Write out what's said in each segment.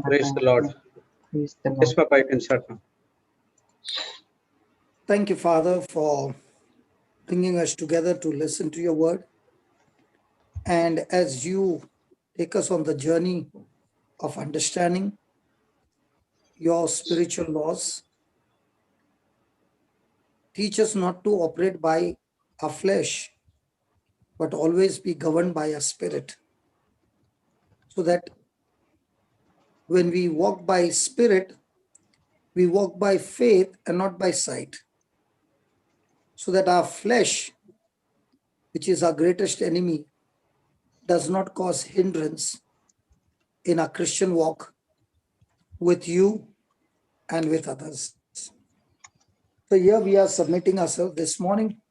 Praise the Lord. Yes, Papa, you can start now. Thank you, Father, for bringing us together to listen to your word. And as you take us on the journey of understanding your spiritual laws, teach us not to operate by our flesh, but always be governed by our spirit. So that when we walk by spirit, we walk by faith and not by sight. So that our flesh, which is our greatest enemy, does not cause hindrance in our Christian walk with you and with others. So here we are submitting ourselves this morning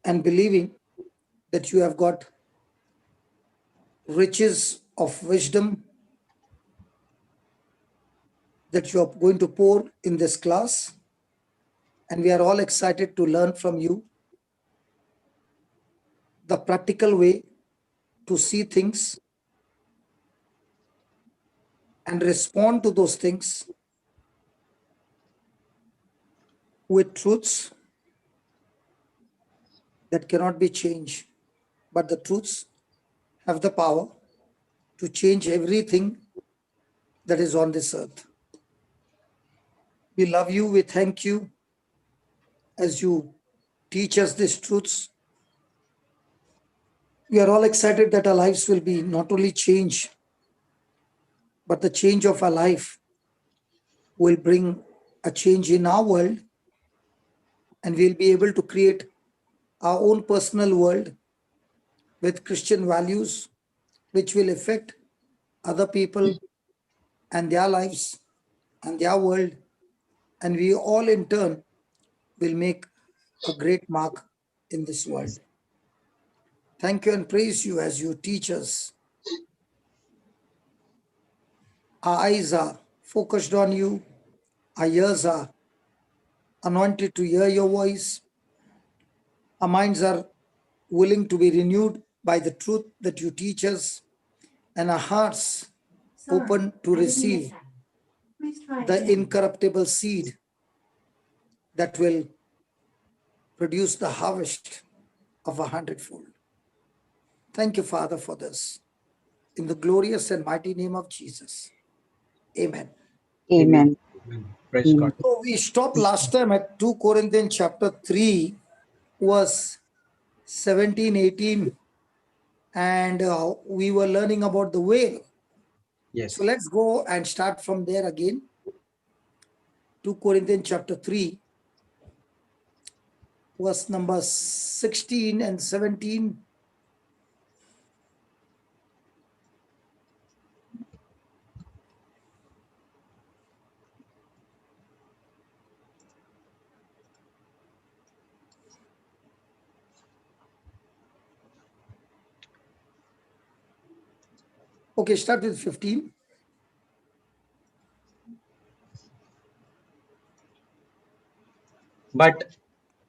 and believing that you have got riches of wisdom that you are going to pour in this class. And we are all excited to learn from you the practical way to see things and respond to those things with truths that cannot be changed. But the truths have the power to change everything that is on this earth. We love you. We thank you as you teach us these truths. We are all excited that our lives will be not only changed, but the change of our life will bring a change in our world, and we'll be able to create our own personal world with Christian values, which will affect other people and their lives and their world. And we all in turn will make a great mark in this world. Thank you and praise you as you teach us. Our eyes are focused on you. Our ears are anointed to hear your voice. Our minds are willing to be renewed by the truth that you teach us, and our hearts open to receive the incorruptible seed that will produce the harvest of 100-fold. Thank you, Father, for this. In the glorious and mighty name of Jesus. Amen. Amen. Praise God. So we stopped last time at 2 Corinthians chapter 3, verse 17, 18, and we were learning about the veil. Yes. So let's go and start from there again. 2 Corinthians chapter 3, verse number 16 and 17. Okay, start with 15. But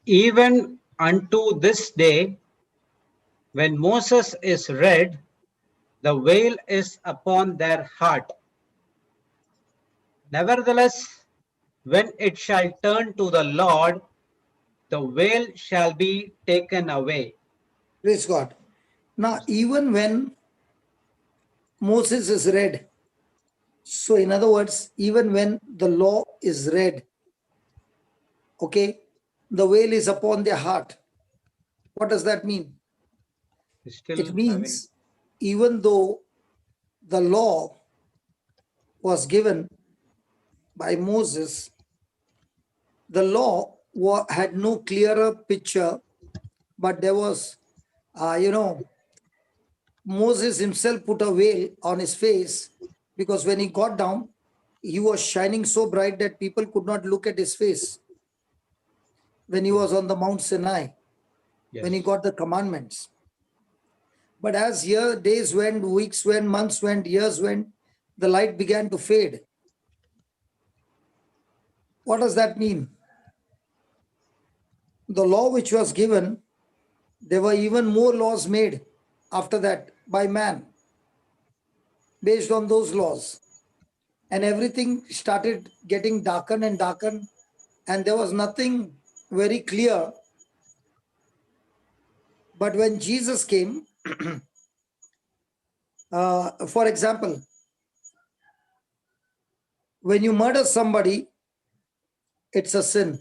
even unto this day, when Moses is read, the veil is upon their heart. Nevertheless, when it shall turn to the Lord, the veil shall be taken away. Praise God. Now, even when Moses is read, so in other words, even when the law is read, okay, the veil is upon their heart. What does that mean? It means even though the law was given by Moses, the law had no clearer picture, but there was, Moses himself put a veil on his face because when he got down, he was shining so bright that people could not look at his face when he was on the Mount Sinai. when he Yes. got the commandments. But as days went, weeks went, months went, years went, the light began to fade. What does that mean? The law which was given, there were even more laws made after that by man based on those laws. And everything started getting darkened and darkened, and there was nothing very clear. But when Jesus came, for example, when you murder somebody, it's a sin,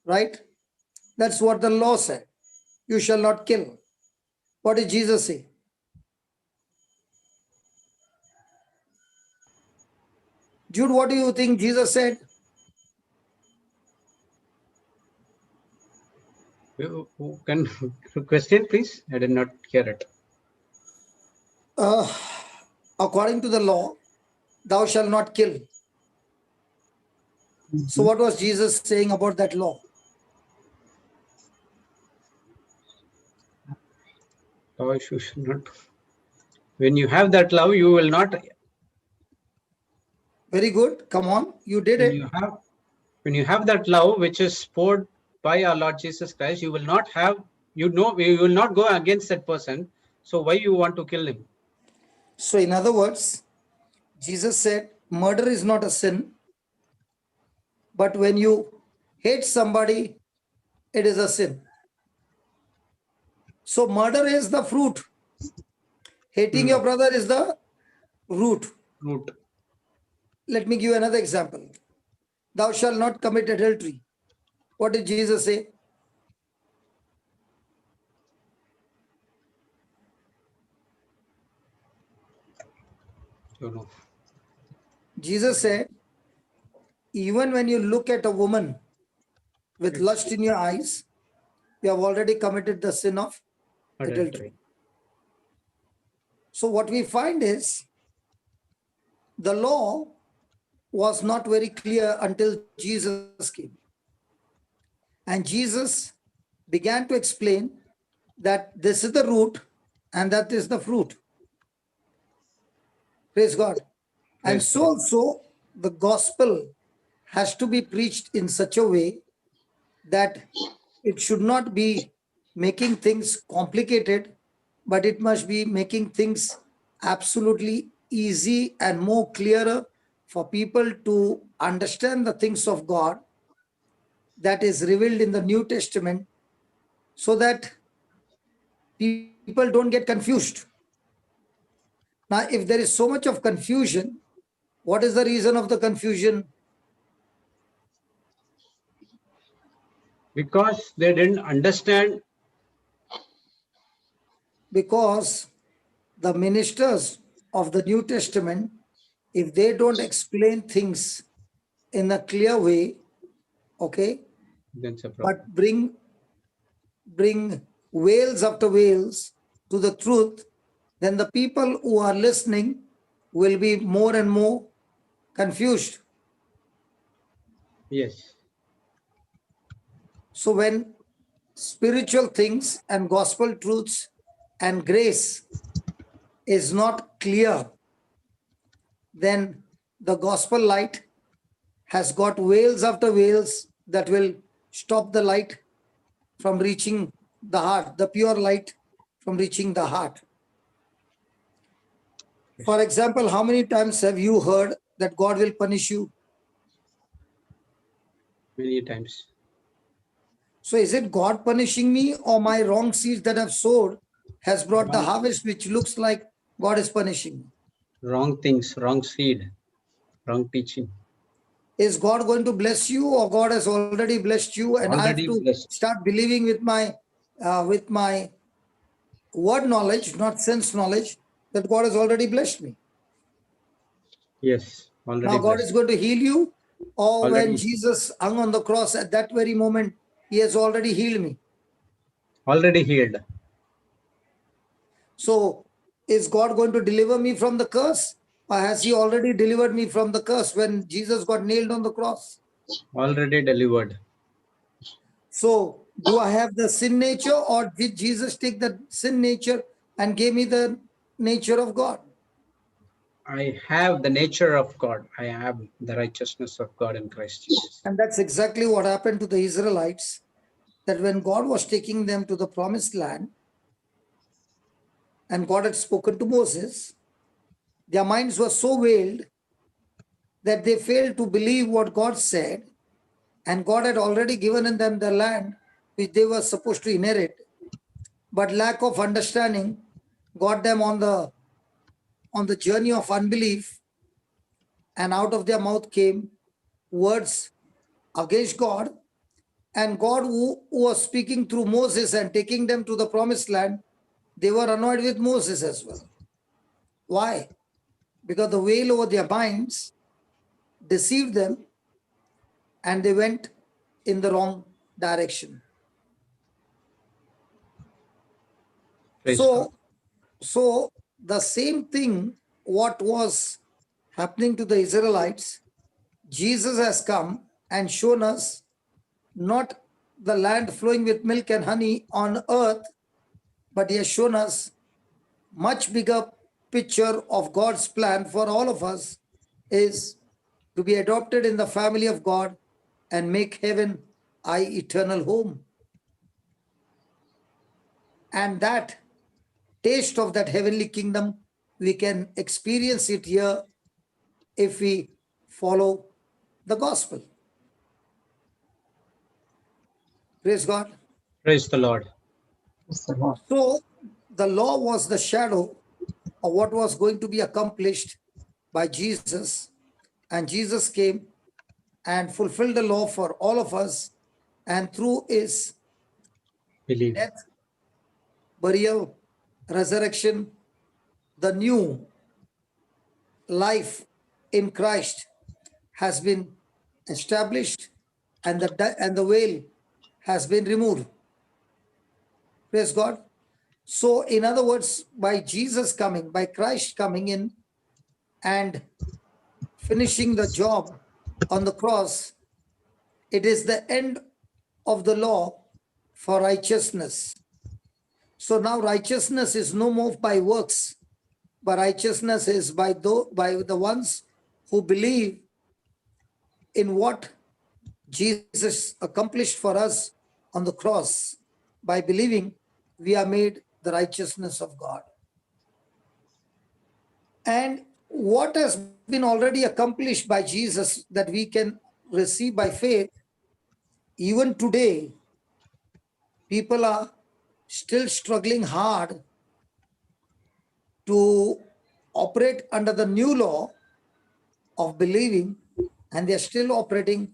right? That's what the law said. You shall not kill. What did Jesus say? Jude, what do you think Jesus said? Can question, please? I did not hear it. According to the law, thou shalt not kill. So, what was Jesus saying about that law? Oh, you should not. When you have that love, you will not. Very good. Come on, you did When it. you have, when you have that love which is poured by our Lord Jesus Christ, you will not have. You will not go against that person. So why you want to kill him? So, in other words, Jesus said, murder is not a sin, but when you hate somebody, it is a sin. So, murder is the fruit, hating your brother is the root. Root. Let me give you another example. Thou shalt not commit adultery. What did Jesus say? You know. Jesus said, even when you look at a woman with lust in your eyes, you have already committed the sin of adultery. Adultery. So, what we find is the law was not very clear until Jesus came. And Jesus began to explain that this is the root and that is the fruit. Praise God. And Praise so God. also the gospel has to be preached in such a way that it should not be making things complicated, but it must be making things absolutely easy and more clearer for people to understand the things of God that is revealed in the New Testament, so that people don't get confused. Now, if there is so much of confusion, what is the reason of the confusion? Because they didn't understand. Because the ministers of the New Testament, if they don't explain things in a clear way, okay, That's a problem. but bring veils after veils to the truth, then the people who are listening will be more and more confused. Yes. So when spiritual things and gospel truths and grace is not clear, then the gospel light has got veils after veils that will stop the light from reaching the heart, the pure light from reaching the heart. For example, how many times have you heard that God will punish you? Many times. So is it God punishing me, or my wrong seeds that I've sowed has brought the harvest which looks like God is punishing me? Wrong things, wrong seed, wrong teaching. Is God going to bless you, or God has already blessed you and I have Already to blessed. start believing with my word knowledge, not sense knowledge, that God has already blessed me? Yes. Already Now God is blessed. going to heal you, or when Already. Jesus hung on the cross at that very moment, he has already healed me. Already healed. So is God going to deliver me from the curse, or has he already delivered me from the curse when Jesus got nailed on the cross? Already delivered. So Do I have the sin nature, or did Jesus take the sin nature and gave me the nature of God? I have the nature of God. I have the righteousness of God in Christ Jesus. And that's exactly what happened to the Israelites, that when God was taking them to the promised land and God had spoken to Moses, their minds were so veiled that they failed to believe what God said, and God had already given them the land which they were supposed to inherit. But lack of understanding got them on the journey of unbelief, and out of their mouth came words against God. And God, who was speaking through Moses and taking them to the promised land, they were annoyed with Moses as well. Why? Because the veil over their minds deceived them and they went in the wrong direction. Praise God. So the same thing what was happening to the Israelites, Jesus has come and shown us not the land flowing with milk and honey on earth, but he has shown us much bigger picture of God's plan for all of us is to be adopted in the family of God and make heaven our eternal home. And that taste of that heavenly kingdom, we can experience it here if we follow the gospel. Praise God. Praise the Lord. So the law was the shadow of what was going to be accomplished by Jesus, and Jesus came and fulfilled the law for all of us, and through his Believe. death, burial, resurrection, the new life in Christ has been established, and the veil has been removed. Praise God. So, in other words, by Jesus coming, by Christ coming in and finishing the job on the cross, it is the end of the law for righteousness. So now righteousness is no more by works, but righteousness is by the ones who believe in what Jesus accomplished for us on the cross. By believing, we are made the righteousness of God. And what has been already accomplished by Jesus that we can receive by faith, even today, people are still struggling hard to operate under the new law of believing, and they're still operating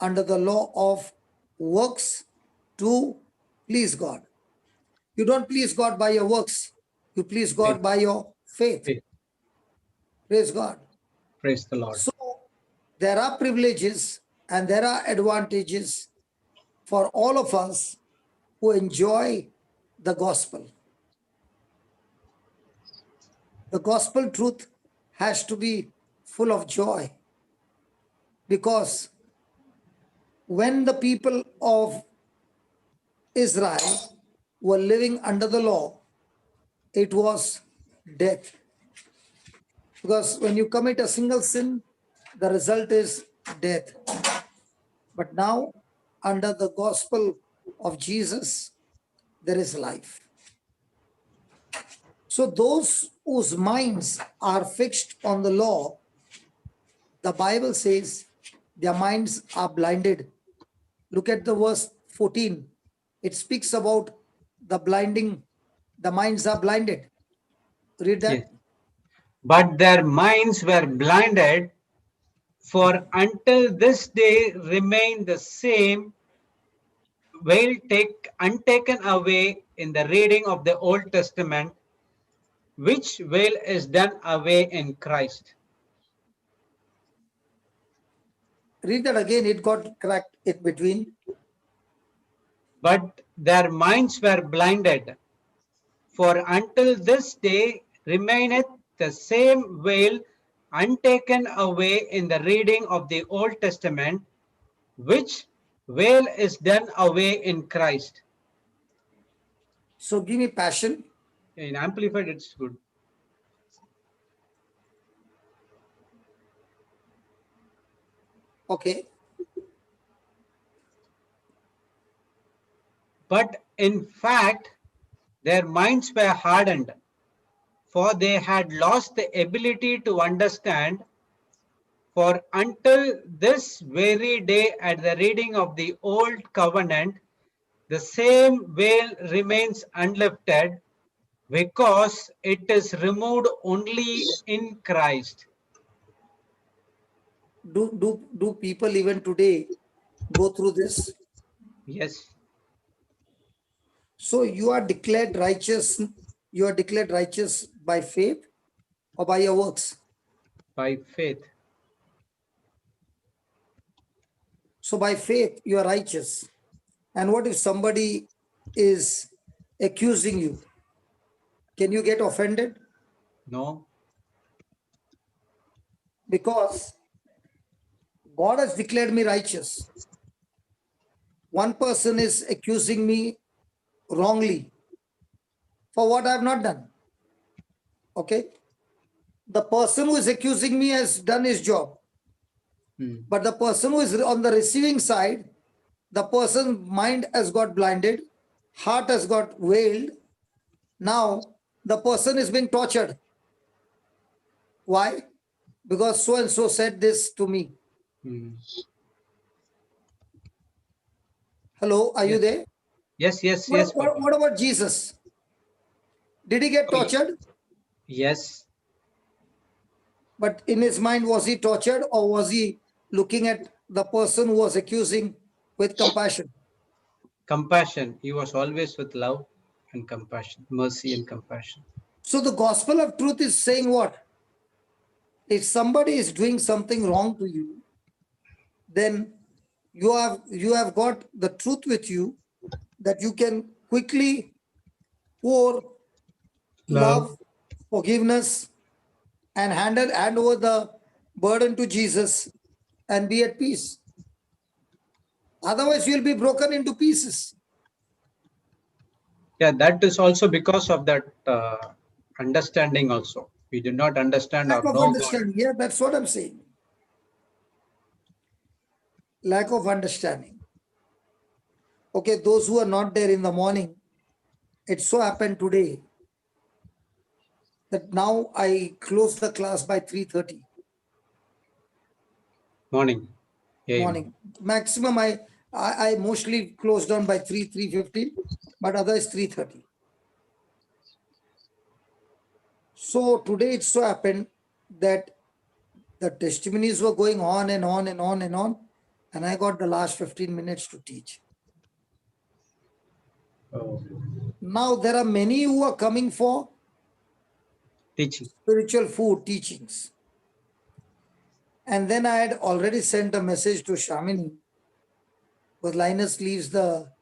under the law of works to please God. You don't please God by your works, you please God by your faith. Faith. Praise God. Praise the Lord. So there are privileges and there are advantages for all of us who enjoy the gospel. The gospel truth has to be full of joy, because when the people of Israel were living under the law, it was death. Because when you commit a single sin, the result is death. But now, under the gospel of Jesus, there is life. So, those whose minds are fixed on the law, the Bible says their minds are blinded. Look at the verse 14. It speaks about the blinding, the minds are blinded. Read Yes. that. But their minds were blinded, for until this day remain the same veil untaken away in the reading of the Old Testament, which veil is done away in Christ. Read that again. It got cracked in between. But their minds were blinded, for until this day remaineth the same veil untaken away in the reading of the Old Testament, which veil is done away in Christ. So give me Passion. In Amplified, it's good. Okay. But in fact, their minds were hardened, for they had lost the ability to understand. For until this very day, at the reading of the Old Covenant, the same veil remains unlifted because it is removed only in Christ. Do people even today go through this? Yes, So you are declared righteous. You are declared righteous by faith or by your works. by faith. So by faith you are righteous. And what if somebody is accusing you? Can you get offended? No, Because God has declared me righteous. One person is accusing me wrongly for what I have not done. Okay. The person who is accusing me has done his job. But the person who is on the receiving side, the person's mind has got blinded, heart has got veiled. Now the person is being tortured. Why? Because so and so said this to me. Mm. Hello, are you Yes, there? yes, yes, yes, Papa. What about Jesus? Did he get Oh, tortured? yes, But in his mind, was he tortured or was he looking at the person who was accusing with compassion? compassion. He was always with love and compassion, mercy and compassion. So the gospel of truth is saying what? If somebody is doing something wrong to you, then you have got the truth with you that you can quickly pour Love. love, forgiveness, and hand over the burden to Jesus and be at peace. Otherwise, you'll be broken into pieces. Yeah, that is also because of that understanding also. We do not understand Lack or of know God. understanding. Yeah, that's what I'm saying. Lack of understanding. Okay, those who are not there in the morning, it so happened today that now I close the class by 3:30 Morning. AM. morning. Maximum I mostly close down by 3:15, but otherwise 3:30. So today it so happened that the testimonies were going on and on and on and on, and I got the last 15 minutes to teach. Oh. Now there are many who are coming for Teaching. spiritual food teachings. And then I had already sent a message to Shamini, because Linus leaves the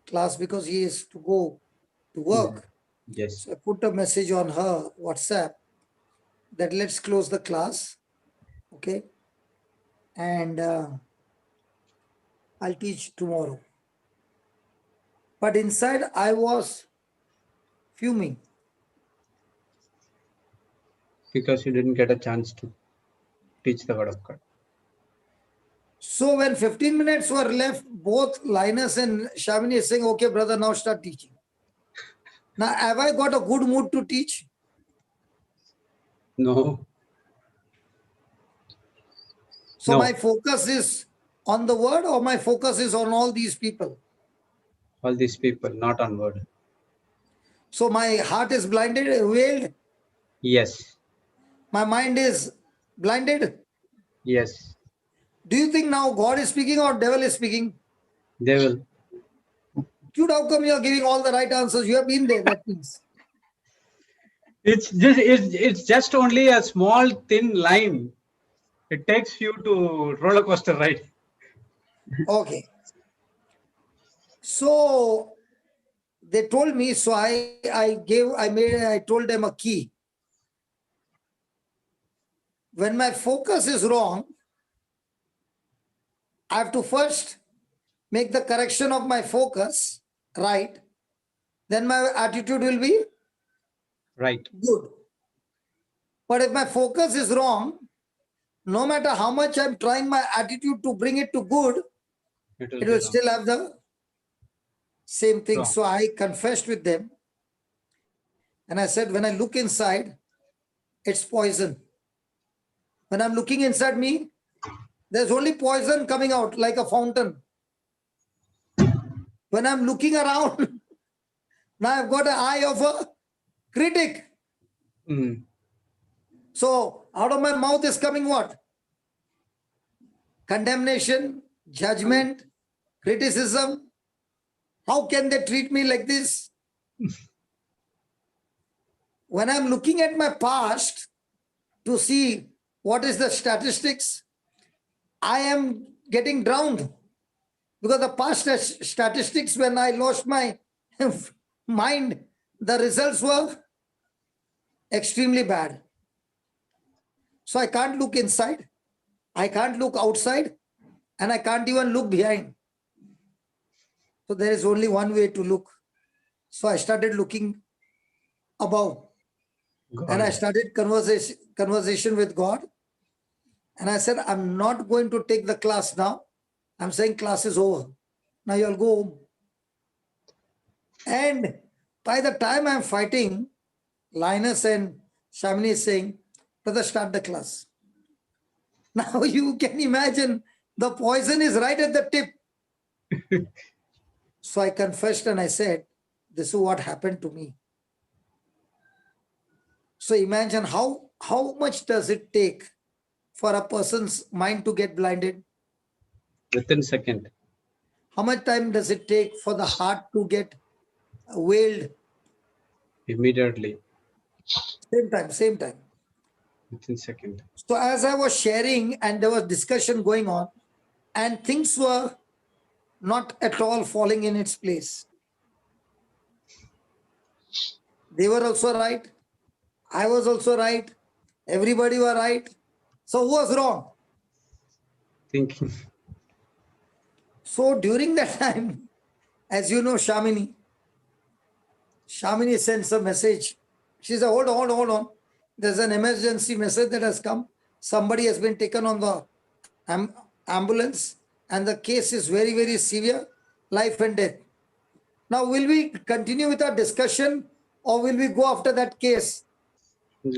class because he is to go to Mhm. work. Yes. So I put a message on her WhatsApp that let's close the class, okay? And I'll teach tomorrow. But inside I was fuming. Because you didn't get a chance to teach the word of God. So when 15 minutes were left, both Linus and Shamini is saying, okay, brother, now start teaching. Now, have I got a good mood to teach? No. So No. my focus is on the word or my focus is on all these people? All these people, not on word. So my heart is blinded, veiled. Yes. My mind is blinded. Yes. Do you think now God is speaking or devil is speaking? They will. Dude, how come you are giving all the right answers? You have been there, that means. It's just only a small thin line. It takes you to roller coaster ride. Okay. So they told me, so I told them a key. When my focus is wrong, I have to first make the correction of my focus right, then my attitude will be Right. good. But if my focus is wrong, no matter how much I'm trying my attitude to bring it to good, It will it be will wrong. still have the same thing. Wrong. So I confessed with them and I said, when I look inside, it's poison. When I'm looking inside me, there's only poison coming out like a fountain. When I'm looking around, now I've got an eye of a critic. Mm. So out of my mouth is coming what? Condemnation, judgment, criticism. How can they treat me like this? When I'm looking at my past to see what is the statistics, I am getting drowned because the past statistics, when I lost my mind, the results were extremely bad. So I can't look inside, I can't look outside, and I can't even look behind. So there is only one way to look. So I started looking above and I God. started conversation with God. And I said, I'm not going to take the class now. I'm saying class is over. Now you'll go home. And by the time I'm fighting, Linus and Shamini is saying, brother, start the class. Now you can imagine the poison is right at the tip. So I confessed and I said, this is what happened to me. So imagine how much does it take for a person's mind to get blinded? Within second. How much time does it take for the heart to get veiled? Immediately. Same time. Within second. So as I was sharing and there was discussion going on and things were not at all falling in its place. They were also right. I was also right. Everybody were right. So who was wrong? Thinking. So during that time, as you know, Shamini sends a message. She said, hold on. There's an emergency message that has come. Somebody has been taken on the ambulance and the case is very, very severe, life and death. Now, will we continue with our discussion or will we go after that case?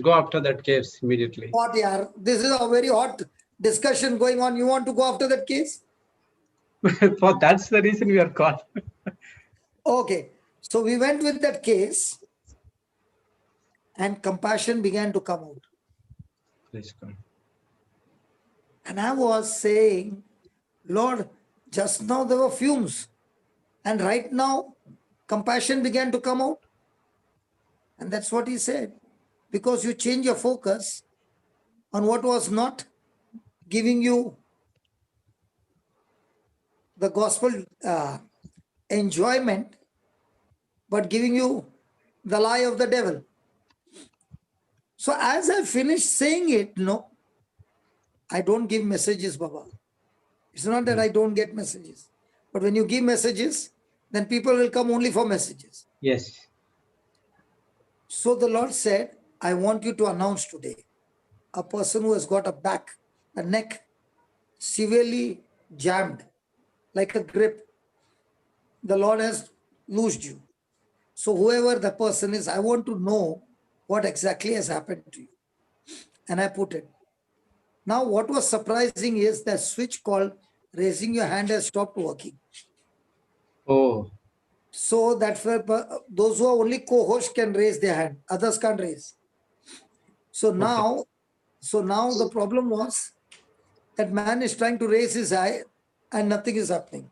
Go after that case immediately. What, yaar? This is a very hot discussion going on. You want to go after that case? For that's the reason we are called. Okay. So we went with that case and compassion began to come out. Praise God. And I was saying, Lord, just now there were fumes. And right now, compassion began to come out. And that's what he said. Because you change your focus on what was not giving you the gospel enjoyment, but giving you the lie of the devil. So as I finished saying it, no, I don't give messages, Baba. It's not that I don't get messages. But when you give messages, then people will come only for messages. Yes. So the Lord said, I want you to announce today a person who has got a neck severely jammed, like a grip. The Lord has loosed you. So whoever the person is, I want to know what exactly has happened to you. And I put it. Now, what was surprising is that switch called raising your hand has stopped working. Oh. So that those who are only co-host can raise their hand, others can't raise. So now the problem was that man is trying to raise his eye and nothing is happening.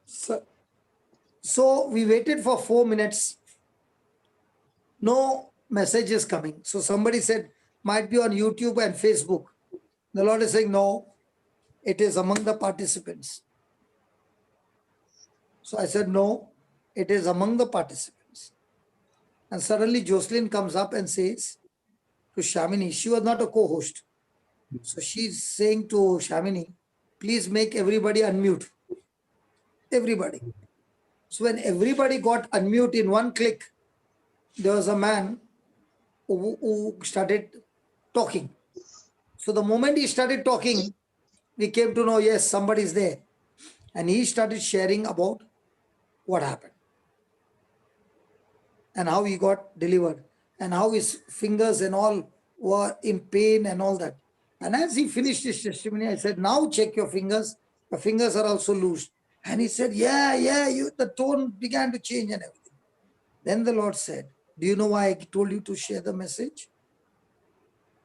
So we waited for 4 minutes. No message is coming. So somebody said, might be on YouTube and Facebook. The Lord is saying, no, it is among the participants. So I said, no, it is among the participants. And suddenly Jocelyn comes up and says to Shamini, she was not a co-host. So she's saying to Shamini, please make everybody unmute. Everybody. So when everybody got unmute in one click, there was a man who started talking. So the moment he started talking, we came to know, yes, somebody is there. And he started sharing about what happened and how he got delivered and how his fingers and all were in pain and all that. And as he finished his testimony, I said, now check your fingers. Your fingers are also loose. And he said, yeah, the tone began to change and everything. Then the Lord said, do you know why I told you to share the message?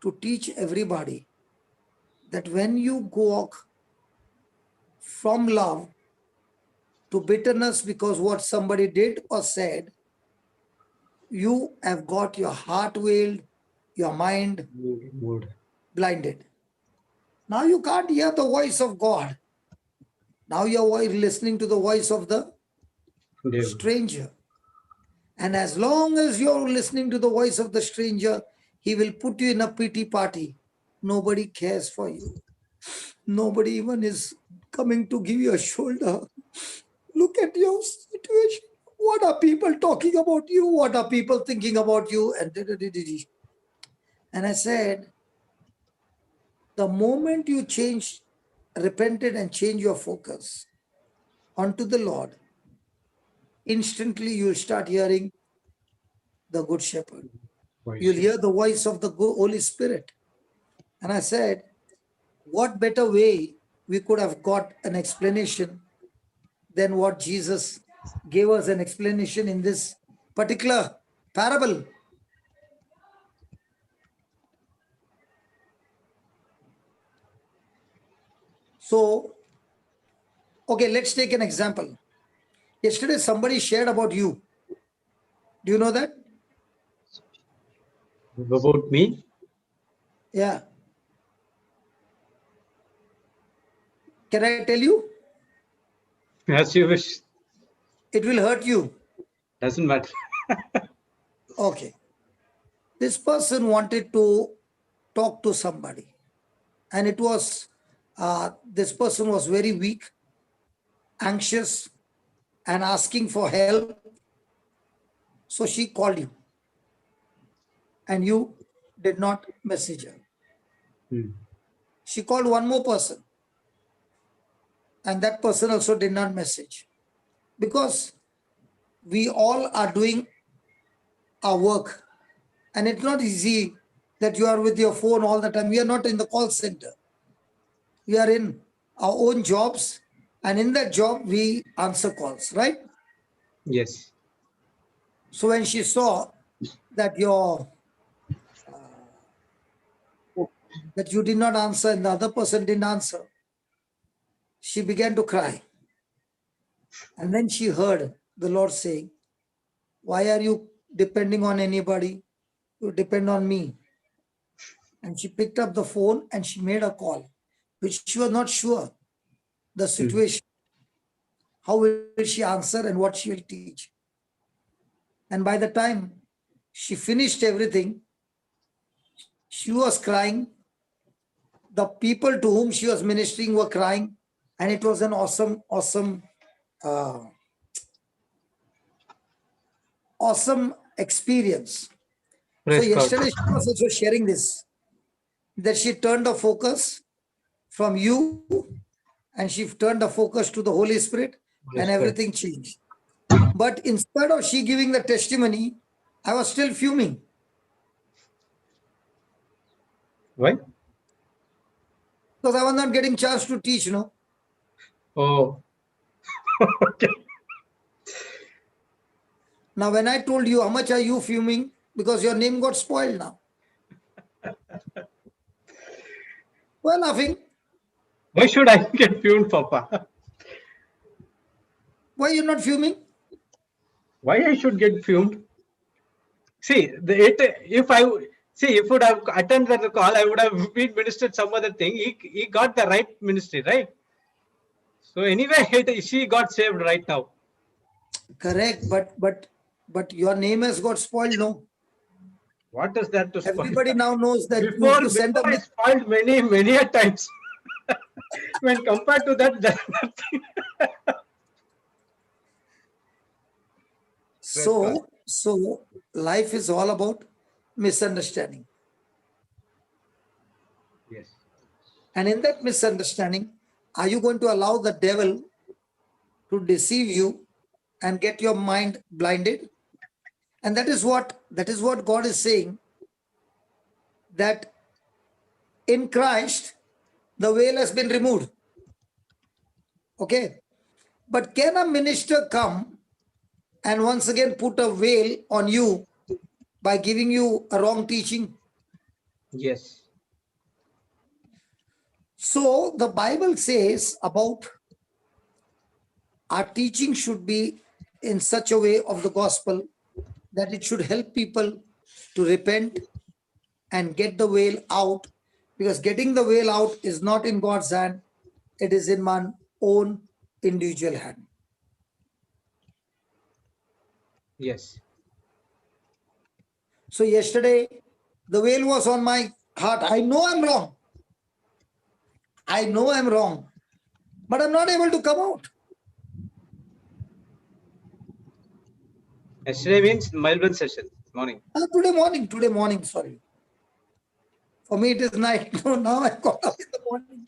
To teach everybody that when you walk from love to bitterness because what somebody did or said, you have got your heart veiled, your mind Mood. blinded. Now you can't hear the voice of God. Now you're listening to the voice of the Devil. stranger. And as long as you're listening to the voice of the stranger, he will put you in a pity party. Nobody cares for you. Nobody even is coming to give you a shoulder. Look at your situation. What are people talking about you? What are people thinking about you? And I said, the moment you repented and change your focus onto the Lord, instantly you'll start hearing the Good Shepherd. You'll hear the voice of the Holy Spirit. And I said, what better way we could have got an explanation than what Jesus gave us an explanation in this particular parable. So, okay, let's take an example. Yesterday, somebody shared about you. Do you know that? About me? Yeah. Can I tell you? As you wish. It will hurt you. Doesn't matter. Okay. This person wanted to talk to somebody, and it was this person was very weak, anxious, and asking for help. So she called you, and you did not message her. She called one more person, and that person also did not message, because we all are doing our work, and it's not easy that you are with your phone all the time. We are not in the call center. We are in our own jobs, and in that job we answer calls, right? Yes. So when she saw that that you did not answer and the other person didn't answer, she began to cry. And then she heard the Lord saying, why are you depending on anybody? You depend on me. And she picked up the phone and she made a call, which she was not sure the situation. How will she answer and what she will teach? And by the time she finished everything, she was crying. The people to whom she was ministering were crying. And it was an awesome experience. So Praise God. yesterday she was also sharing this, that she turned the focus from you and she turned the focus to the Holy Spirit, and everything changed. But instead of she giving the testimony, I was still fuming. Why? Because I was not getting chance to teach, Oh. Okay. Now, when I told you, how much are you fuming? Because your name got spoiled now. Well, laughing. Why should I get fumed, Papa? Why you're not fuming? Why I should get fumed? See, if I would have attended the call, I would have been ministered some other thing. He got the right ministry, right? So anyway, she got saved right now. Correct, but your name has got spoiled, no? What does that to spoil? Everybody now knows that Before you sent a I spoiled many a times. When compared to that, there's nothing. Praise God. So life is all about misunderstanding. Yes. And in that misunderstanding, are you going to allow the devil to deceive you and get your mind blinded? And that is what God is saying, that in Christ the veil has been removed. Okay. But can a minister come and once again put a veil on you by giving you a wrong teaching? Yes. So the Bible says about our teaching should be in such a way of the gospel that it should help people to repent and get the veil out, because getting the veil out is not in God's hand, it is in my own individual hand. Yes. So yesterday the veil was on my heart. I know I'm wrong. I know I'm wrong, but I'm not able to come out. Yesterday means Melbourne session, morning. Today morning, sorry. For me, it is night. No, now I got up in the morning.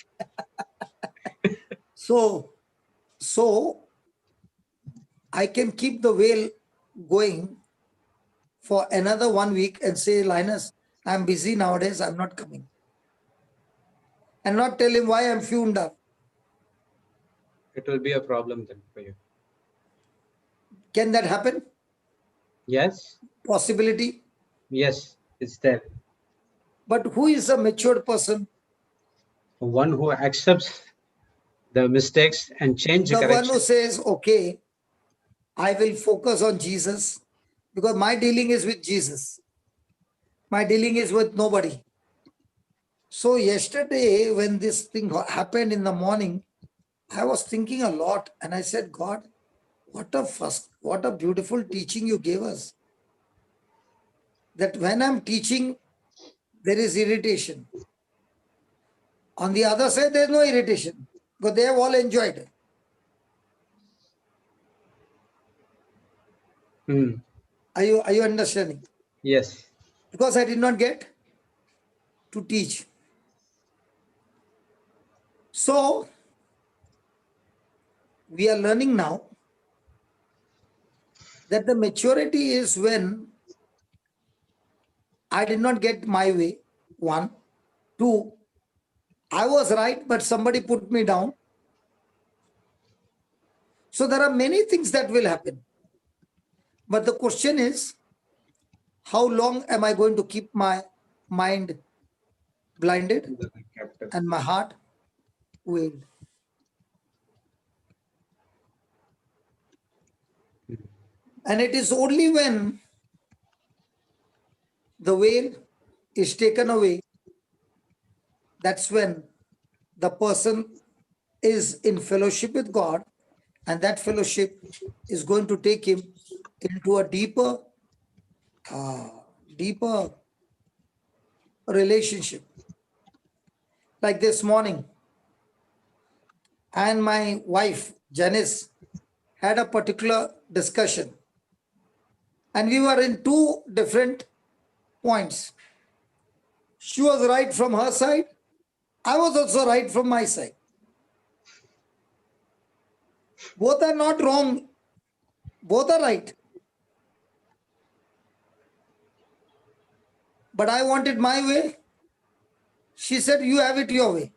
So I can keep the veil going for another 1 week and say, Linus, I'm busy nowadays, I'm not coming. And not tell him why I'm fumed up. It will be a problem then for you. Can that happen? Yes. Possibility. Yes. It's there. But who is a matured person? One who accepts the mistakes and change the The one correction. who says, okay, I will focus on Jesus because my dealing is with Jesus. My dealing is with nobody. So yesterday when this thing happened in the morning, I was thinking a lot and I said, God, what a beautiful teaching you gave us. That when I'm teaching, there is irritation. On the other side, there's no irritation because they have all enjoyed it. Hmm. Are you understanding? Yes. Because I did not get to teach. So we are learning now that the maturity is when I did not get my way. One. Two, I was right, but somebody put me down. So there are many things that will happen. But the question is, how long am I going to keep my mind blinded Captive. and my heart veiled? And it is only when the veil is taken away, that's when the person is in fellowship with God, and that fellowship is going to take him into a deeper relationship. Like this morning, and my wife Janice had a particular discussion, and we were in two different points. She was right from her side, I was also right from my side. Both are not wrong, both are right. But I wanted my way. She said, you have it your way.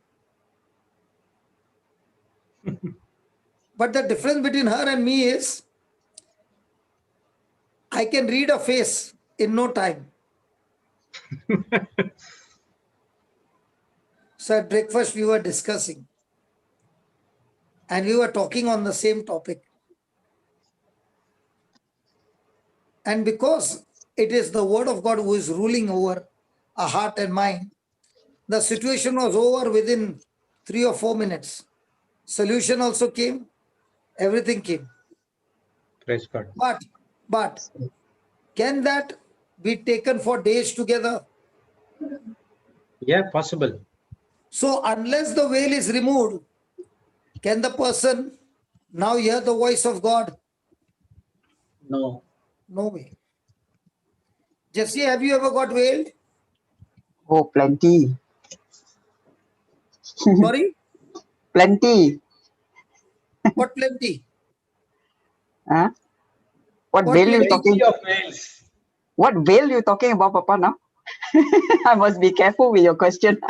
But the difference between her and me is I can read a face in no time. So at breakfast, we were discussing and we were talking on the same topic. And because it is the word of God who is ruling over our heart and mind, the situation was over within 3 or 4 minutes. Solution also came, everything came. Praise God. But can that be taken for days together? Yeah, possible. So unless the veil is removed, can the person now hear the voice of God? No. No way. Jesse, have you ever got veiled? Oh, plenty. Sorry? Plenty. What plenty? Huh? What What veil you plenty? talking? Plenty of males. What veil you talking about, Papa? Now I must be careful with your question.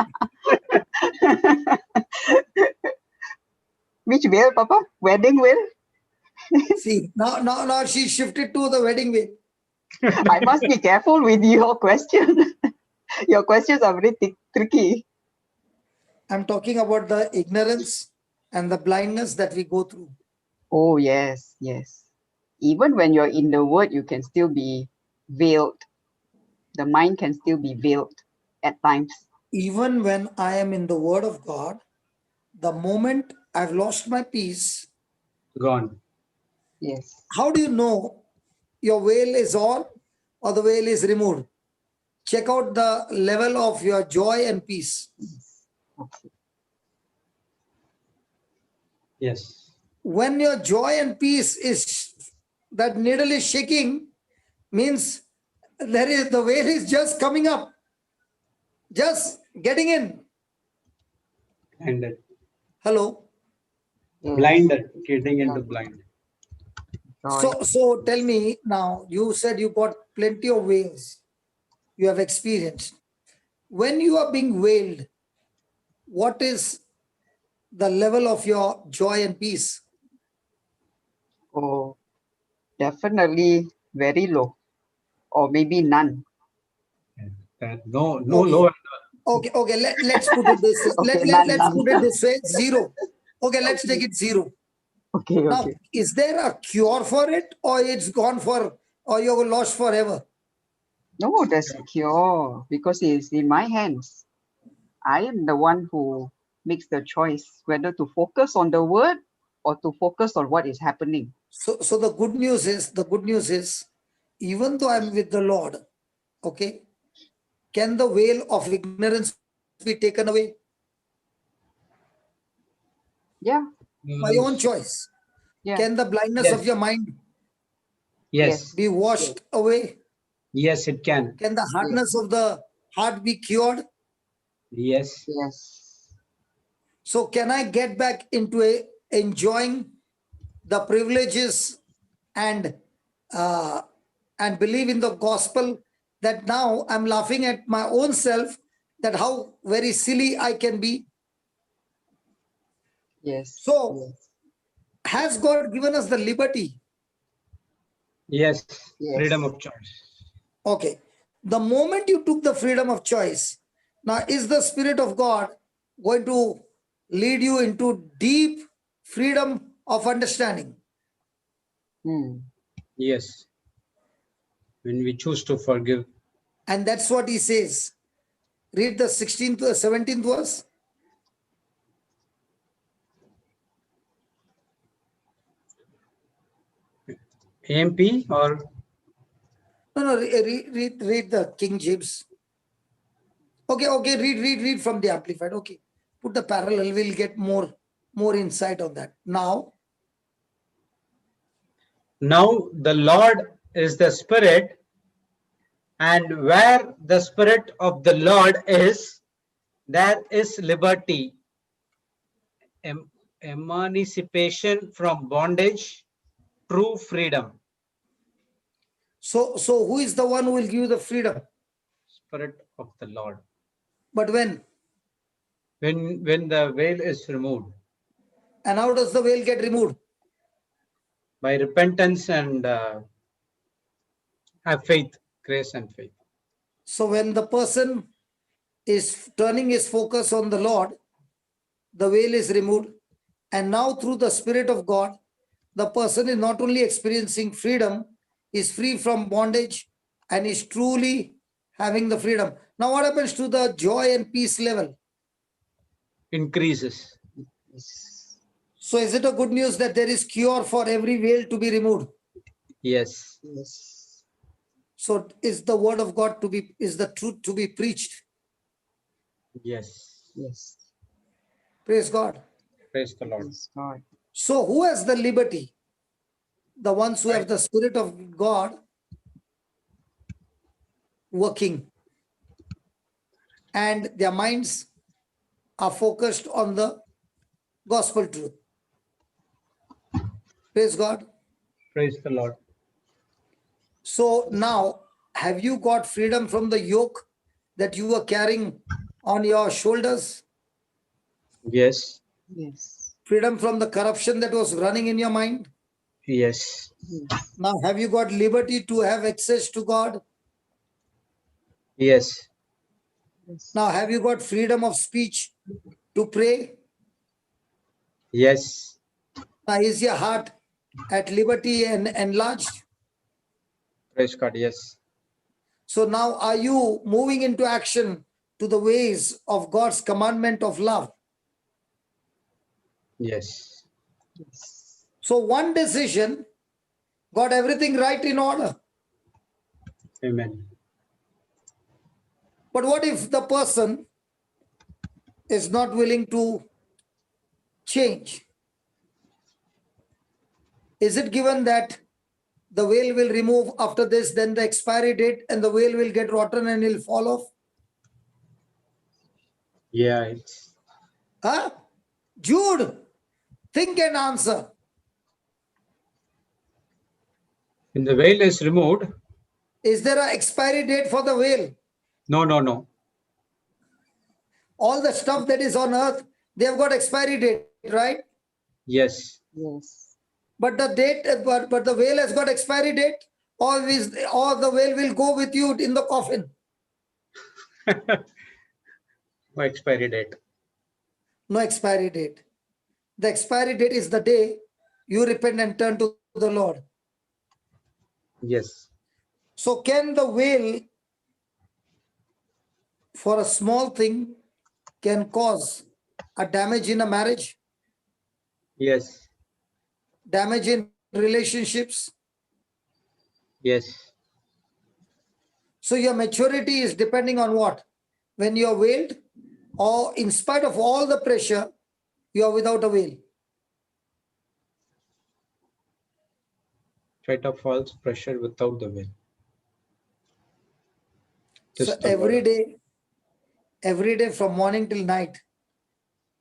Which veil, Papa? Wedding veil? See, now she shifted to the wedding veil. I must be careful with your question. Your questions are very tricky. I'm talking about the ignorance and the blindness that we go through. Oh, yes, yes. Even when you're in the word, you can still be veiled. The mind can still be veiled at times. Even when I am in the Word of God, the moment I've lost my peace, Gone. Yes. how do you know your veil is on or the veil is removed? Check out the level of your joy and peace. Yes. Okay. Yes. When your joy and peace is, that needle is shaking, means the veil is just coming up, just getting in. Blinded. Hello. Yes. Blinded. Getting into blind. Joy. So tell me now, you said you got plenty of veils you have experienced. When you are being veiled, what is the level of your joy and peace? Oh, definitely very low, or maybe none. That no Okay. low. Okay. Let's put it this way. Okay, none, Let's none. put it this way. Zero. Okay, let's take it zero. Okay, Now, okay. is there a cure for it, or it's gone for, or you're lost forever? No, there's a cure because it's in my hands. I am the one who makes the choice whether to focus on the word or to focus on what is happening. So the good news is, even though I'm with the Lord, okay, can the veil of ignorance be taken away? Yeah, My own choice. yeah, Can the blindness of Yes. your mind Yes. be washed away? Yes, it can. Can the hardness of the heart be cured? Yes. yes, So can I get back into enjoying the privileges and uh, and believe in the gospel, that now I'm laughing at my own self, that how very silly I can be. yes, So yes, has God given us the liberty? Yes. Freedom yes. of choice. Okay. The moment you took the freedom of choice, now is the Spirit of God going to lead you into deep freedom of understanding? Hmm. Yes. When we choose to forgive. And that's what he says. Read the 16th, 17th verse. AMP or No, read the King James. Okay, read from the Amplified. Okay, put the parallel. We'll get more insight on that. Now, the Lord is the Spirit, and where the Spirit of the Lord is, there is liberty, emancipation from bondage, true freedom. so who is the one who will give you the freedom? Spirit of the Lord. But when? When the veil is removed And how does the veil get removed? by repentance and have faith, grace and faith. So when the person is turning his focus on the Lord, the veil is removed. And now through the Spirit of God, the person is not only experiencing freedom, is free from bondage, and is truly having the freedom. Now what happens to the joy and peace level? Increases. Yes. So is it a good news that there is cure for every veil to be removed? Yes. Yes. So is the word of God is the truth to be preached? Yes. Yes. Praise God. Praise the Lord. Praise God. So who has the liberty? The ones who have Right. the Spirit of God working, and their minds are focused on the gospel truth. Praise God. Praise the Lord. So now, have you got freedom from the yoke that you were carrying on your shoulders? Yes. Yes. Freedom from the corruption that was running in your mind? Yes. Yes. Now, have you got liberty to have access to God? Yes. Yes. Now, have you got freedom of speech to pray? Yes. Now, is your heart at liberty and enlarged? Praise God. Yes. So now, are you moving into action to the ways of God's commandment of love? Yes. Yes. So, one decision got everything right in order. Amen. But what if the person is not willing to change? Is it given that the whale will remove after this, then the expiry date, and the whale will get rotten and will fall off? Yeah. It's Huh? Jude, think and answer. when the veil is removed. Is there an expiry date for the whale? No. No. No. All the stuff that is on earth, they have got expiry date, right? Yes. Yes. But the date, but the whale has got expiry date, or the whale will go with you in the coffin. No expiry date. No expiry date. The expiry date is the day you repent and turn to the Lord. Yes. So can the whale, for a small thing, can cause a damage in a marriage, Yes. damage in relationships? Yes. So your maturity is depending on what? When you are veiled, or in spite of all the pressure, you are without a veil. Fight of false pressure without the veil. So Just the word. every day from morning till night,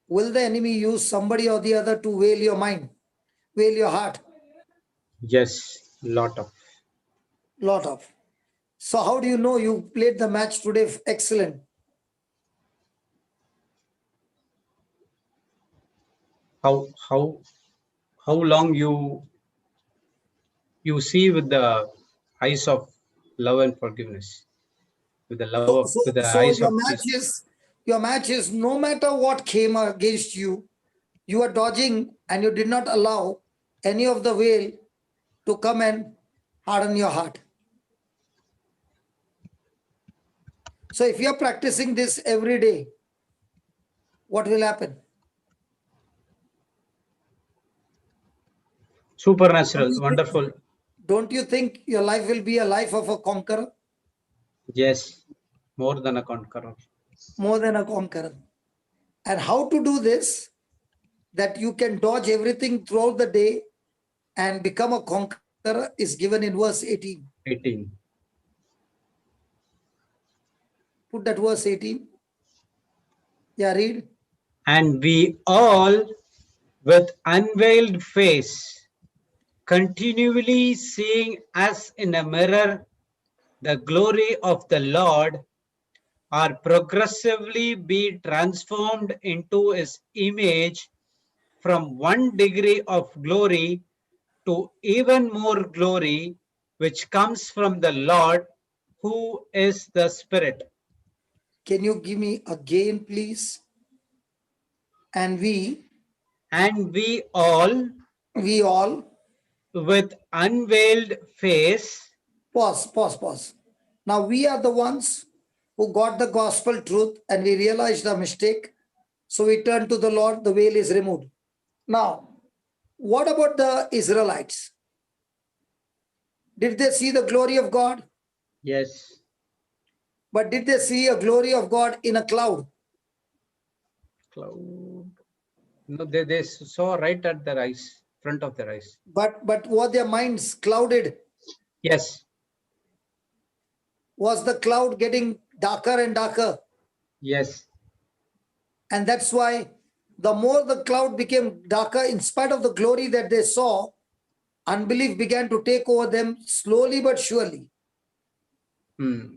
will the enemy use somebody or the other to veil your mind, veil your heart? Yes. Lot of. Lot of. So how do you know you played the match today excellent? How long you see with the eyes of love and forgiveness, with the love So, of so, with the so eyes of Jesus. your match is no matter what came against you, you are dodging and you did not allow any of the veil to come and harden your heart. So if you are practicing this every day, what will happen? Don't Supernatural, you think, wonderful. don't you think your life will be a life of a conqueror? Yes, more than a conqueror. More than a conqueror. And how to do this? That you can dodge everything throughout the day and become a conqueror is given in verse 18. 18. Put that verse 18. Yeah, read. And we all, with unveiled face, continually seeing as in a mirror the glory of the Lord, are progressively be transformed into his image from one degree of glory to even more glory, which comes from the Lord, who is the Spirit. Can you give me again, please? And And we all, with unveiled face, pause. Now we are the ones who got the gospel truth and we realized our mistake. So we turn to the Lord, the veil is removed. Now, what about the Israelites? Did they see the glory of God? yes, But did they see a glory of God in a cloud? cloud. No, they saw right at their eyes, front of their eyes. But were their minds clouded? Yes, was the cloud getting darker and darker. Yes. And that's why the more the cloud became darker, in spite of the glory that they saw, unbelief began to take over them slowly but surely. Hmm.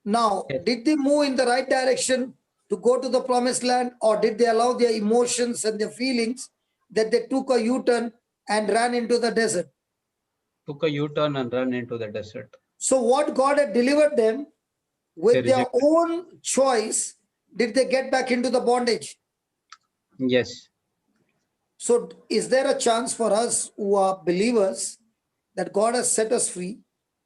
Now, Yes. did they move in the right direction to go to the promised land, or did they allow their emotions and their feelings that they took a U-turn and ran into the desert? Took a U-turn and ran into the desert. So what God had delivered them, They with their rejected. own choice, did they get back into the bondage? Yes. So is there a chance for us who are believers that God has set us free?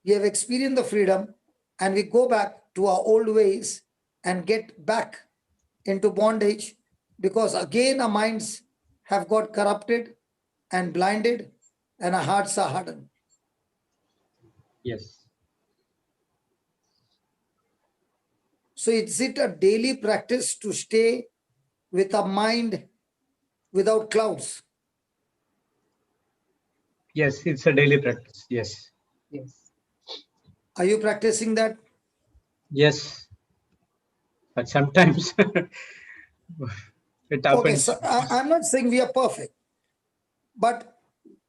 We have experienced the freedom and we go back to our old ways and get back into bondage because again our minds have got corrupted and blinded and our hearts are hardened. Yes. So is it a daily practice to stay with a mind without clouds? Yes. It's a daily practice. Yes. Yes. Are you practicing that? Yes. But sometimes it Okay, happens. so I'm not saying we are perfect, but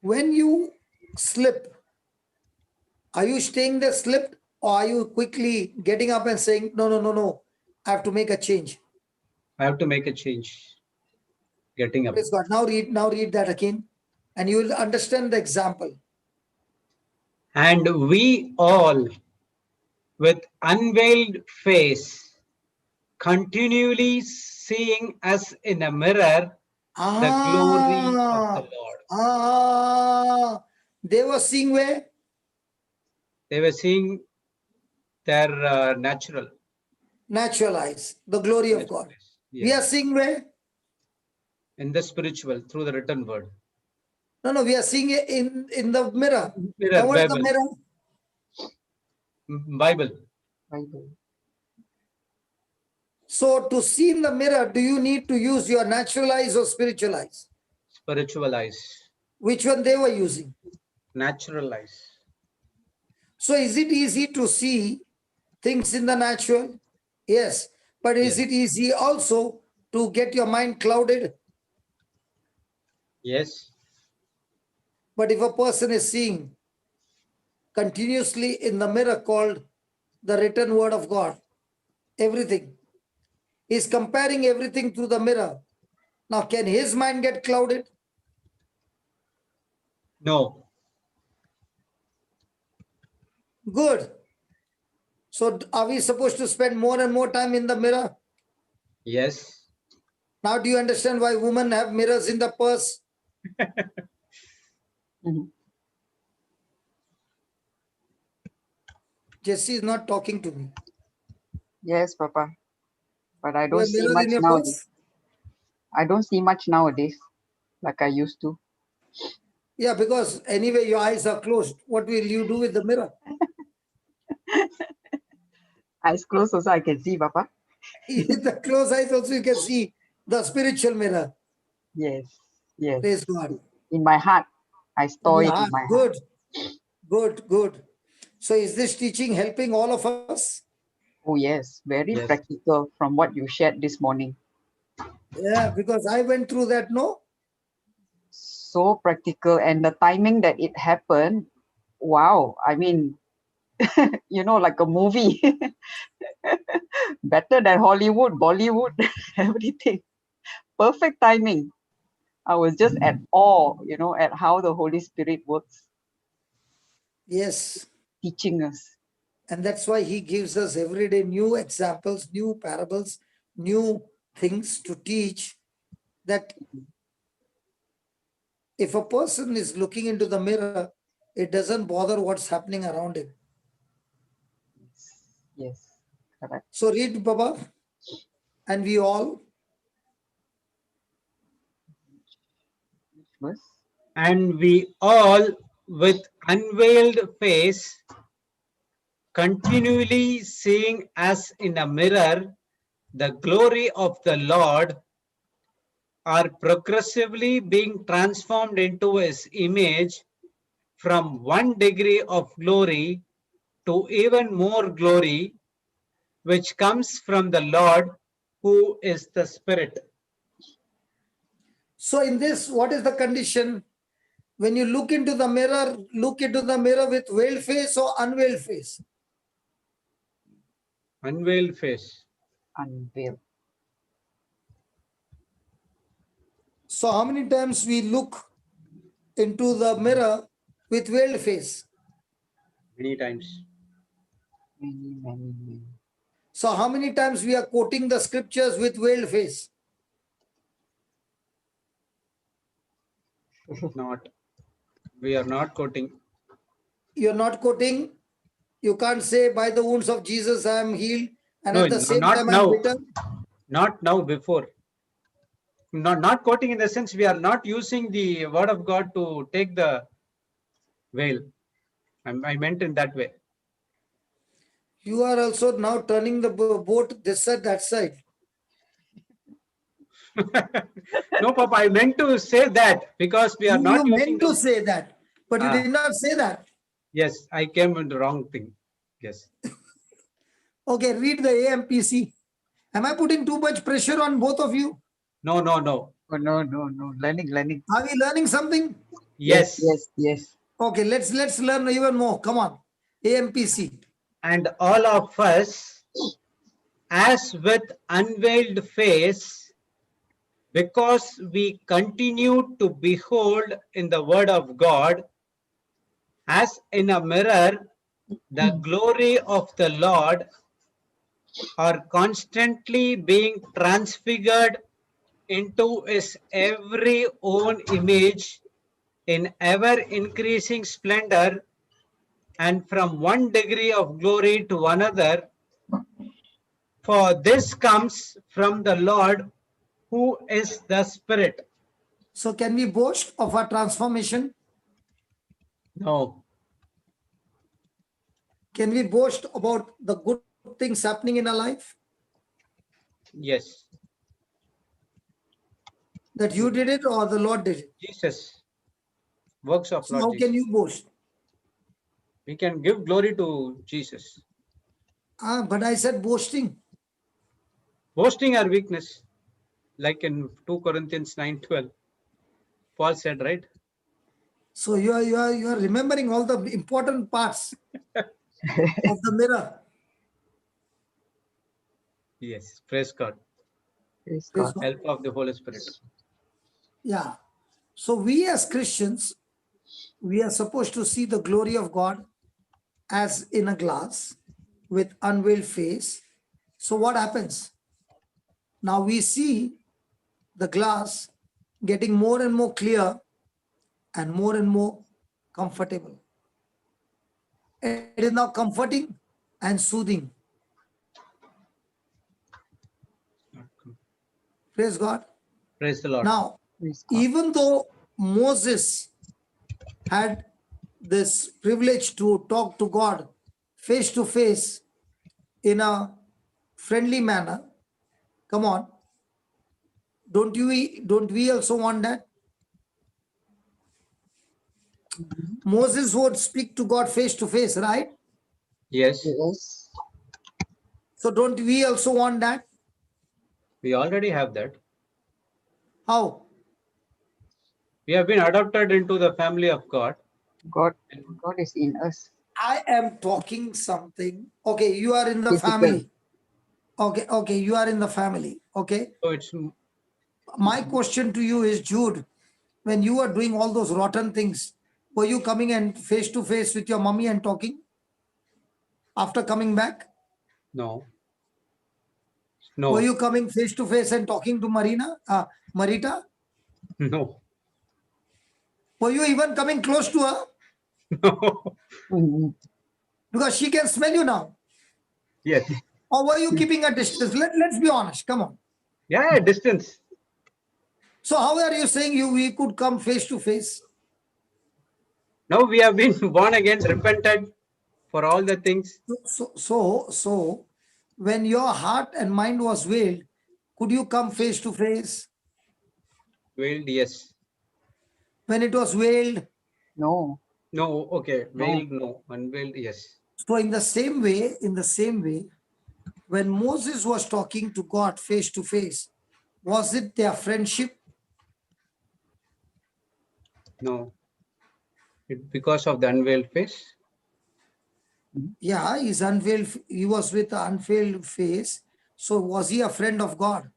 when you slip, are you staying there slipped, or are you quickly getting up and saying, no, no, no, no, I have to make a change? I have to make a change. Getting up. Praise God. Now read that again, and you will understand the example. And we all, with unveiled face, continually seeing as in a mirror the glory of the Lord. They were seeing where? They were seeing their natural. Natural eyes, the glory of God. We are Yes. seeing where? In the spiritual, through the written word. No, we are seeing it in the mirror. Mirror, And what is the Bible. mirror? Bible. Bible. So to see in the mirror, do you need to use your natural eyes or spiritual eyes? Spiritual eyes. Which one they were using? Natural eyes. So is it easy to see things in the natural? Yes. But is Yes. it easy also to get your mind clouded? Yes. But if a person is seeing continuously in the mirror called the written word of God, everything, is comparing everything through the mirror. Now, can his mind get clouded? No. Good. So are we supposed to spend more and more time in the mirror? Yes. Now do you understand why women have mirrors in the purse? Mhm. Jesse is not talking to me. Yes, Papa. But I You don't have see mirror much in your nowadays. purse? I don't see much nowadays like I used to. Yeah, because anyway your eyes are closed. What will you do with the mirror? Eyes closed also I can see, Papa. With the closed eyes also you can see the spiritual mirror. Yes. Yes. Praise God. In my heart. I store In it your in heart. my heart. Good, good, good. So is this teaching helping all of us? Oh, yes. Very Yes. practical from what you shared this morning. Yeah, because I went through that, no? So practical. And the timing that it happened, wow. I mean, like a movie. Better than Hollywood, Bollywood, everything. Perfect timing. I was just at awe, at how the Holy Spirit works, Yes. teaching us. And that's why he gives us every day new examples, new parables, new things to teach, that if a person is looking into the mirror, it doesn't bother what's happening around him. Yes, correct. So read, Baba, and we all. Verse. And we all, with unveiled face, continually seeing as in a mirror the glory of the Lord, are progressively being transformed into his image from one degree of glory to even more glory, which comes from the Lord, who is the Spirit. So in this, what is the condition? When you look into the mirror with veiled face or unveiled face. Unveiled face. Unveil. So how many times we look into the mirror with veiled face? Many times. Many. So how many times we are quoting the scriptures with veiled face? Not. We are not quoting. You're not quoting. You can't say by the wounds of Jesus I am healed, and No, at the same not time I'm now. bitter. Not now, before. Not quoting in the sense we are not using the word of God to take the veil. I meant in that way. You are also now turning the boat this side, that side. No, Papa, I meant to say that because we are not You using meant to the. say that, but you Ah, did not say that. yes, I came in the wrong thing. Yes. Okay, read the AMPC. Am I putting too much pressure on both of you? No. Oh, no. Learning. Are we learning something? Yes. Yes. Okay, let's learn even more. Come on. AMPC. And all of us, as with unveiled face, because we continue to behold in the word of God, as in a mirror, the glory of the Lord, are constantly being transfigured into his every own image in ever increasing splendor, and from one degree of glory to another. For this comes from the Lord, who is the Spirit. So can we boast of our transformation? No. Can we boast about the good things happening in our life? Yes. That you did it or the Lord did it? Jesus. Works of So Lord how can Jesus. you boast? We can give glory to Jesus. But I said boasting. Boasting our weakness, like in 2 Corinthians 9:12. Paul said, right? So you are remembering all the important parts of the mirror. Yes. Praise God. Praise Praise God. God. Help of the Holy Spirit. Yeah. So we as Christians, we are supposed to see the glory of God as in a glass with unveiled face. So what happens? Now we see the glass getting more and more clear and more comfortable. It is now comforting and soothing. Praise God. Praise the Lord. Now, Praise God. even though Moses had this privilege to talk to God face to face in a friendly manner, come on, don't we also want that? Moses would speak to God face to face, right? Yes. Yes. So don't we also want that? We already have that. How? We have been adopted into the family of God. God is in us. I am talking something. Okay, you are in the Physical. family. Okay, you are in the family. Okay. So it's My question to you is, Jude, when you were doing all those rotten things, were you coming and face to face with your mummy and talking after coming back? no. Were No. you coming face to face and talking to Marita? No. Were you even coming close to her? No. Mhm. Because she can smell you now. Yes. Or were you keeping a distance? Let's be honest. Come on. Yeah, distance. So how are you saying we could come face to face? Now we have been born again, repented for all the things. So when your heart and mind was veiled, could you come face to face? Veiled, yes. When it was veiled, No. No, okay. No. Veiled, no. Unveiled, yes. So in the same way, when Moses was talking to God face to face, was it their friendship? No. Because of the unveiled face? Yeah, he was with an unveiled face. So was he a friend of God?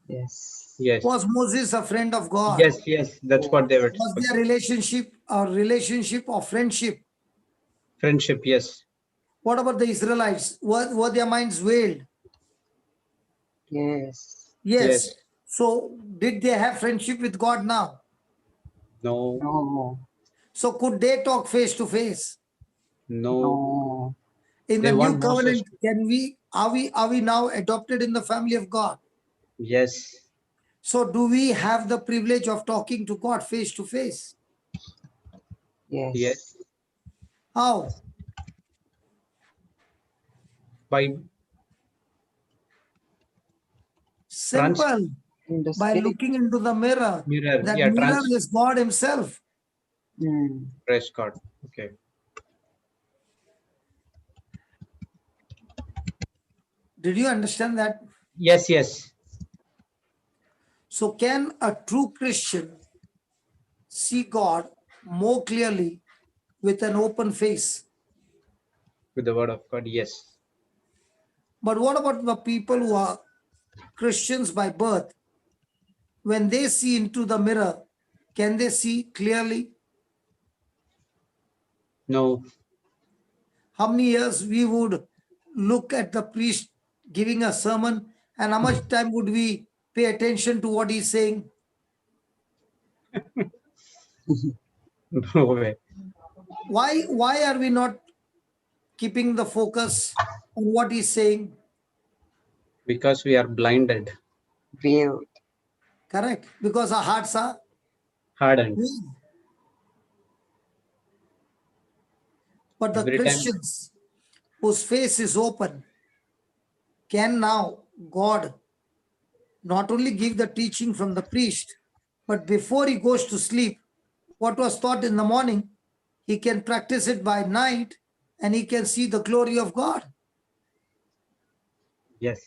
Yes. Yes. Was Moses a friend of God? Yes. That's what they were. Was their relationship a relationship of friendship? Friendship, yes. What about the Israelites? Were their minds veiled? Yes. Yes. Yes. So did they have friendship with God now? No. No. So could they talk face to face? No. No. In They the new want Moses. covenant, are we now adopted in the family of God? Yes. So do we have the privilege of talking to God face to face? Yes. Yes. How? By trans Simple. In the By spirit. looking into the mirror. mirror. That Yeah, mirror is God Himself. Mm. praise God. Okay. Did you understand that? Yes. So can a true Christian see God more clearly with an open face? With the word of God, yes. But what about the people who are Christians by birth? When they see into the mirror, can they see clearly? No. How many years we would look at the priest giving a sermon, and how much time would we pay attention to what he's saying? No way. Why are we not keeping the focus on what he's saying? Because we are blinded, Veiled. Correct. Because our hearts are hardened. weak. But the Every time. Christians whose face is open can now God not only give the teaching from the priest, but before he goes to sleep, what was taught in the morning, he can practice it by night and he can see the glory of God. Yes.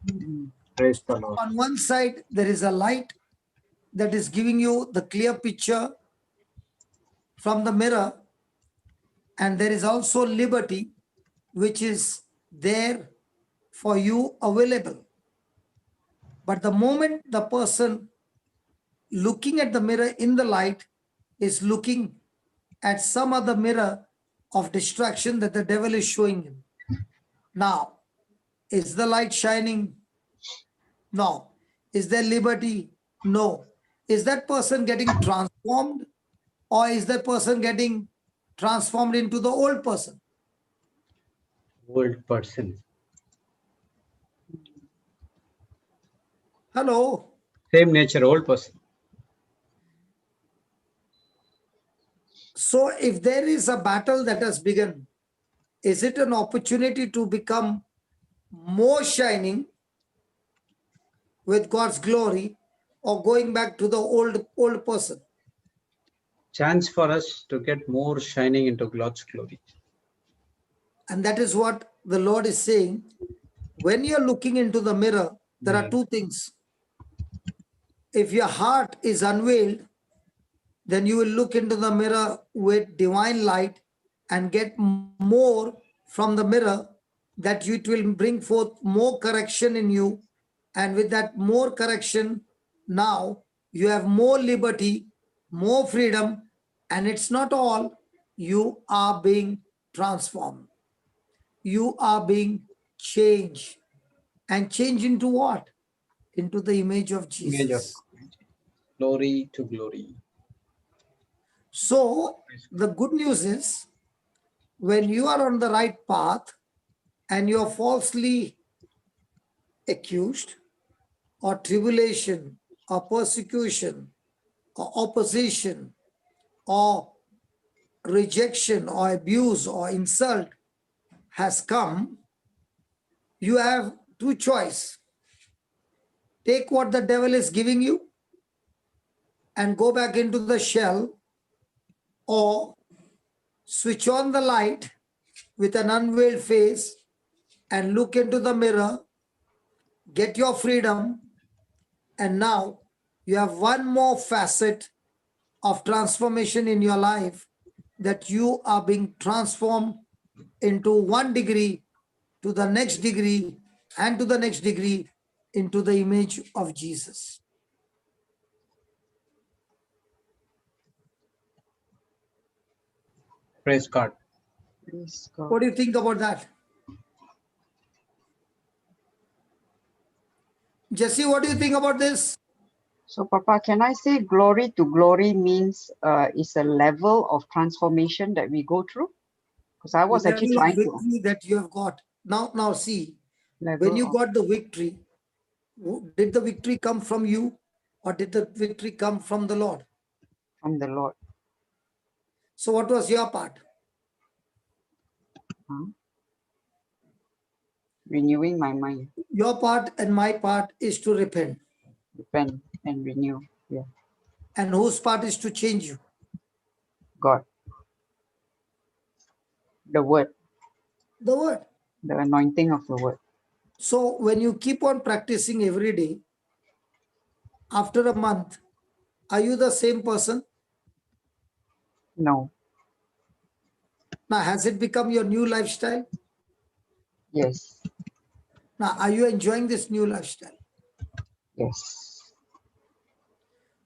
Mm. Praise the Lord. On one side, there is a light that is giving you the clear picture from the mirror, and there is also liberty which is there for you available. But the moment the person looking at the mirror in the light is looking at some other mirror of distraction that the devil is showing him. Now, is the light shining? No. Is there liberty? No. Is that person getting transformed, or is that person getting transformed into the old person? Old person. Hello. Same nature, old person. So, if there is a battle that has begun, is it an opportunity to become more shining with God's glory, or going back to the old person? Chance for us to get more shining into God's glory. And that is what the Lord is saying. When you're looking into the mirror, there are two things. If your heart is unveiled, then you will look into the mirror with divine light and get more from the mirror, that it will bring forth more correction in you. And with that more correction, now you have more liberty, more freedom, and it's not all. You are being transformed. You are being changed. And changed into what? Into the image of Image of Jesus. glory to glory. So the good news is, when you are on the right path and you are falsely accused, or tribulation, or persecution, or opposition, or rejection, or abuse, or insult has come, you have two choice. Take what the devil is giving you and go back into the shell, or switch on the light with an unveiled face and look into the mirror, get your freedom, and now you have one more facet of transformation in your life, that you are being transformed into 1 degree to the next degree and to the next degree into the image of Jesus. Praise God. Praise God. What do you think about that? Jesse, what do you think about this? So, Papa, can I say glory to glory means is a level of transformation that we go through? Because I was actually Level of trying to victory that you have got. Now see, when level you of, got the victory, did the victory come from you or did the victory come from the Lord? from the Lord. So what was your part? Huh? Renewing my mind, Your part and my part is to repent. repent and renew. Yeah, And whose part is to change you? God, the word, The word. the anointing of the word. So when you keep on practicing every day, after a month, are you the same person? No, Now, has it become your new lifestyle? yes, Now, are you enjoying this new lifestyle? yes.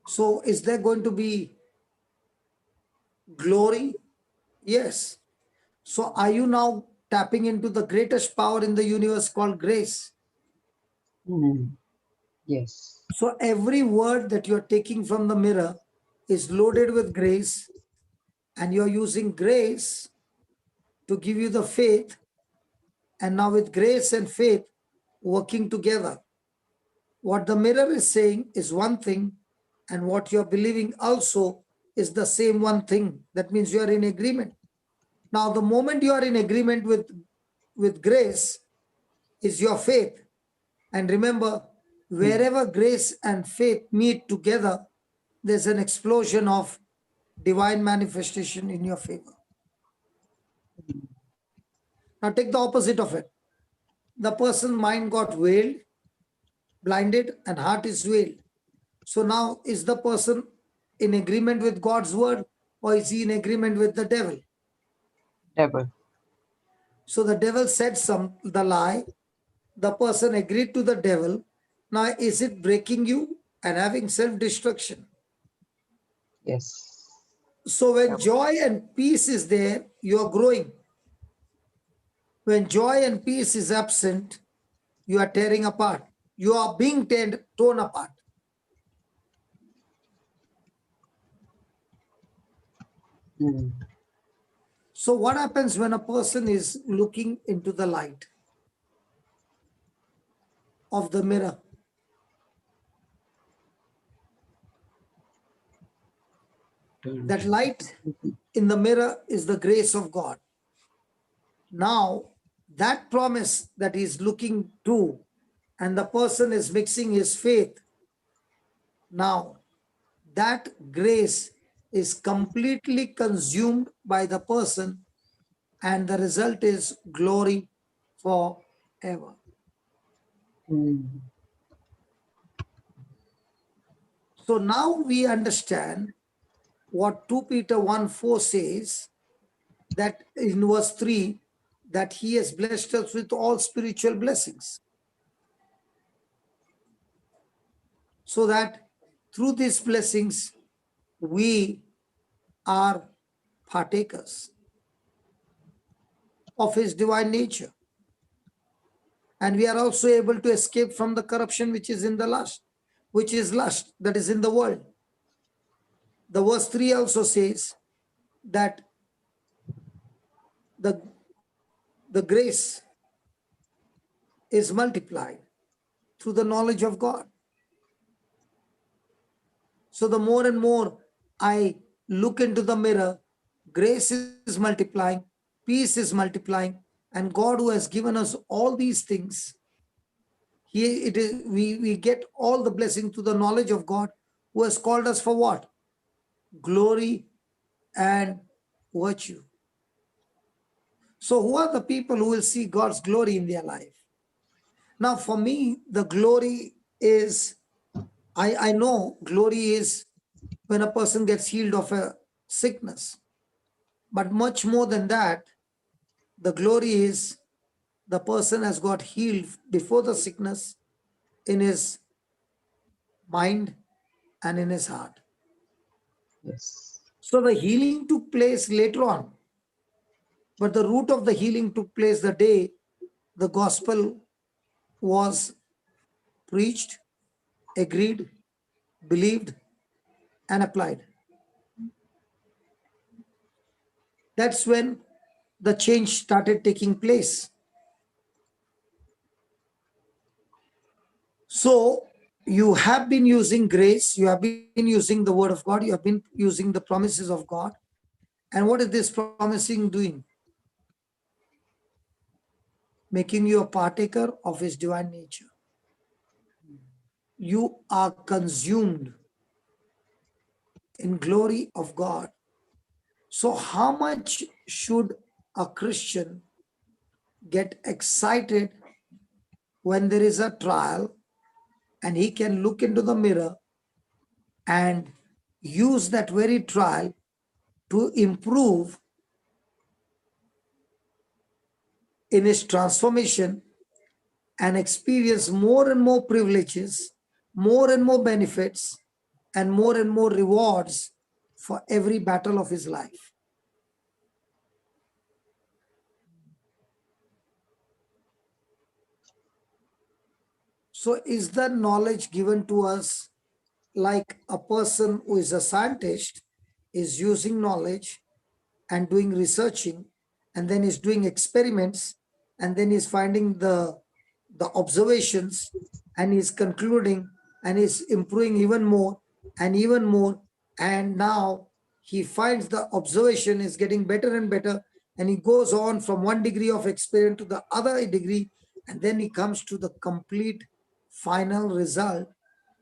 So is there going to be glory? Yes. So are you now tapping into the greatest power in the universe called grace? Mm, yes, So every word that you're taking from the mirror is loaded with grace, and you're using grace to give you the faith. And now with grace and faith working together, what the mirror is saying is one thing, and what you're believing also is the same one thing. That means you are in agreement. Now, the moment you are in agreement with grace is your faith. And remember, wherever grace and faith meet together, there's an explosion of divine manifestation in your favor. Now, take the opposite of it. The person's mind got veiled, blinded, and heart is veiled. So now, is the person in agreement with God's word, or is he in agreement with the devil? devil. So the devil said the lie, the person agreed to the devil. Now, is it breaking you and having self-destruction? Yes, So when devil. joy and peace is there, you are growing. When joy and peace is absent, you are tearing apart. You are being torn apart. Mm, So what happens when a person is looking into the light of the mirror? That light in the mirror is the grace of God. Now, that promise that he's looking to, and the person is mixing his faith, now that grace is completely consumed by the person, and the result is glory forever. mm, So now we understand what 2 Peter 1:4 says, that in verse 3, that he has blessed us with all spiritual blessings, so that through these blessings we are partakers of his divine nature, and we are also able to escape from the corruption which is in the lust, that is in the world. The verse 3 also says that the grace is multiplied through the knowledge of God. So the more and more I look into the mirror, grace is multiplying, peace is multiplying, and God, who has given us all these things, we get all the blessing through the knowledge of God, who has called us for what? Glory and virtue. So who are the people who will see God's glory in their life? Now, for me, the glory is, I know glory is when a person gets healed of a sickness. But much more than that, the glory is the person has got healed before the sickness in his mind and in his heart. Yes. So the healing took place later on, but the root of the healing took place the day the gospel was preached, agreed, believed, and applied. That's when the change started taking place. So you have been using grace, you have been using the word of God, you have been using the promises of God. And what is this promising doing? Making you a partaker of his divine nature. You are consumed in glory of God. So how much should a Christian get excited when there is a trial and he can look into the mirror and use that very trial to improve in his transformation and experience more and more privileges, more and more benefits, and more rewards for every battle of his life. So, is the knowledge given to us like a person who is a scientist is using knowledge and doing researching and then is doing experiments and then is finding the observations and is concluding and is improving even more and even more, and now he finds the observation is getting better and better, and he goes on from one degree of experience to the other degree, and then he comes to the complete final result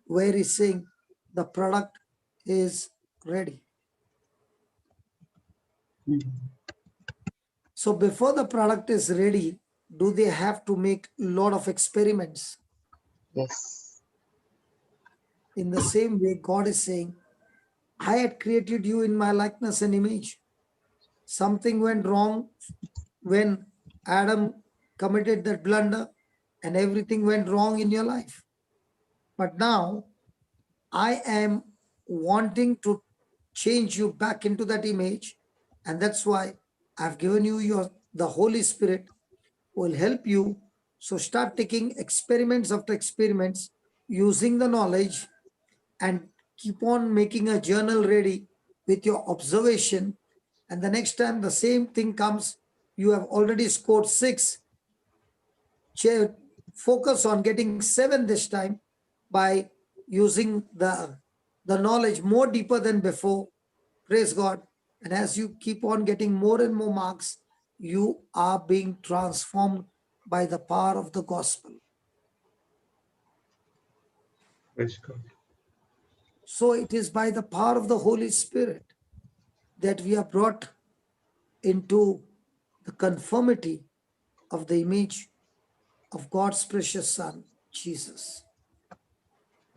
where he's saying the product is ready. Mhm. So before the product is ready, do they have to make a lot of experiments? Yes. In the same way, God is saying, I had created you in my likeness and image. Something went wrong when Adam committed that blunder and everything went wrong in your life. But now I am wanting to change you back into that image. And that's why I've given you the Holy Spirit will help you. So start taking experiments after experiments, using the knowledge, and keep on making a journal ready with your observation. And the next time the same thing comes, you have already scored 6. Focus on getting 7 this time by using the knowledge more deeper than before. Praise God. And as you keep on getting more and more marks, you are being transformed by the power of the gospel. Praise God. So it is by the power of the Holy Spirit that we are brought into the conformity of the image of God's precious Son, Jesus.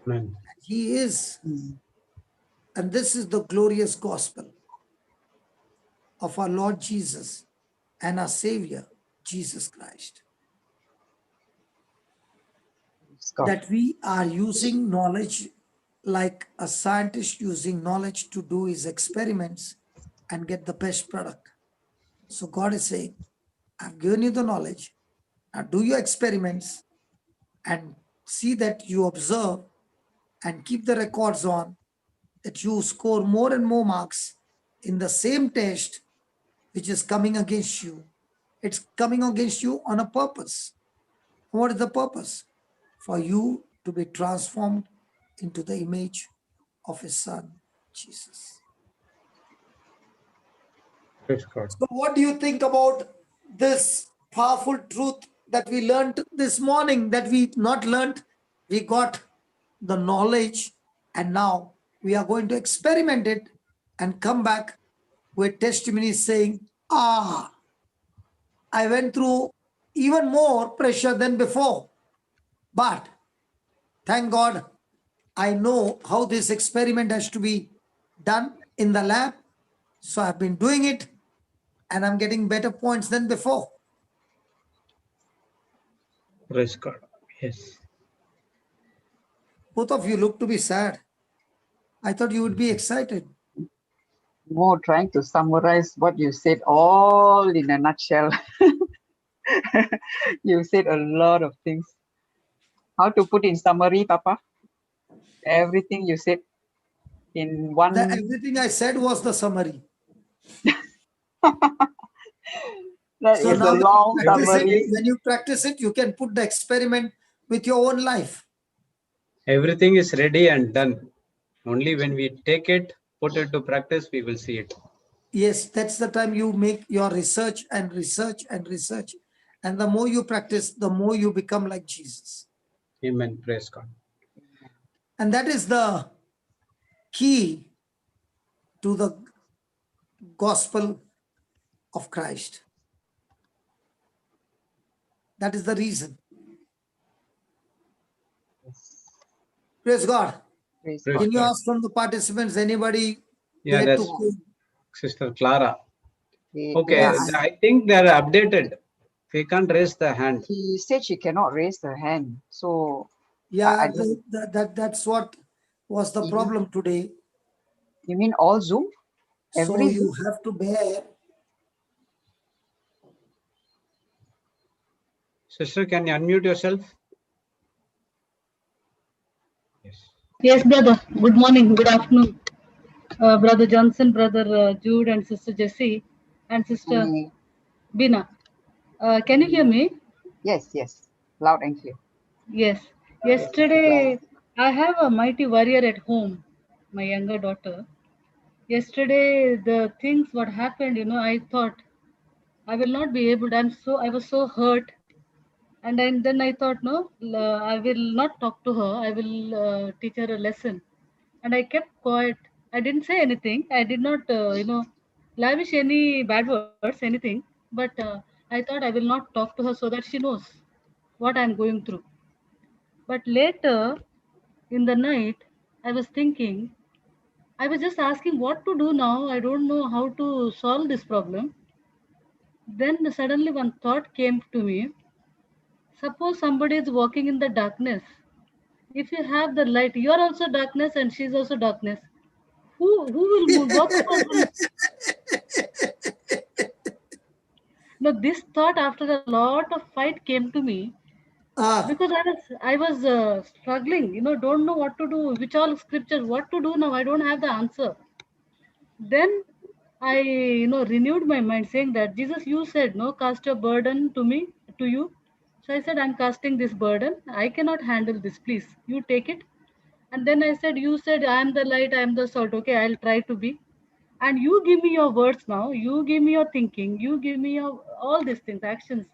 Amen. He is, Mm. and this is the glorious gospel of our Lord Jesus and our Savior, Jesus Christ. Praise God. That we are using knowledge like a scientist using knowledge to do his experiments and get the best product. So God is saying, I've given you the knowledge. Now do your experiments and see that you observe and keep the records on, that you score more and more marks in the same test which is coming against you. It's coming against you on a purpose. What is the purpose? For you to be transformed into the image of his Son, Jesus. Praise God. So, what do you think about this powerful truth that we learned this morning? That we not learned, we got the knowledge, and now we are going to experiment it and come back with testimonies saying, Ah, I went through even more pressure than before. But thank God, I know how this experiment has to be done in the lab. So I've been doing it and I'm getting better points than before. Praise God. Yes. Both of you look to be sad. I thought you would be excited. More trying to summarize what you said all in a nutshell. You said a lot of things. How to put in summary, Papa? Everything you said in one. Everything I said was the summary. That So is now a long summary. when you practice it, you can put the experiment with your own life. Everything is ready and done. Only when we take it, put it to practice, we will see it. Yes, that's the time you make your research and research and research. And the more you practice, the more you become like Jesus. Amen. Praise God. And that is the key to the gospel of Christ. That is the reason. Praise God. Praise Praise God. Can you God. ask from the participants, anybody Yeah, dare that's to go? Sister Clara. They Okay, asked- I think they are updated. They can't raise the hand. She said she cannot raise her hand. So Yeah, I don't. that's what was the You mean- problem today. You mean all Zoom? So Every you Zoom? have to bear. Sister, can you unmute yourself? Yes. Yes, brother. Good morning, good afternoon. Brother Johnson, Brother Jude, and Sister Jessie, and Sister Mm, Bina. Can you hear me? yes, yes. Loud and clear. Yes. Yesterday, I have a mighty warrior at home, my younger daughter. Yesterday, the things what happened, I thought I will not be able to. I was so hurt. And then I thought, no, I will not talk to her. I will teach her a lesson. And I kept quiet. I didn't say anything. I did not, lavish any bad words, anything. But I thought I will not talk to her so that she knows what I'm going through. But later in the night, I was thinking, I was just asking what to do now. I don't know how to solve this problem. Then suddenly one thought came to me. Suppose somebody is walking in the darkness. If you have the light, you are also darkness and she's also darkness. Who will move? Both of us will. No, this thought after a lot of fight came to me Ah, because I was struggling. Don't know what to do. Which all scriptures? What to do now? I don't have the answer. Then I renewed my mind, saying that Jesus, you said no, cast your burden to you. So I said, I'm casting this burden. I cannot handle this. Please, you take it. And then I said, you said, I am the light, I am the salt. Okay, I'll try to be. And you give me your words now. You give me your thinking. You give me your all these things, actions.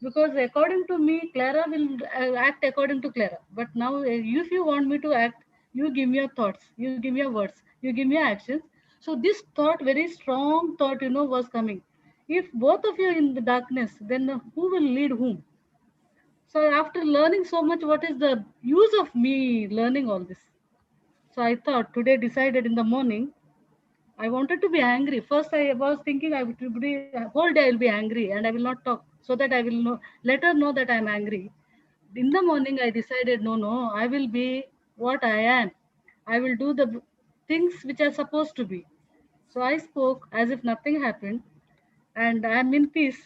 Because according to me, Clara will act according to Clara. But now, if you want me to act, you give me your thoughts. You give me your words. You give me your actions. So this thought, very strong thought, was coming. If both of you are in the darkness, then who will lead whom? So after learning so much, what is the use of me learning all this? So I thought today decided in the morning, I wanted to be angry. First, I was thinking I would be whole day I will be angry and I will not talk so that I will know let her know that I am angry. In the morning, I decided no, I will be what I am. I will do the things which are supposed to be. So I spoke as if nothing happened, and I am in peace.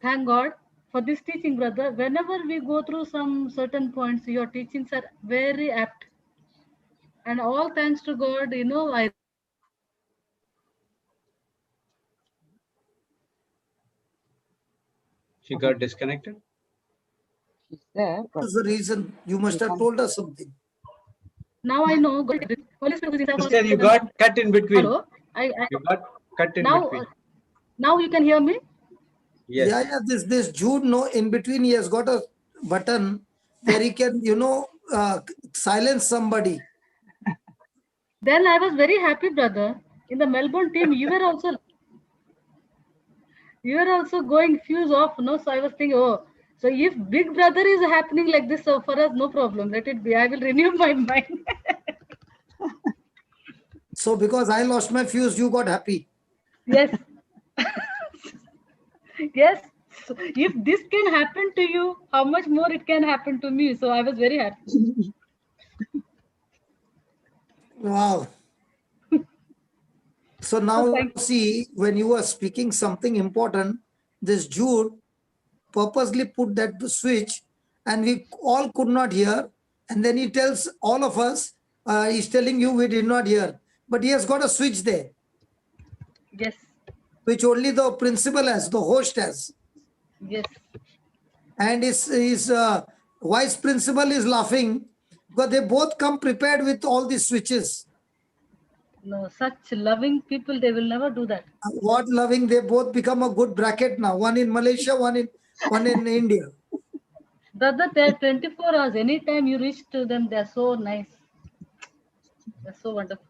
Thank God for this teaching, brother. Whenever we go through some certain points, your teachings are very apt. And all thanks to God, I She got disconnected. She's there, but that's the reason. You must have told us something. now I know God. Holy Spirit is inside Sister, you us. got cut in between. Hello. You got cut in Now between. now you can hear me. Yes. Yeah. This Jude, no, in between he has got a button where he can, silence somebody. Then I was very happy, brother. In the Melbourne team, you were also you are also going fuse off, no? So I was thinking, oh, so if Big Brother is happening like this, so for us, no problem. Let it be. I will renew my mind. So because I lost my fuse, you got happy. Yes. Yes. So if this can happen to you, how much more it can happen to me? So I was very happy. Wow. So So now thank see, when you were speaking something important, this Jude purposely put that switch and we all could not hear. And then he tells all of us, he's telling you we did not hear. But he has got a switch there, yes. which only the principal has, the host has. Yes. And his vice principal is laughing because they both come prepared with all these switches. No, such loving people, they will never do that. What loving, they both become a good bracket now. One in Malaysia, one in India. Brother, they are 24 hours. Anytime you reach to them, they are so nice. They're so wonderful.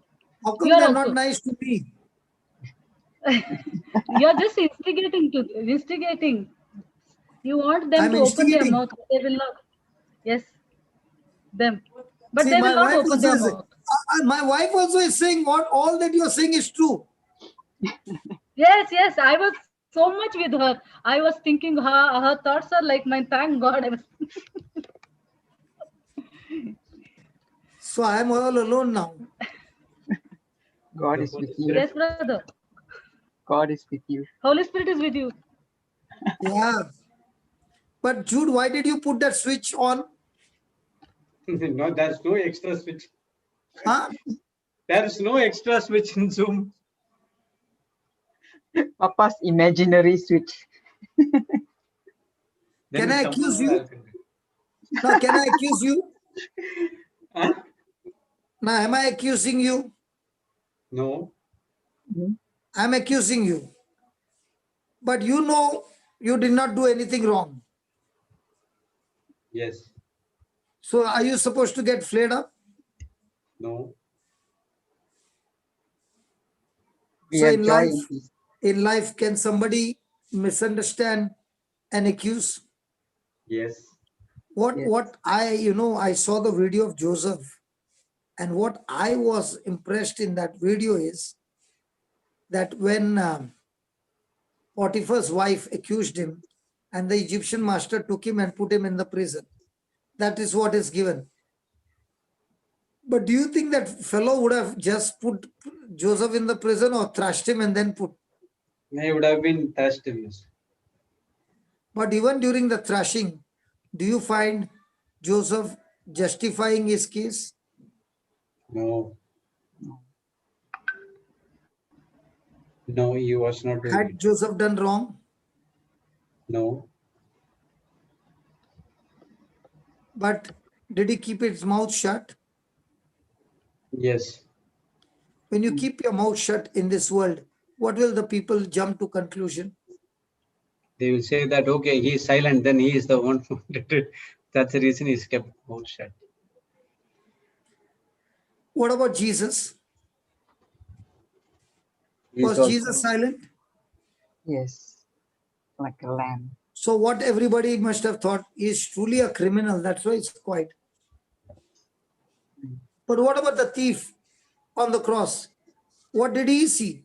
How You come are they're not also. nice to me? You are just instigating. You want them I'm to open their instigating. mouth, but they will not. Yes, them. But See, they will not open their mouth. my wife also is saying what all that you're saying is true. Yes, yes. I was so much with her. I was thinking her thoughts are like mine. Thank God. I was So I'm all alone now. God is with you. yes, brother. God is with you. Holy Spirit is with you. Yeah. But Jude, why did you put that switch on? No, there's no extra switch. Huh? There's no extra switch in Zoom. Papa's imaginary switch. Can Then I somehow accuse you? I'll continue. Now, can I accuse you? Huh? Now, am I accusing you? No. I'm accusing you. But you know you did not do anything wrong. Yes. So are you supposed to get flayed up? No. We So are in joy life, in peace. in life, can somebody misunderstand and accuse? Yes. Yes. What I saw the video of Joseph, and what I was impressed in that video is that when Potiphar's wife accused him, and the Egyptian master took him and put him in the prison. That is what is given. But do you think that fellow would have just put Joseph in the prison or thrashed him and then put? I would have been thrashed in this. But even during the thrashing, do you find Joseph justifying his case? No. No, he was not doing Had it. Joseph done wrong? No. But did he keep his mouth shut? Yes. When you keep your mouth shut in this world, what will the people jump to conclusion? They will say that, okay, he is silent, then he is the one who did it. That's the reason he's kept mouth shut. What about Jesus? He's Was also, Jesus silent? Yes. Like a lamb. So what everybody must have thought is truly a criminal. That's why it's quiet. But what about the thief on the cross? What did he see?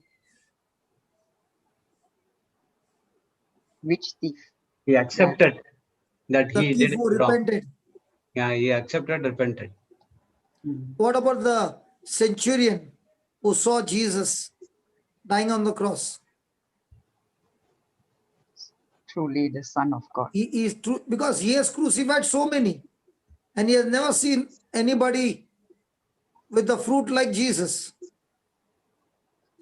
Which thief? he accepted that The he thief did it who wrong. repented. Yeah, he accepted, repented. What about the centurion who saw Jesus dying on the cross? Truly the Son of God. He is true because he has crucified so many, and he has never seen anybody with the fruit like Jesus.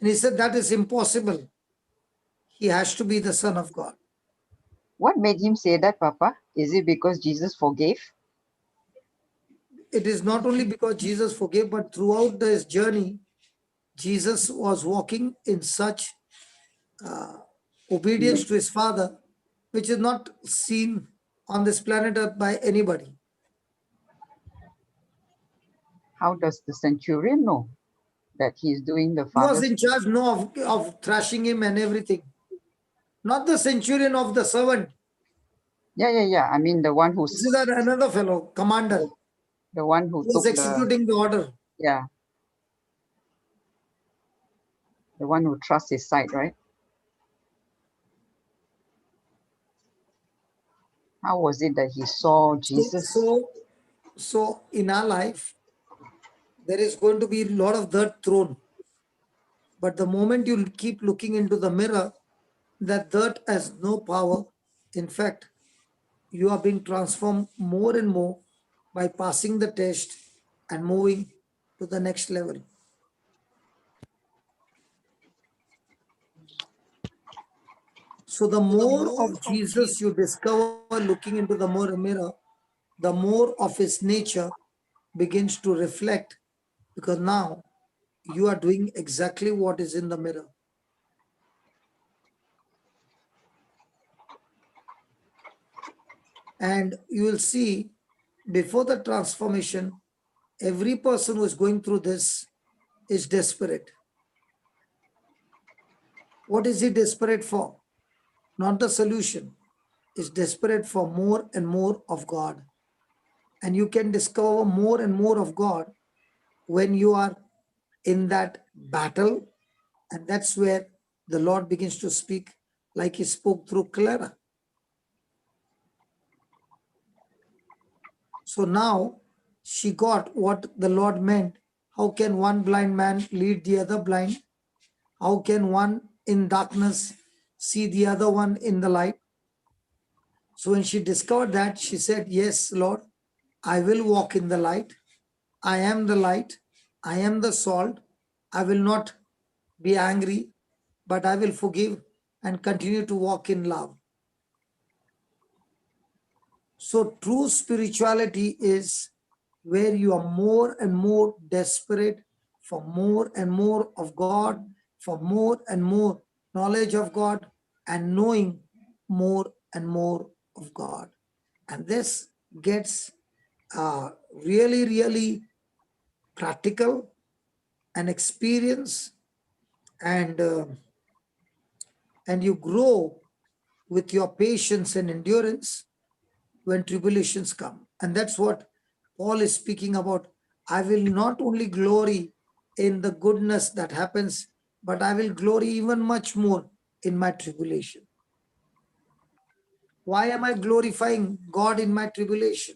And he said that is impossible. He has to be the Son of God. What made him say that, Papa? Is it because Jesus forgave? It is not only because Jesus forgave, but throughout his journey, Jesus was walking in such obedience to his Father, which is not seen on this planet Earth by anybody. How does the centurion know that he is doing the He was Father's in charge, no, of thrashing him and everything. Not the centurion of the servant. Yeah. I mean the one who's This is another fellow, commander, the one who who was took executing the order. the one who trusts his sight, right? How was it that he saw Jesus? So in our life, there is going to be a lot of dirt thrown. But the moment you keep looking into the mirror, that dirt has no power. In fact, you are being transformed more and more by passing the test and moving to the next level. So the more of Jesus you discover looking into the mirror, the more of his nature begins to reflect, because now you are doing exactly what is in the mirror. And you will see, before the transformation, every person who is going through this is desperate. What is he desperate for? Not the solution. Is desperate for more and more of God. And you can discover more and more of God when you are in that battle. And that's where the Lord begins to speak, like he spoke through Clara. So now she got what the Lord meant. How can one blind man lead the other blind? How can one in darkness see the other one in the light? So when she discovered that, she said, yes, Lord, I will walk in the light. I am the light. I am the salt. I will not be angry, but I will forgive and continue to walk in love. So true spirituality is where you are more and more desperate for more and more of God, for more and more knowledge of God, and knowing more and more of God. And this gets really, really practical and experience, and you grow with your patience and endurance when tribulations come. And that's what Paul is speaking about. I will not only glory in the goodness that happens, but I will glory even much more in my tribulation. Why am I glorifying God in my tribulation?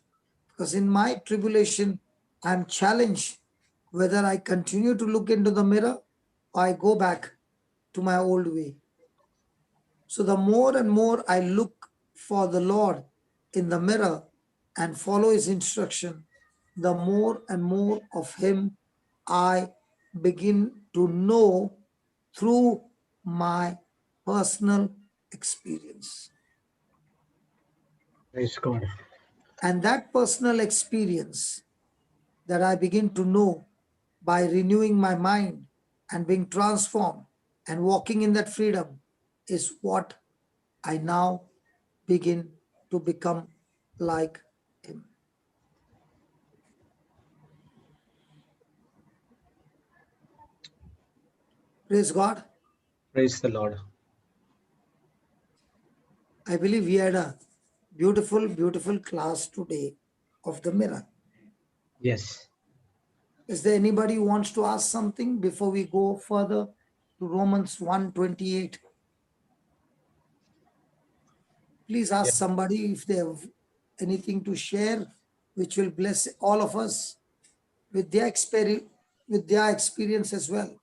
Because in my tribulation, I'm challenged whether I continue to look into the mirror or I go back to my old way. So the more and more I look for the Lord in the mirror and follow his instruction, the more and more of him I begin to know through my personal experience. Praise God. And that personal experience that I begin to know by renewing my mind and being transformed and walking in that freedom is what I now begin to become like him. Praise God. Praise the Lord. I believe we had a beautiful, beautiful class today of the mirror. Yes. Is there anybody who wants to ask something before we go further to Romans 1:28? Please ask somebody if they have anything to share, which will bless all of us with their experience as well.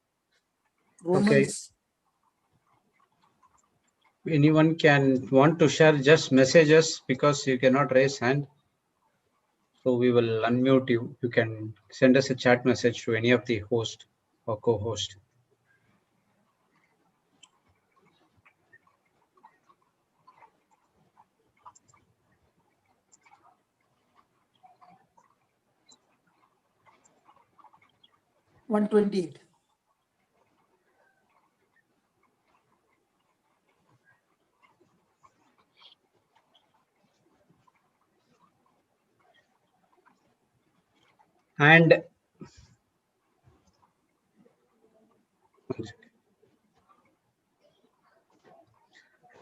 Okay. Romans. Anyone can want to share, just message us because you cannot raise hand. So we will unmute you. You can send us a chat message to any of the host or co-host. One 128. And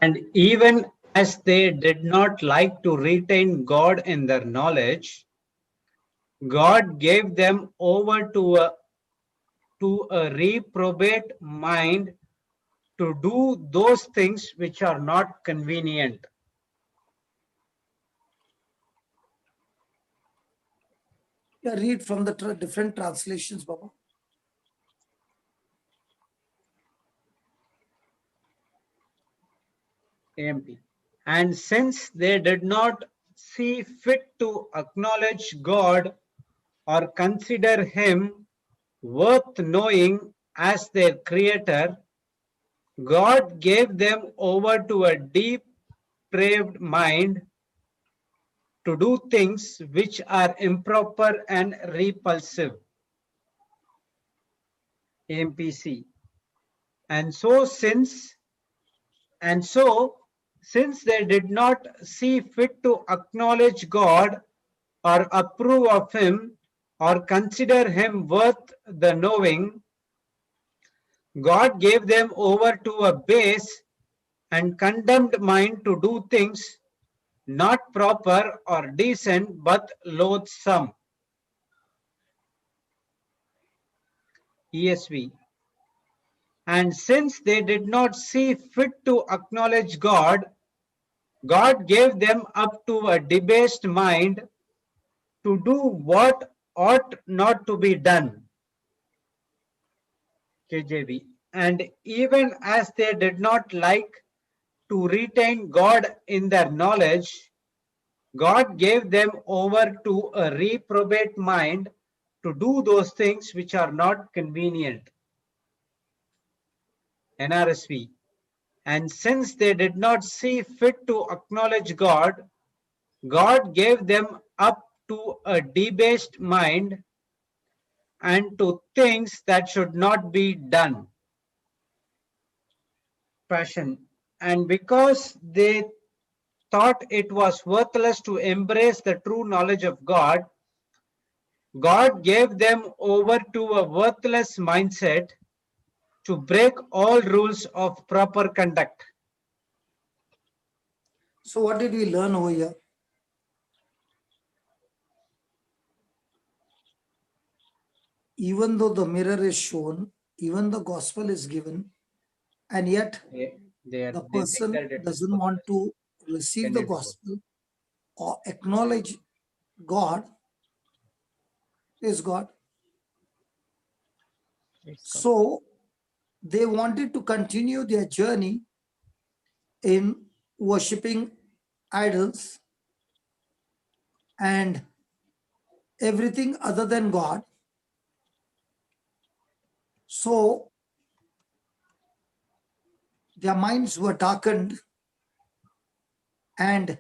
And even as they did not like to retain God in their knowledge, God gave them over to a reprobate mind to do those things which are not convenient. Yeah, read from the different translations, Baba. AMP. And since they did not see fit to acknowledge God or consider Him worth knowing as their Creator, God gave them over to a depraved mind to do things which are improper and repulsive. AMPC. And so since they did not see fit to acknowledge God or approve of him or consider him worth the knowing, God gave them over to a base and condemned mind to do things not proper or decent but loathsome. ESV. And since they did not see fit to acknowledge God, God gave them up to a debased mind to do what ought not to be done. KJV. And even as they did not like to retain God in their knowledge, God gave them over to a reprobate mind to do those things which are not convenient. NRSV. And since they did not see fit to acknowledge God, God gave them up to a debased mind and to things that should not be done. Passion. And because they thought it was worthless to embrace the true knowledge of God, God gave them over to a worthless mindset to break all rules of proper conduct. So, what did we learn over here? Even though the mirror is shown, even the gospel is given, and yet the They think person that it is doesn't want worthless. to receive Can the you do? gospel or acknowledge God is God. So they wanted to continue their journey in worshipping idols and everything other than God. So their minds were darkened and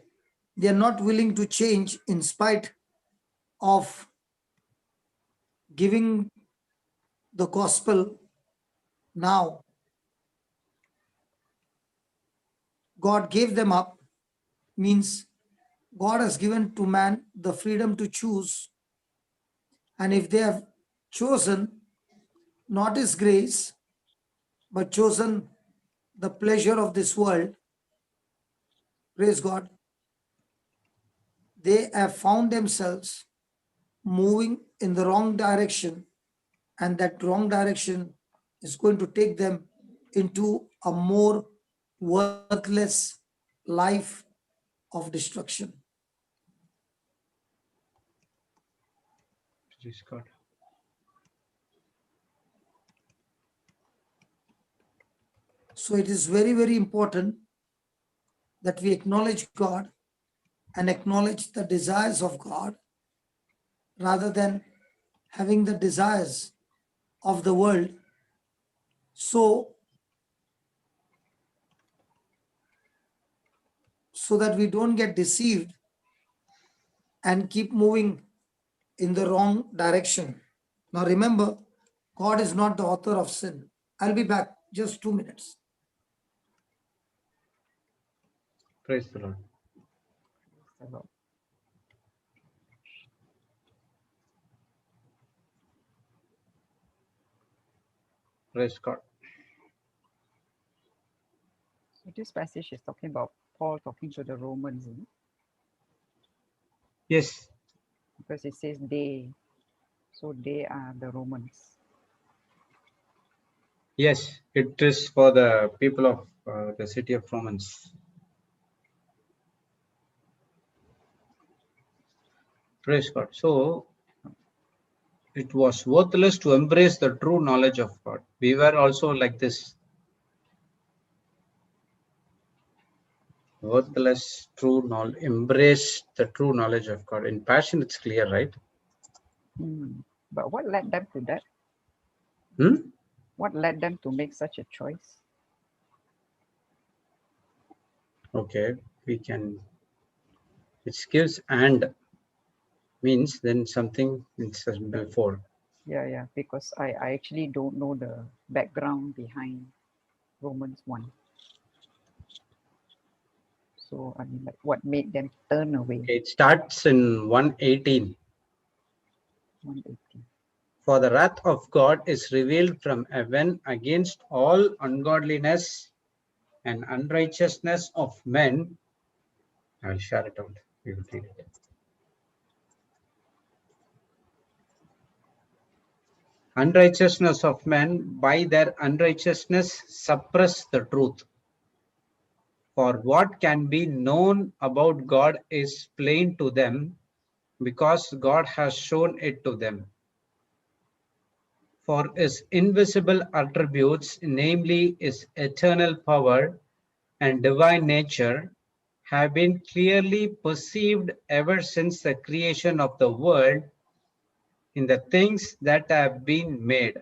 they are not willing to change in spite of giving the gospel. Now God gave them up, means God has given to man the freedom to choose. And if they have chosen not his grace, but chosen the pleasure of this world, praise God, they have found themselves moving in the wrong direction, and that wrong direction is going to take them into a more worthless life of destruction. Praise God. So it is very, very important that we acknowledge God and acknowledge the desires of God rather than having the desires of the world. So that we don't get deceived and keep moving in the wrong direction. Now remember, God is not the author of sin. I'll be back just 2 minutes. Praise the Lord. Praise God. This passage is talking about Paul talking to the Romans, isn't it? Yes. Because it says they, so they are the Romans. Yes, it is for the people of the city of Romans. Praise God. So it was worthless to embrace the true knowledge of God. We were also like this. Worthless, true knowledge. Embrace the true knowledge of God. In passion, it's clear, right? But what led them to that? What led them to make such a choice? Okay, we can. It gives and means then something means before. Yeah, because I actually don't know the background behind Romans 1. So, I mean, like, what made them turn away? Okay, it starts in 118. 118. For the wrath of God is revealed from heaven against all ungodliness and unrighteousness of men. I will share it out. We will read it. Unrighteousness of men, by their unrighteousness suppress the truth. For what can be known about God is plain to them, because God has shown it to them. For his invisible attributes, namely his eternal power and divine nature, have been clearly perceived ever since the creation of the world in the things that have been made.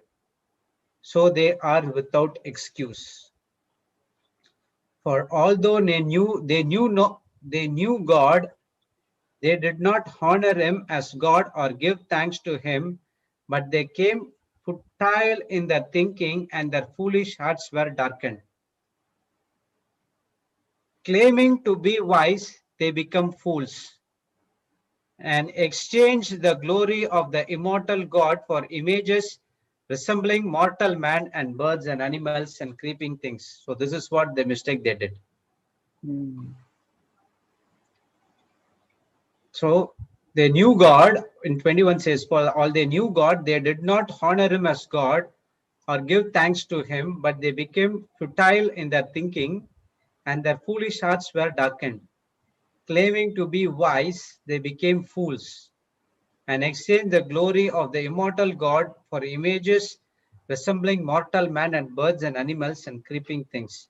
So they are without excuse. For although they knew God, they did not honor him as God or give thanks to him, but they came futile in their thinking, and their foolish hearts were darkened. Claiming to be wise, they become fools and exchange the glory of the immortal God for images resembling mortal man and birds and animals and creeping things. So this is what the mistake they did. So they knew God. In 21 says, for all they knew God, they did not honor him as God or give thanks to him, but they became futile in their thinking, and their foolish hearts were darkened. Claiming to be wise, they became fools and exchanged the glory of the immortal God for images resembling mortal man and birds and animals and creeping things.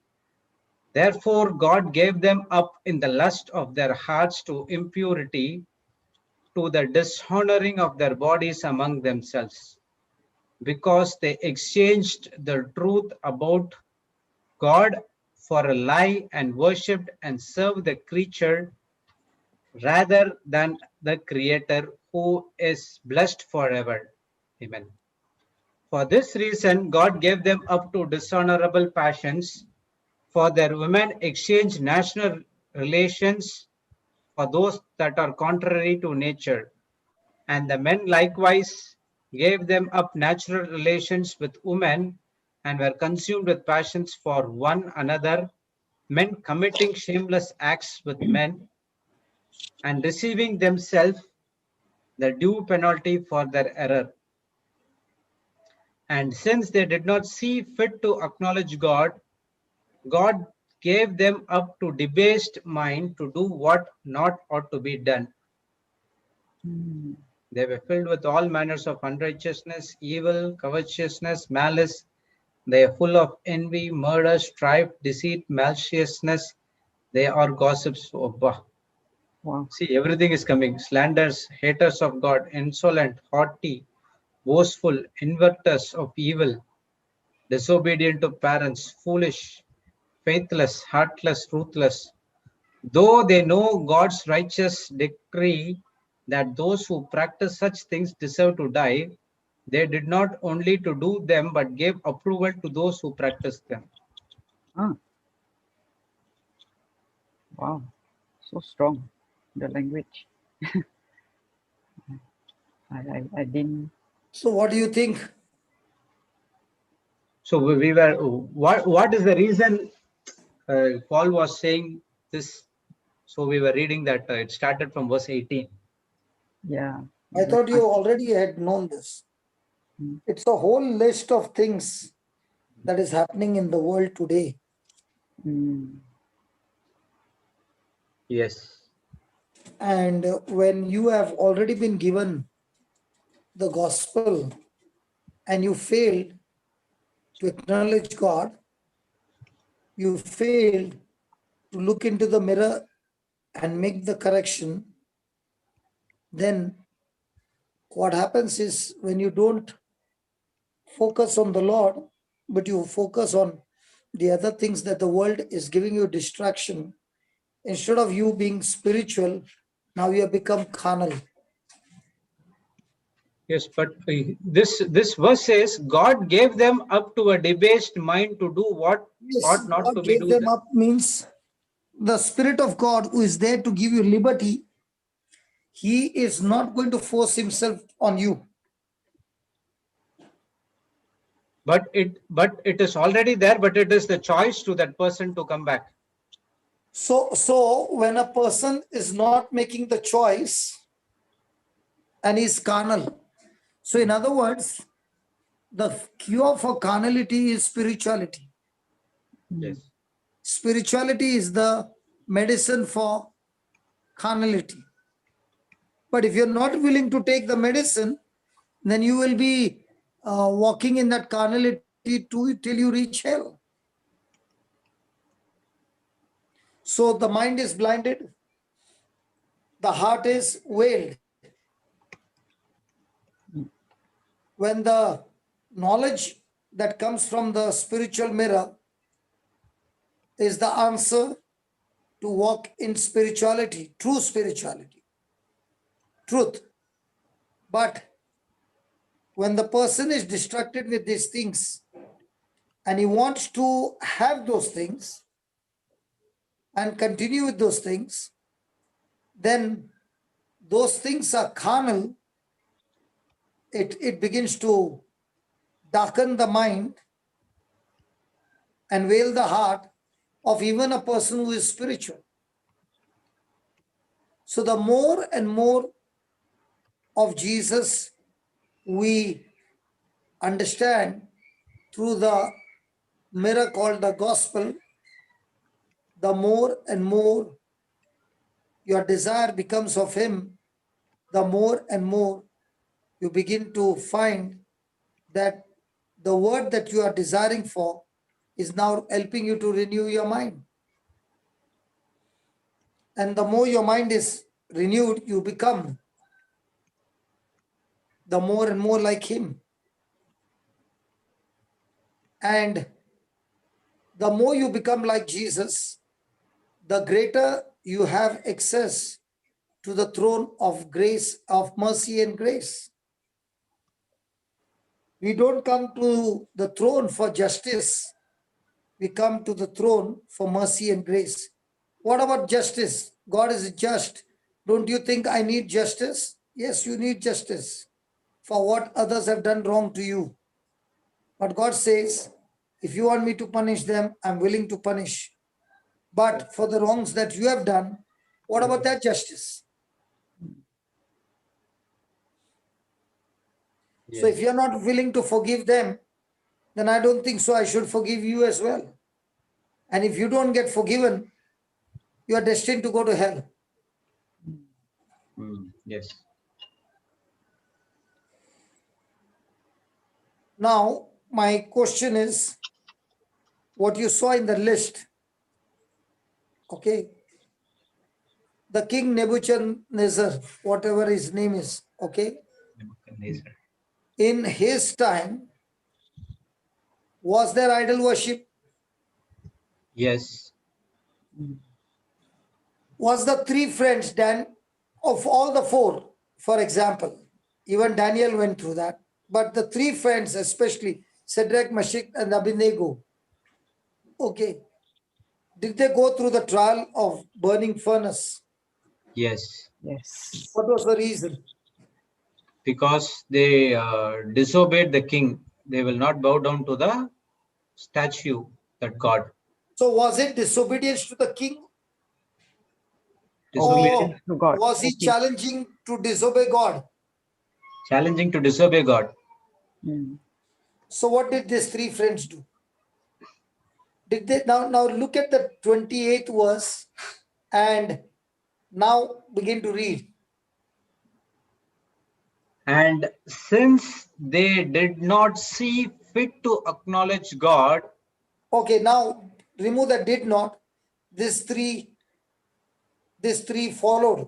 Therefore, God gave them up in the lust of their hearts to impurity, to the dishonoring of their bodies among themselves, because they exchanged the truth about God for a lie and worshipped and served the creature rather than the Creator, who is blessed forever. Amen. For this reason, God gave them up to dishonorable passions, for their women exchanged national relations for those that are contrary to nature. And the men likewise gave them up natural relations with women and were consumed with passions for one another, men committing shameless acts with men and receiving themselves the due penalty for their error. And since they did not see fit to acknowledge God, God gave them up to debased mind to do what not ought to be done. They were filled with all manners of unrighteousness, evil, covetousness, malice. They are full of envy, murder, strife, deceit, maliciousness. They are gossips. Oh, bah. Wow. See, everything is coming. Slanders, haters of God, insolent, haughty, boastful, inverters of evil, disobedient to parents, foolish, faithless, heartless, ruthless. Though they know God's righteous decree that those who practice such things deserve to die, they did not only to do them, but gave approval to those who practice them. Wow. So strong, the language. I didn't. So what do you think? So we were, what is the reason Paul was saying this. So we were reading that it started from verse 18. Yeah. I thought you already had known this. Mm. It's a whole list of things that is happening in the world today. Mm. Yes. And when you have already been given the gospel and you failed to acknowledge God, you failed to look into the mirror and make the correction, then what happens is when you don't focus on the Lord, but you focus on the other things that the world is giving you distraction, instead of you being spiritual, now you have become carnal. Yes, but this verse says God gave them up to a debased mind to do what Yes, ought not to God be gave do. them up means the Spirit of God who is there to give you liberty, He is not going to force Himself on you. But it is already there, but it is the choice to that person to come back. So when a person is not making the choice and is carnal, so in other words, the cure for carnality is spirituality. Yes. Spirituality is the medicine for carnality. But if you're not willing to take the medicine, then you will be walking in that carnality till you reach hell. So the mind is blinded, the heart is veiled. When the knowledge that comes from the spiritual mirror is the answer to walk in spirituality, true spirituality, truth. But when the person is distracted with these things and he wants to have those things and continue with those things, then those things are carnal. It begins to darken the mind and veil the heart of even a person who is spiritual. So the more and more of Jesus we understand through the mirror called the gospel, the more and more your desire becomes of Him, the more and more you begin to find that the word that you are desiring for is now helping you to renew your mind. And the more your mind is renewed, you become the more and more like Him. And the more you become like Jesus, the greater you have access to the throne of grace, of mercy and grace. We don't come to the throne for justice. We come to the throne for mercy and grace. What about justice? God is just. Don't you think I need justice? Yes, you need justice for what others have done wrong to you. But God says, if you want me to punish them, I'm willing to punish. But for the wrongs that you have done, what about that justice? So if you're not willing to forgive them, then I don't think so I should forgive you as well. And if you don't get forgiven, you are destined to go to hell. Yes. Now, my question is what you saw in the list, okay? The king Nebuchadnezzar, whatever his name is, okay? In his time, was there idol worship? Yes. Was the three friends, of all the four, for example, even Daniel went through that, but the three friends, especially Shadrach, Meshach, and Abednego, okay, did they go through the trial of burning furnace? Yes. Yes. What was the reason? Because they disobeyed the king. They will not bow down to the statue that God. So was it disobedience to the king, Disobedience, To God. or was he Okay. challenging to disobey God? challenging to disobey God. Mm. So what did these three friends do? Did they now look at the 28th verse and now begin to read. And since they did not see fit to acknowledge God, Okay, now remove the did not. These three followed.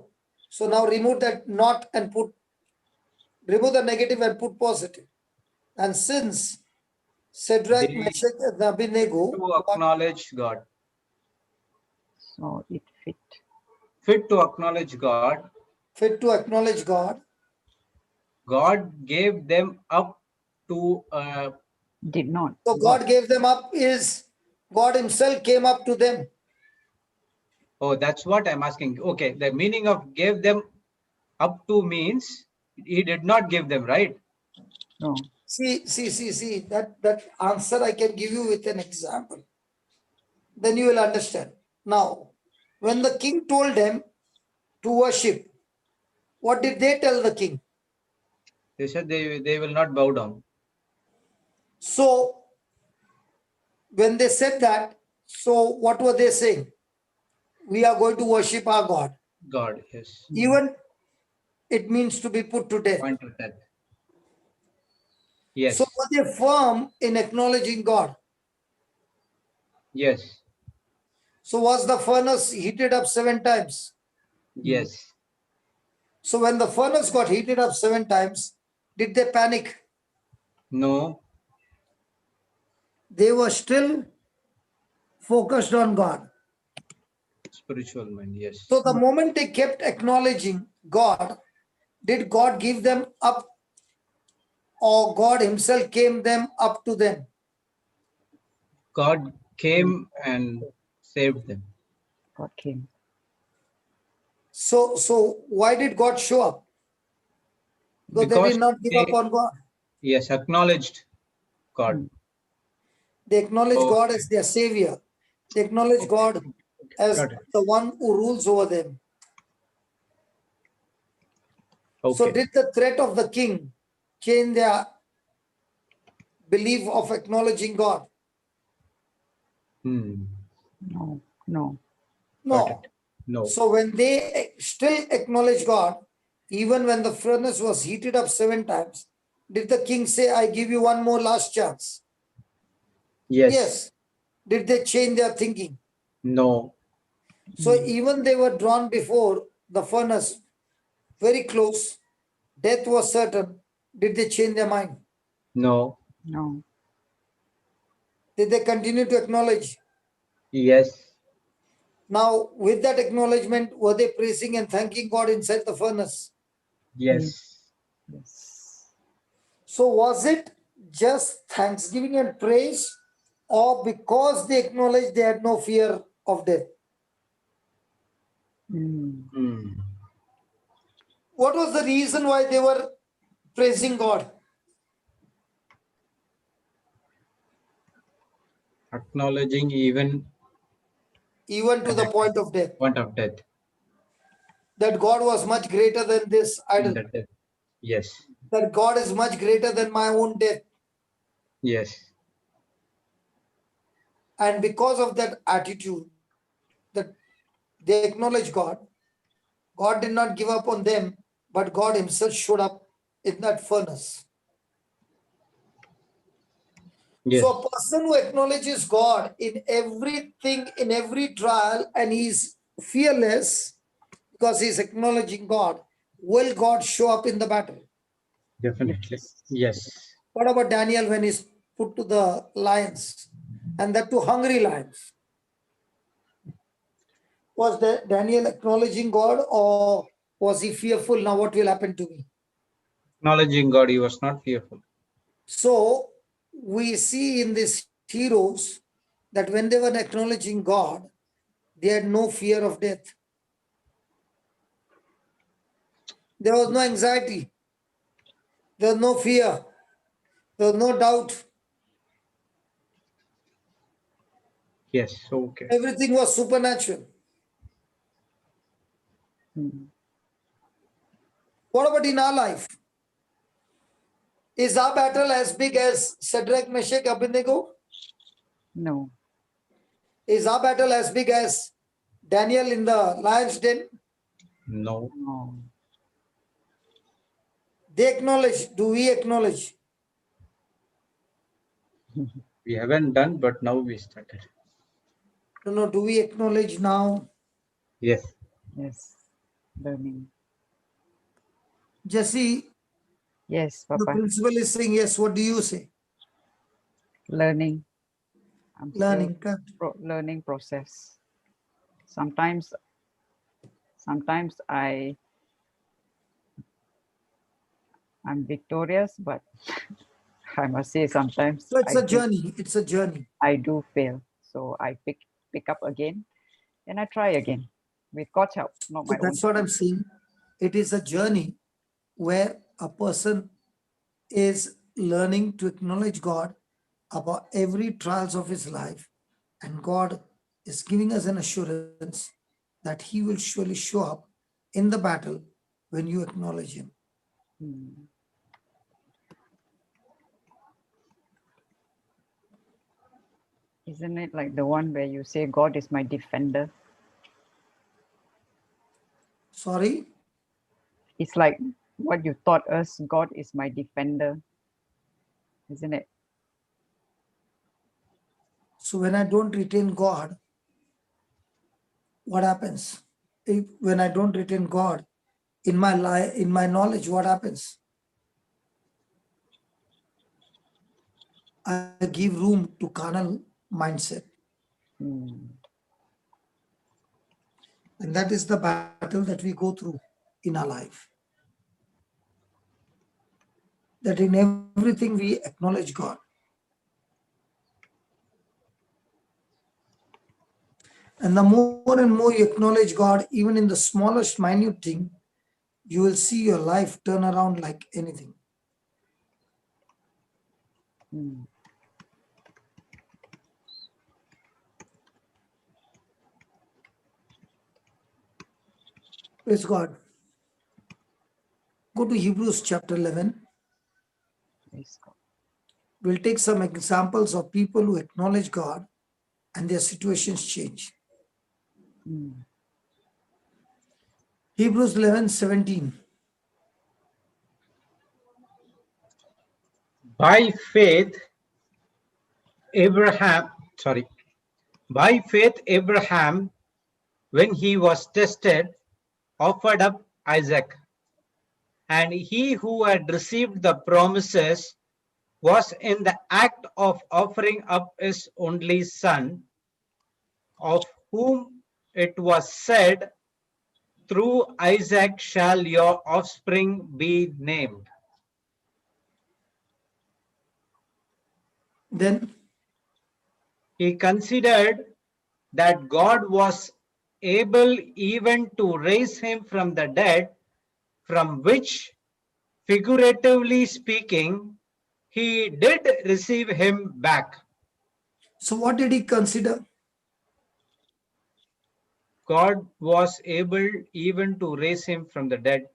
So now remove that not and remove the negative and put positive. And since Shadrach, they Meshach, and Abednego to were acknowledge God, So it fit. fit to acknowledge God, fit to acknowledge God, God gave them up to Did not. so what? God gave them up is God Himself came up to them. Oh, that's what I'm asking. Okay, the meaning of gave them up to means he did not give them, right? No. See, that answer I can give you with an example. Then you will understand. Now, when the king told them to worship, what did they tell the king? They said they will not bow down. So, when they said that, so what were they saying? We are going to worship our God. God, yes. Even it means to be put to death. Point to that. So, Yes, were they firm in acknowledging God? yes, So, was the furnace heated up 7 times? yes. So, when the furnace got heated up 7 times, did they panic? No, They were still focused on God. spiritual mind, yes. So, the moment they kept acknowledging God, did God give them up, or God Himself came them up to them? God came and saved them God came. So why did God show up? Because they because did not give up they, on God. yes, acknowledged God. Mm. They acknowledge Oh, God as their savior. They acknowledge okay, God as got it. the one who rules over them. So, Okay. did the threat of the king change their belief of acknowledging God? Hmm. No. No. Got it. No. No. So, when they still acknowledge God, even when the furnace was heated up 7 times, did the king say, I give you one more last chance? Yes. Yes. Did they change their thinking? No. So even they were drawn before the furnace, very close, death was certain. Did they change their mind? No. No. Did they continue to acknowledge? Yes. Now, with that acknowledgement, were they praising and thanking God inside the furnace? Yes. Yes. So, was it just thanksgiving and praise, or because they acknowledged they had no fear of death? Mm. Hmm. What was the reason why they were praising God? Acknowledging even Even to at the the point of death, point of death. that God was much greater than this In idol, the death. Yes. that God is much greater than my own death. Yes. And because of that attitude, that they acknowledge God, God did not give up on them, but God Himself showed up in that furnace. So, Yes. a person who acknowledges God in everything, in every trial, and he's fearless because he's acknowledging God, will God show up in the battle? Definitely. Yes. Yes. What about Daniel when he's put to the lions, and that to hungry lions? Was Daniel acknowledging God, or was he fearful? Now, what will happen to me? Acknowledging God, he was not fearful. So, we see in these heroes that when they were acknowledging God, they had no fear of death. There was no anxiety, there was no fear, there was no doubt. Yes. Okay. Everything was supernatural. Mm. What about in our life? Is our battle as big as Shadrach, Meshach, Abednego? No. Is our battle as big as Daniel in the lion's den? No. No. They acknowledge. Do we acknowledge? We haven't done, but now we started. No. Do we acknowledge now? Yes. Yes. Learning. Jesse, Yes, the Papa. principal is saying yes. What do you say? Learning. I'm still Learning. Correct. learning process. Sometimes I'm victorious, but I must say sometimes So it's a journey. It's a journey. I do fail. So I pick up again and I try again with God's help, not So my own. that's what I'm saying. It is a journey where a person is learning to acknowledge God about every trials of his life, and God is giving us an assurance that he will surely show up in the battle when you acknowledge him. Hmm. Isn't it like the one where you say God is my defender? Sorry. It's like what you taught us, God is my defender, isn't it? So when I don't retain God, what happens? When I don't retain God in my life, in my knowledge, what happens? I give room to carnal mindset. Hmm. And that is the battle that we go through in our life. That in everything we acknowledge God. And the more and more you acknowledge God, even in the smallest minute thing, you will see your life turn around like anything. Hmm. Praise God. Go to Hebrews chapter 11. Praise God. We'll take some examples of people who acknowledge God and their situations change. Hmm. Hebrews 11:17. By faith, Abraham, sorry, by faith, Abraham, when he was tested, offered up Isaac. And he who had received the promises was in the act of offering up his only son, of whom it was said, through Isaac shall your offspring be named. Then He considered that God was able even to raise him from the dead, from which, figuratively speaking, he did receive him back. so what did he consider? God was able even to raise him from the dead.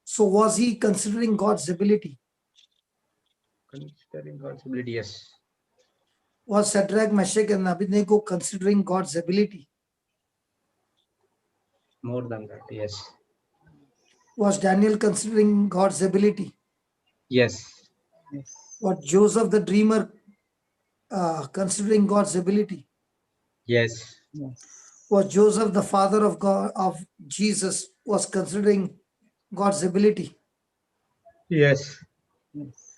So was he considering God's ability? Considering God's ability, yes. Was Shadrach, Meshach, and Abednego considering God's ability? More than that, yes. Was Daniel considering God's ability? Yes. Yes. Was Joseph the dreamer considering God's ability? Yes. Yes. Was Joseph the father of God of Jesus was considering God's ability? Yes. Yes.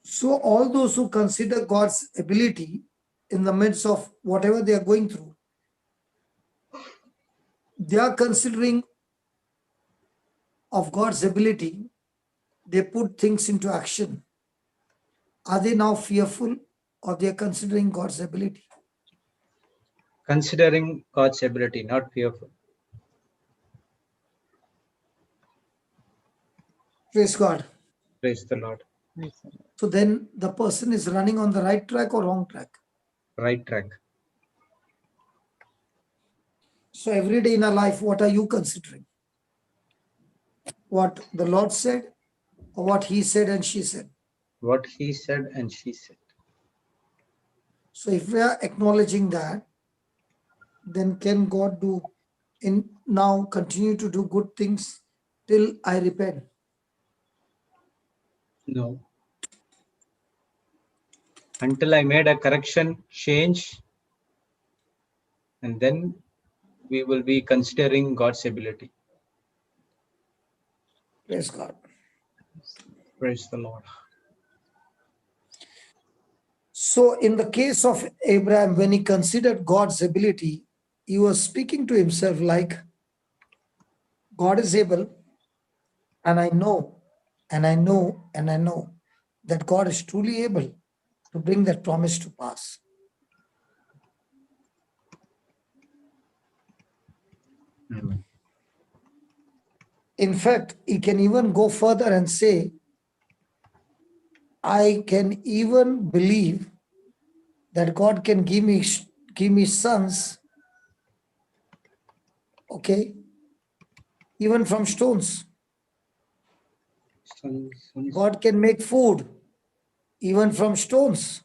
So all those who consider God's ability in the midst of whatever they are going through, they are considering of God's ability, they put things into action. Are they now fearful or they are considering God's ability? Considering God's ability, not fearful. Praise God. Praise the Lord. Praise the Lord. So then the person is running on the right track or wrong track? Right track. So every day in our life, what are you considering? What the Lord said, or what he said and she said? What he said and she said. So if we are acknowledging that, then can God do in now continue to do good things till I repent? No. Until I made a correction, change, and then we will be considering God's ability. Praise God. Praise the Lord. So in the case of Abraham, when he considered God's ability, he was speaking to himself like, God is able, and I know, and I know, and I know that God is truly able to bring that promise to pass. Amen. In fact, he can even go further and say, I can even believe that God can give me sons, okay, even from stones. Sons. God can make food even from stones,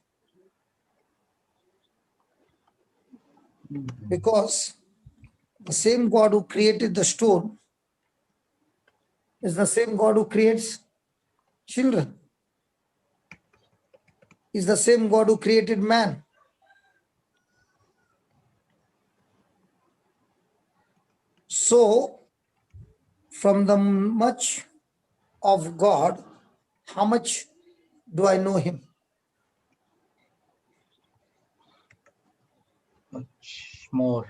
because the same God who created the stone is the same God who creates children, is the same God who created man. So, from the much of God, how much do I know him? Much more.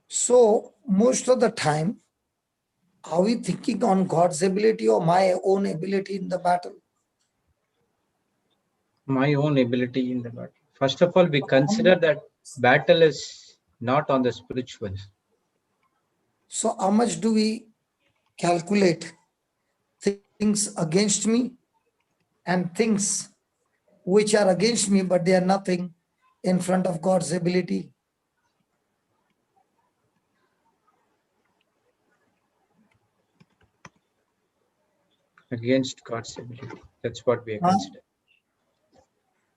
So, most of the time, are we thinking on God's ability or my own ability in the battle? My own ability in the battle. First of all, we consider that battle is not on the spiritual. So, how much do we calculate things against me and things which are against me, but they are nothing in front of God's ability? Against God's ability. That's what we are Huh? considering.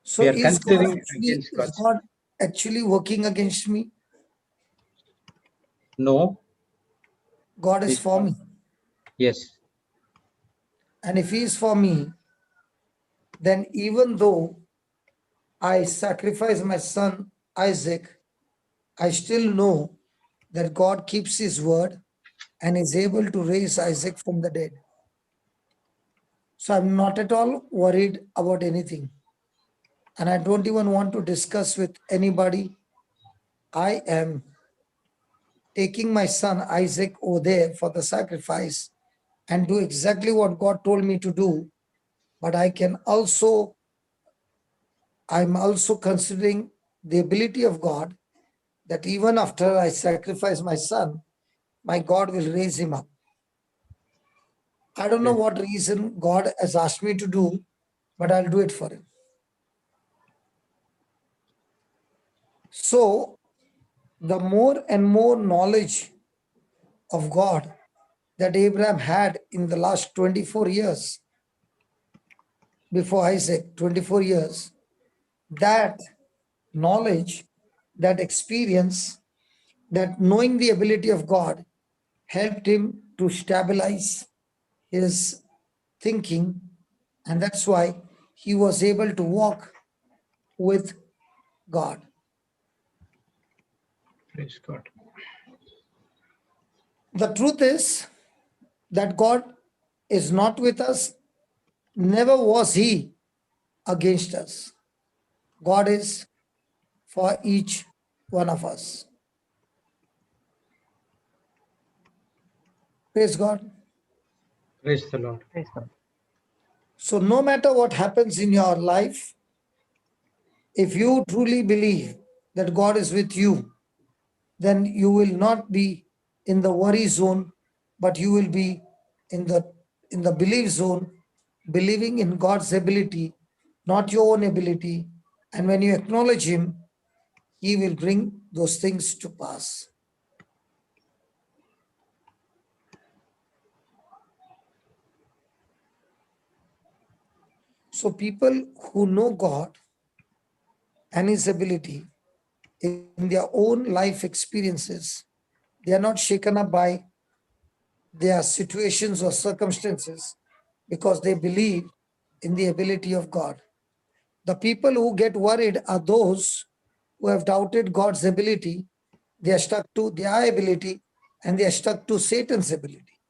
So We are considering against is God's. God actually working against me? No. God is He's for not. me. Yes. And if he is for me, then even though I sacrifice my son Isaac, I still know that God keeps his word and is able to raise Isaac from the dead. So I'm not at all worried about anything. And I don't even want to discuss with anybody. I am taking my son Isaac over there for the sacrifice and do exactly what God told me to do. But I'm also considering the ability of God that even after I sacrifice my son, my God will raise him up. I don't know what reason God has asked me to do, but I'll do it for him. So, the more and more knowledge of God that Abraham had in the last 24 years, before Isaac, 24 years, that knowledge, that experience, that knowing the ability of God helped him to stabilize his thinking, and that's why he was able to walk with God. Praise God. The truth is that God is not with us, never was he against us. God is for each one of us. Praise God. Praise the Lord. So, no matter what happens in your life, if you truly believe that God is with you, then you will not be in the worry zone, but you will be in the belief zone, believing in God's ability, not your own ability, And when you acknowledge Him, He will bring those things to pass. So people who know God and His ability in their own life experiences, they are not shaken up by their situations or circumstances because they believe in the ability of God. The people who get worried are those who have doubted God's ability. They are stuck to their ability and they are stuck to Satan's ability.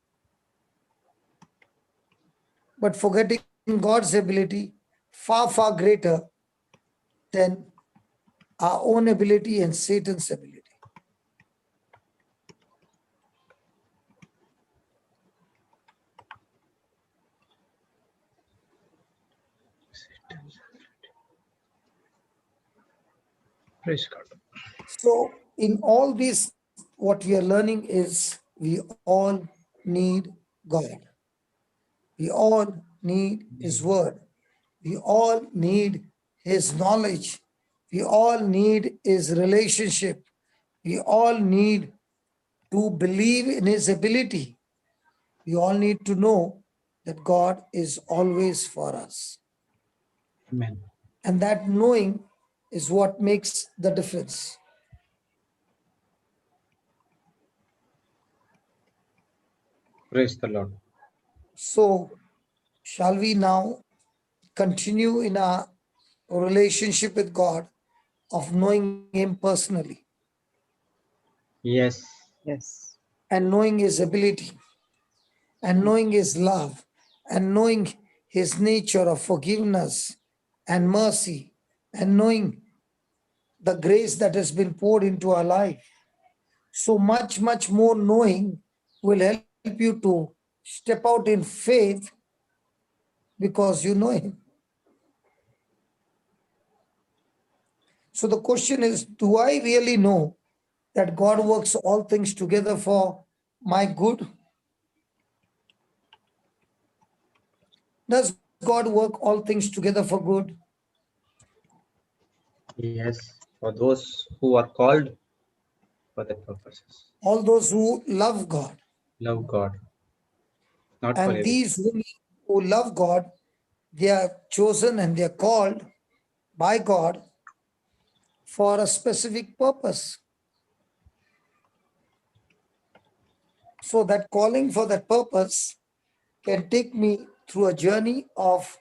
But forgetting God's ability far, far greater than our own ability and Satan's ability. Praise God. So, in all this, what we are learning is we all need God. We all need His Word. We all need His knowledge. We all need His relationship. We all need to believe in His ability. We all need to know that God is always for us. Amen. And that knowing is what makes the difference. Praise the Lord. So, shall we now continue in our relationship with God of knowing Him personally Yes. Yes. and knowing His ability and knowing His love and knowing His nature of forgiveness and mercy and knowing the grace that has been poured into our life? So much, much more knowing will help you to step out in faith because you know Him. So the question is, do I really know that God works all things together for my good? Does God work all things together for good? Yes. For those who are called for that purposes. All those who love God. Love God. Not for And everyone. these who love God, they are chosen and they are called by God for a specific purpose. So that calling for that purpose can take me through a journey of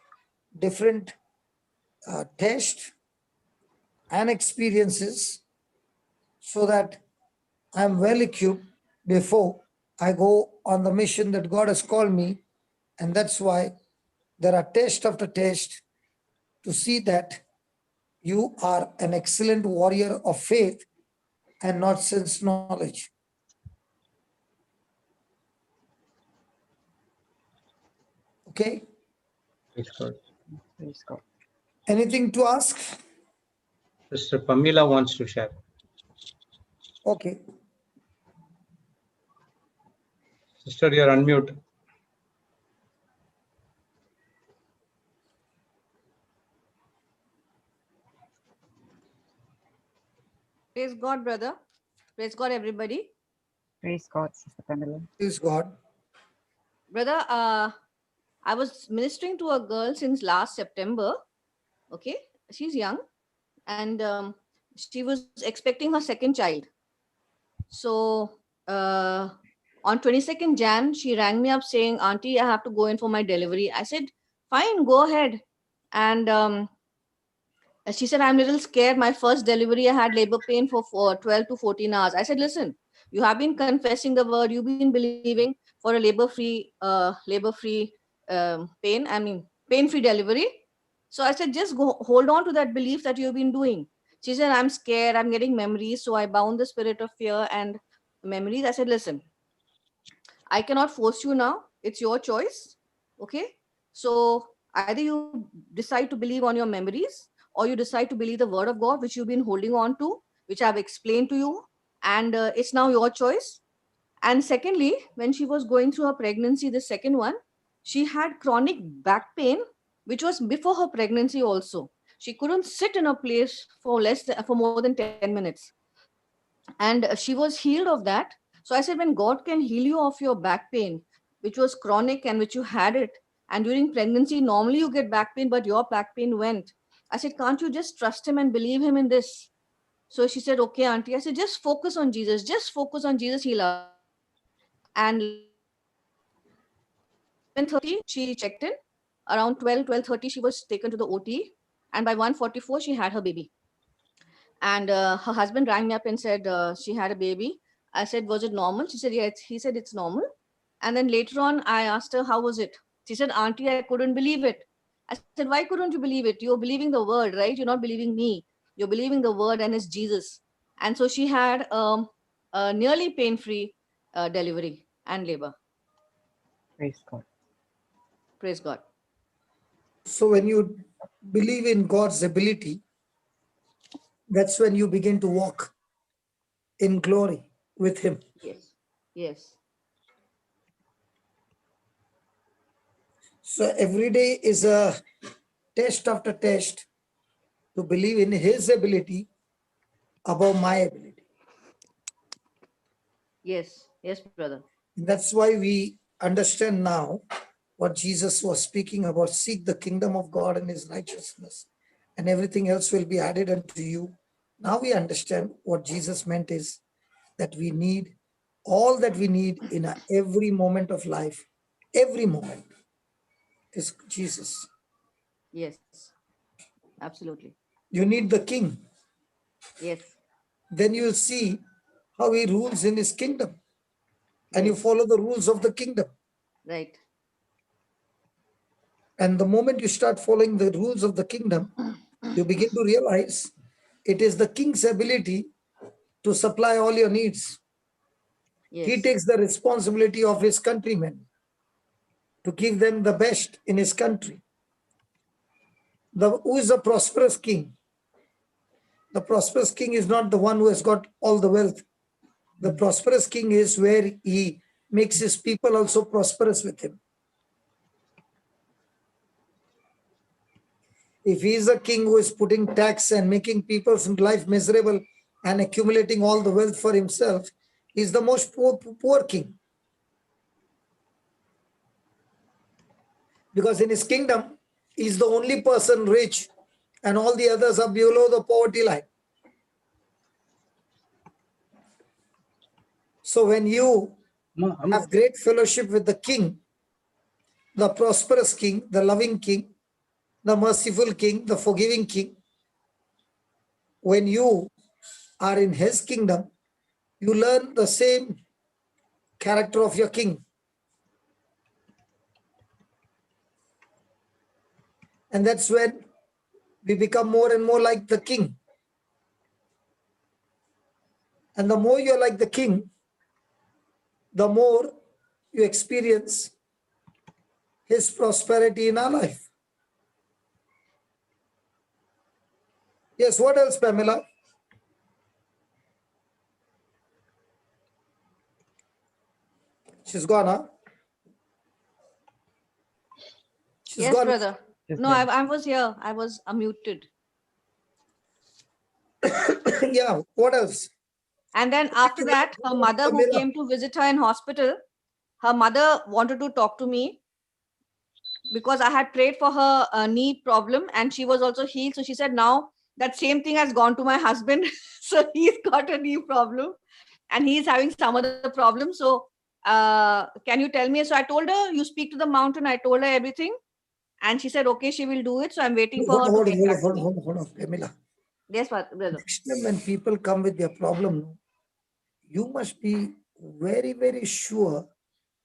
different tests and experiences so that I'm well equipped before I go on the mission that God has called me. And that's why there are test after test to see that you are an excellent warrior of faith and not sense knowledge. Okay? Praise God. Praise God. Anything to ask? Sister Pamela wants to share. Okay. Sister, you're unmute. Praise God, brother. Praise God, everybody. Praise God, Sister Pamela. Praise God. Brother, I was ministering to a girl since last September. Okay. She's young and she was expecting her second child. So on 22nd Jan, she rang me up saying, Auntie, I have to go in for my delivery. I said, fine, go ahead. And she said, I'm a little scared. My first delivery, I had labor pain for 12 to 14 hours. I said, listen, you have been confessing the word, you've been believing for a labor-free pain, pain-free delivery. So I said, just go hold on to that belief that you've been doing. She said, I'm scared, I'm getting memories. So I bound the spirit of fear and memories. I said, listen, I cannot force you now. It's your choice. Okay. So either you decide to believe on your memories or you decide to believe the word of God, which you've been holding on to, which I've explained to you. And it's now your choice. And secondly, when she was going through her pregnancy, the second one, she had chronic back pain, which was before her pregnancy also. She couldn't sit in a place for more than 10 minutes. And she was healed of that. So I said, when God can heal you of your back pain, which was chronic and which you had it, and during pregnancy, normally you get back pain, but your back pain went. I said, can't you just trust him and believe him in this? So she said, okay, auntie. I said, just focus on Jesus. Just focus on Jesus. He'll answer you. And 11:30, she checked in. Around 12:30, she was taken to the OT. And by 1:44, she had her baby. And her husband rang me up and said she had a baby. I said, was it normal? She said, yes. He said, it's normal. And then later on, I asked her, how was it? She said, auntie, I couldn't believe it. I said, why couldn't you believe it? You're believing the word, right? You're not believing me. You're believing the word and it's Jesus. And so she had a nearly pain-free delivery and labor. Praise God. Praise God. So when you believe in God's ability, that's when you begin to walk in glory with him. Yes. Yes. So every day is a test after test to believe in his ability above my ability. Yes. Yes, brother. That's why we understand now what Jesus was speaking about. Seek the kingdom of God and his righteousness, and everything else will be added unto you. Now we understand what Jesus meant is that we need all that we need in every moment of life. Every moment is Jesus. Yes. Absolutely. You need the king. Yes. Then you'll see how he rules in his kingdom, and you Yes. follow the rules of the kingdom. Right. And the moment you start following the rules of the kingdom, you begin to realize it is the king's ability to supply all your needs. Yes. He takes the responsibility of his countrymen to give them the best in his country. Who is a prosperous king? The prosperous king is not the one who has got all the wealth. The prosperous king is where he makes his people also prosperous with him. If he is a king who is putting tax and making people's life miserable and accumulating all the wealth for himself, he is the most poor king. Because in his kingdom, he is the only person rich and all the others are below the poverty line. So when you have great fellowship with the king, the prosperous king, the loving king, the merciful king, the forgiving king, when you are in his kingdom, you learn the same character of your king. And that's when we become more and more like the king. And the more you're like the king, the more you experience his prosperity in our life. Yes, what else, Pamela? She's gone, huh? She's Yes, gone. brother. No, I was here. I was unmuted. Yeah, what else? And then after that, her mother, who came to visit her in hospital, her mother wanted to talk to me because I had prayed for her knee problem and she was also healed. So she said, now that same thing has gone to my husband. So he's got a knee problem and he's having some other problem. So can you tell me? So I told her, you speak to the mountain. I told her everything. And she said, okay, she will do it. So I'm waiting for her to get back to me. Hold on, Pamela. Yes, brother. Next time when people come with their problem, you must be very, very sure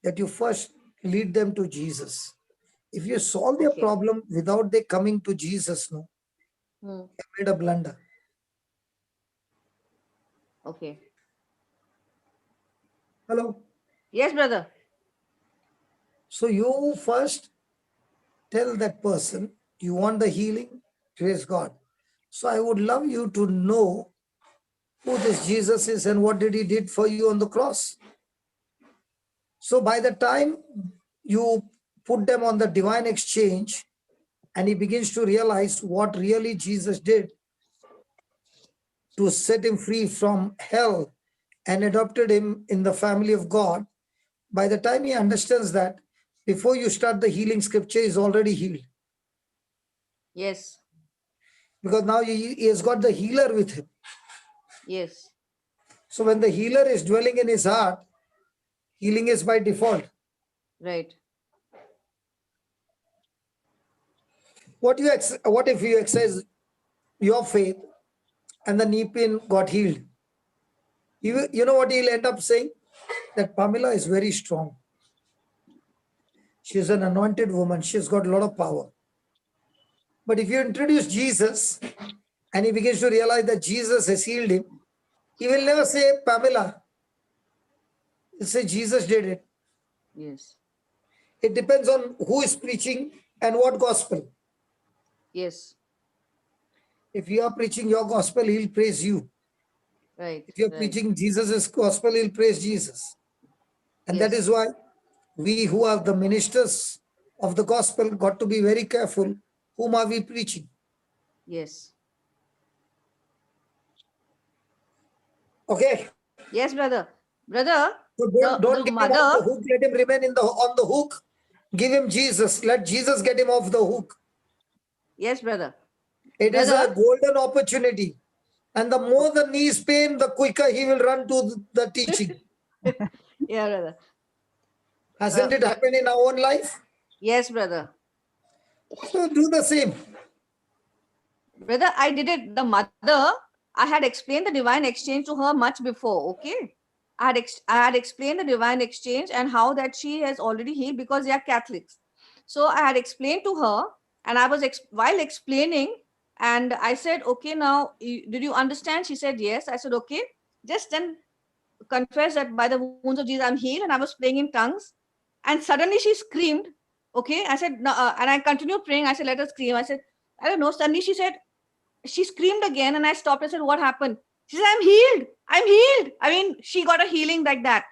that you first lead them to Jesus. If you solve their problem without they coming to Jesus, no, you made a blunder. Okay. Hello. Yes, brother. So you first tell that person you want the healing. Praise God. So I would love you to know who this Jesus is and what did he did for you on the cross. So by the time you put them on the divine exchange and he begins to realize what really Jesus did to set him free from hell and adopted him in the family of God, by the time he understands that, before you start the healing scripture, is already healed. Yes. Because now he has got the healer with him. Yes. So when the healer is dwelling in his heart, healing is by default. Right. What if you exercise your faith and the knee pain got healed? You know what he'll end up saying? That Pamela is very strong. She's an anointed woman. She's got a lot of power. But if you introduce Jesus and he begins to realize that Jesus has healed him, he will never say Pamela. He'll say Jesus did it. Yes. It depends on who is preaching and what gospel. Yes. If you are preaching your gospel, he'll praise you. Right. If you're Right. preaching Jesus' gospel, he'll praise Jesus. And that Yes. is why we who are the ministers of the gospel got to be very careful. Whom are we preaching? Yes. Okay. Yes, brother. Brother, So the don't get him mother. off the hook. Let him remain on the hook. Give him Jesus. Let Jesus get him off the hook. Yes, brother. It is Brother. a golden opportunity. And the more the knees pain, the quicker he will run to the teaching. Yeah, brother. Hasn't it happened in our own life? Yes, brother. So do the same. Brother, I did it. The mother, I had explained the divine exchange to her much before. Okay. I had explained the divine exchange and how that she has already healed because they are Catholics. So I had explained to her, and I was while explaining, and I said, okay, now did you understand? She said yes. I said, okay, just then confess that by the wounds of Jesus I'm healed, and I was praying in tongues, and suddenly she screamed. Okay, I said, no, and I continued praying. I said, let her scream. I said, I don't know. Suddenly she screamed again, and I stopped. I said, what happened? She said, I'm healed. I'm healed. I mean, she got a healing like that.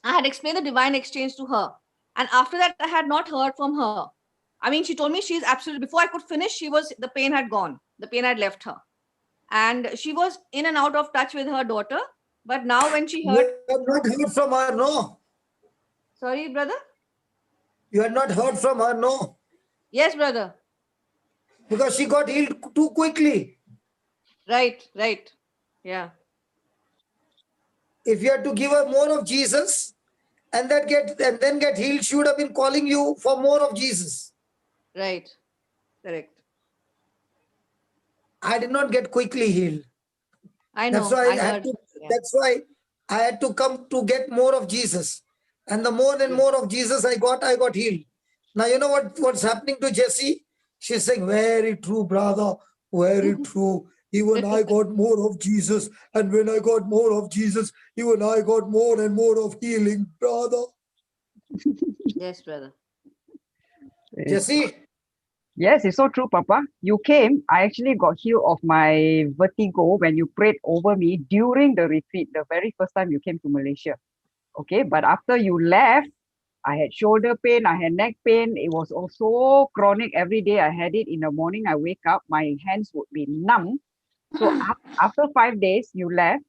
I had explained the divine exchange to her. And after that, I had not heard from her. I mean, she told me she's absolutely, before I could finish, the pain had gone. The pain had left her. And she was in and out of touch with her daughter. But now when she heard, You have not heard from her, no. sorry, brother? You had not heard from her, no. Yes, brother. Because she got healed too quickly. Right, right. Yeah. If you had to give her more of Jesus and then get healed, she would have been calling you for more of Jesus. Right. Correct. I did not get quickly healed. I know. That's why I heard. That's why I had to come to get more of Jesus. And the more and more of Jesus I got healed. Now you know what's happening to Jessie? She's saying, very true, brother. Very true. Even I got more of Jesus. And when I got more of Jesus, even I got more and more of healing, brother. Yes, brother. Jesse? Yes, it's so true, Papa. You came, I actually got healed of my vertigo when you prayed over me during the retreat, the very first time you came to Malaysia. Okay, but after you left, I had shoulder pain, I had neck pain. It was also chronic every day. I had it in the morning. I wake up, my hands would be numb. So after 5 days, you left.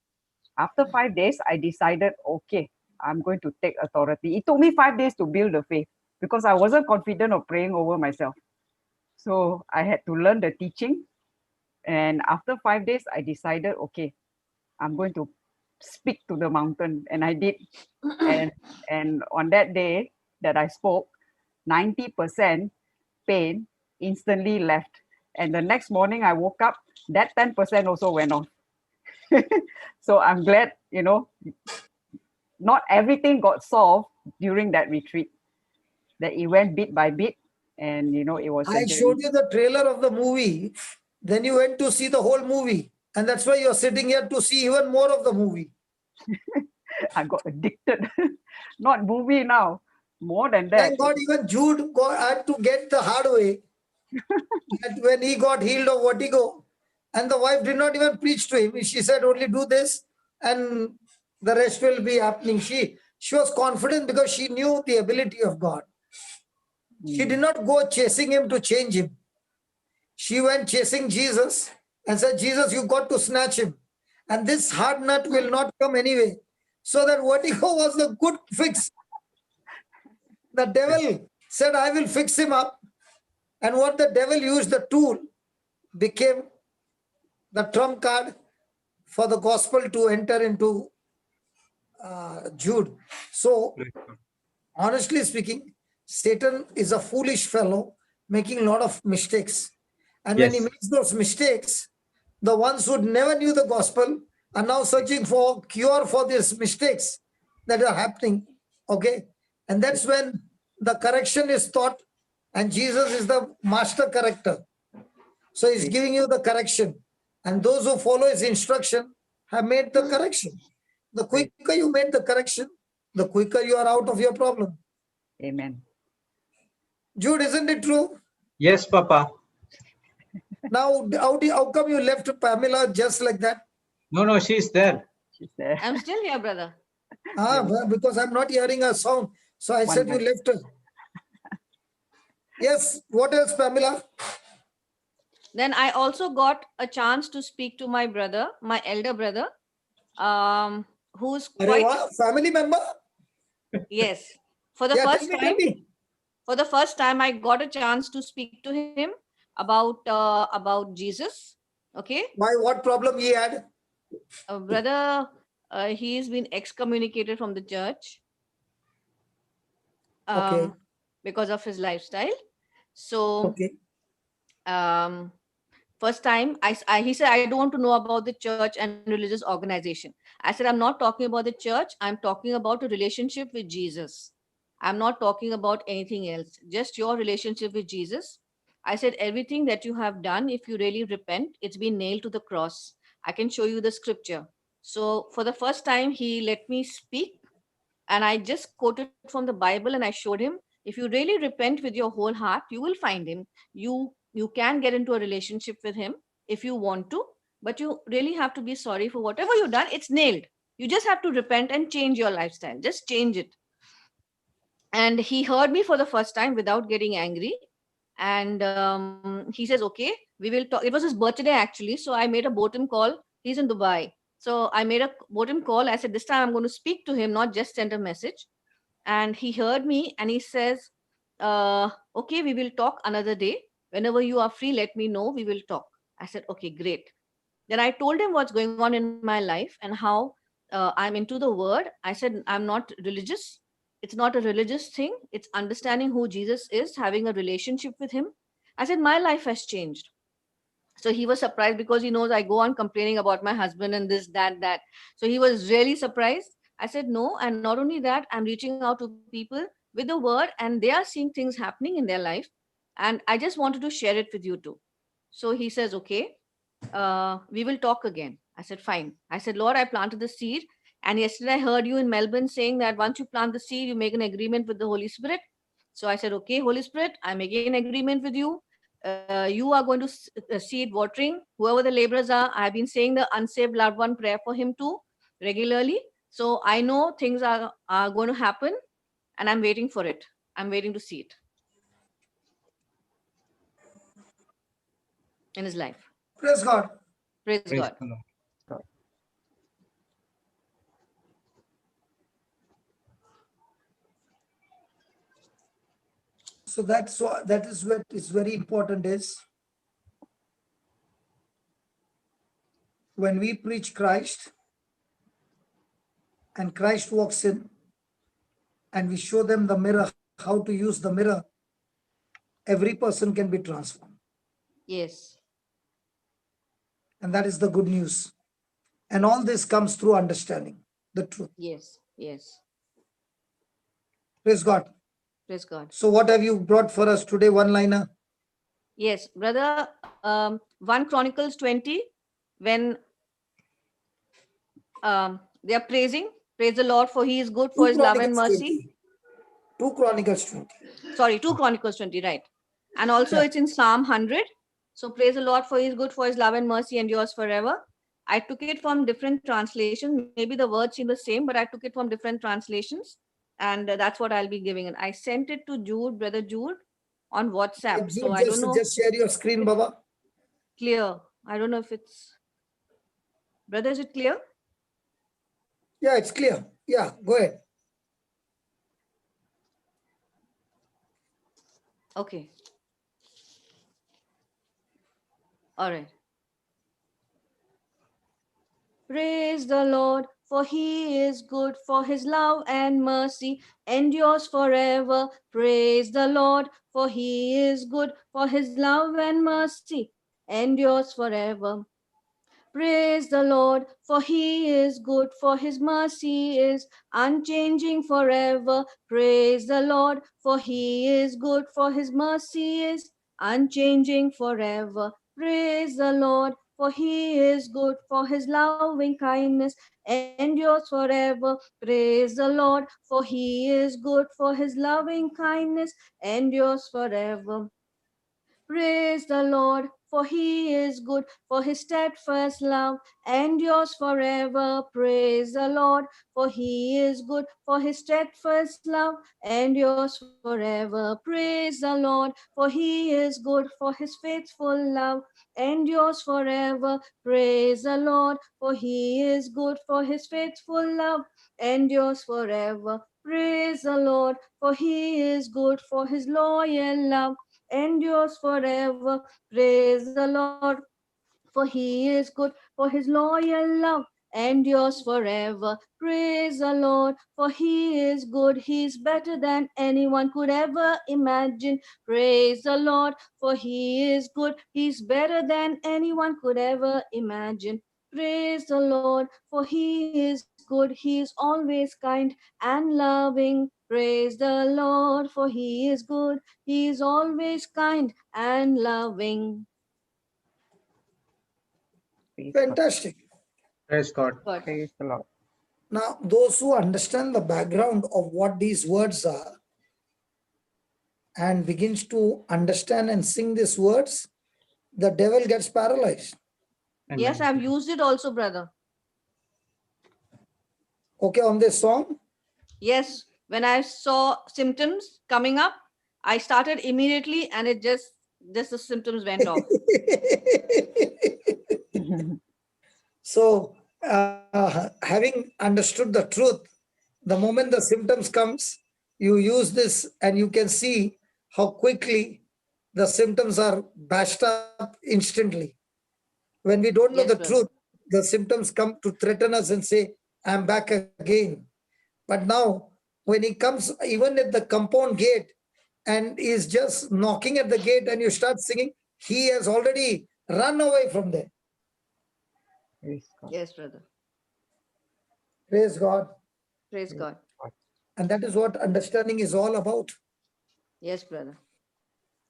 After 5 days, I decided, okay, I'm going to take authority. It took me 5 days to build the faith because I wasn't confident of praying over myself. So I had to learn the teaching. And after 5 days, I decided, okay, I'm going to speak to the mountain. And I did. And on that day that I spoke, 90% pain instantly left. And the next morning I woke up, that 10% also went off. So I'm glad, not everything got solved during that retreat, that it went bit by bit. And, it was I showed you the trailer of the movie. Then you went to see the whole movie. And that's why you're sitting here to see even more of the movie. I got addicted. Not movie now, more than that. Thank God even Jude had to get the hard way. That when he got healed of vertigo, and the wife did not even preach to him. She said, only do this and the rest will be happening. She was confident because she knew the ability of God. She did not go chasing him to change him. She went chasing Jesus and said, Jesus, you got to snatch him. And this hard nut will not come anyway. So that vertigo was the good fix. The devil said, I will fix him up. And what the devil used, the tool, became the trump card for the gospel to enter into Jude. So, honestly speaking, Satan is a foolish fellow making a lot of mistakes. And when he Yes. makes those mistakes, the ones who never knew the gospel are now searching for cure for these mistakes that are happening. Okay. And that's when the correction is taught, and Jesus is the master corrector. So he's giving you the correction. And those who follow his instruction have made the correction. The quicker you made the correction, the quicker you are out of your problem. Amen. Jude, isn't it true? Yes, Papa. Now, how come you left Pamela just like that? No, she's there. She's there. I'm still here, brother. Well, because I'm not hearing a sound. So I said you Wonderful. left her. Yes, what else, Pamela? Then I also got a chance to speak to my brother, my elder brother, who's Arey quite, wah, family member? yes. For the Yeah, first tell time, me. for the first time, I got a chance to speak to him about Jesus. Okay, Why, what problem he had? brother, he's been excommunicated from the church Okay. because of his lifestyle. So Okay. first time he said, I don't want to know about the church and religious organization. I said, I'm not talking about the church. I'm talking about a relationship with Jesus. I'm not talking about anything else, just your relationship with Jesus. I said, everything that you have done, if you really repent, it's been nailed to the cross. I can show you the scripture. So for the first time, he let me speak, and I just quoted from the Bible, and I showed him, if you really repent with your whole heart, you will find him. You can get into a relationship with him if you want to, but you really have to be sorry for whatever you've done. It's nailed. You just have to repent and change your lifestyle. Just change it. And he heard me for the first time without getting angry. And he says, okay, we will talk. It was his birthday actually. So I made a Botim call. He's in Dubai. So I made a Botim call. I said, this time I'm going to speak to him, not just send a message. And he heard me and he says, okay, we will talk another day. Whenever you are free, let me know. We will talk. I said, okay, great. Then I told him what's going on in my life and how I'm into the word. I said, I'm not religious. It's not a religious thing. It's understanding who Jesus is, having a relationship with him. I said, my life has changed. So he was surprised because he knows I go on complaining about my husband and this, that. So he was really surprised. I said, no. And not only that, I'm reaching out to people with the word and they are seeing things happening in their life. And I just wanted to share it with you too. So he says, okay, we will talk again. I said, fine. I said, Lord, I planted the seed. And yesterday I heard you in Melbourne saying that once you plant the seed, you make an agreement with the Holy Spirit. So I said, okay, Holy Spirit, I'm making an agreement with you. You are going to seed watering. Whoever the laborers are, I've been saying the unsaved loved one prayer for him too regularly. So I know things are going to happen and I'm waiting for it. I'm waiting to see it in his life. Praise God. Praise Praise God. the Lord. So that is what is very important is when we preach Christ and Christ walks in and we show them the mirror, how to use the mirror, every person can be transformed. Yes. And that is the good news. And all this comes through understanding the truth. Yes. Yes. Praise God. Praise God. So what have you brought for us today? One-liner. Yes, brother. 1 Chronicles 20, when they are praising, praise the Lord for he is good for his love and mercy. 2 Chronicles 20. Sorry, 2 Chronicles 20, right. And also Yeah. it's in Psalm 100. So praise the Lord for he is good for his love and mercy endures forever. I took it from different translations. Maybe the words seem the same, but I took it from different translations. And that's what I'll be giving. And I sent it to Jude, brother Jude, on WhatsApp. So I don't know. Just share your screen, Baba. clear. I don't know if it's, brother, is it clear? Yeah, it's clear. Yeah, go ahead. Okay. All right. Praise the Lord, for he is good, for his love and mercy endures forever. Praise the Lord, for he is good, for his love and mercy endures forever. Praise the Lord, for he is good, for his mercy is unchanging forever. Praise the Lord, for he is good, for his mercy is unchanging forever. Praise the Lord, for he is good, for his loving kindness endures forever. Praise the Lord, for he is good, for his loving kindness endures forever. Praise the Lord, for he is good, for his steadfast love endures forever. Praise the Lord, for he is good, for his steadfast love endures forever. Praise the Lord, for he is good, for his faithful love endures forever. Praise the Lord, for he is good, for his faithful love endures forever. Praise the Lord, for he is good, for his loyal love endures forever. Praise the Lord, for he is good, for his loyal love endures forever. Praise the Lord, for he is good. He is better than anyone could ever imagine. Praise the Lord, for he is good. He's better than anyone could ever imagine. Praise the Lord, for he is good. He is always kind and loving. Praise the Lord, for he is good. He is always kind and loving. Praise God. Fantastic. Praise God. God. Praise the Lord. Now, those who understand the background of what these words are and begins to understand and sing these words, the devil gets paralyzed. Yes, Amen. I've used it also, brother. Okay, on this song? Yes, when I saw symptoms coming up, I started immediately and it just the symptoms went off. So, having understood the truth, the moment the symptoms comes, you use this and you can see how quickly the symptoms are bashed up instantly. When we don't know Yes, the brother. truth, the symptoms come to threaten us and say, I'm back again. But now, when he comes even at the compound gate and is just knocking at the gate and you start singing, he has already run away from there. Praise God. Yes, brother. Praise God. Praise God. And that is what understanding is all about. Yes, brother.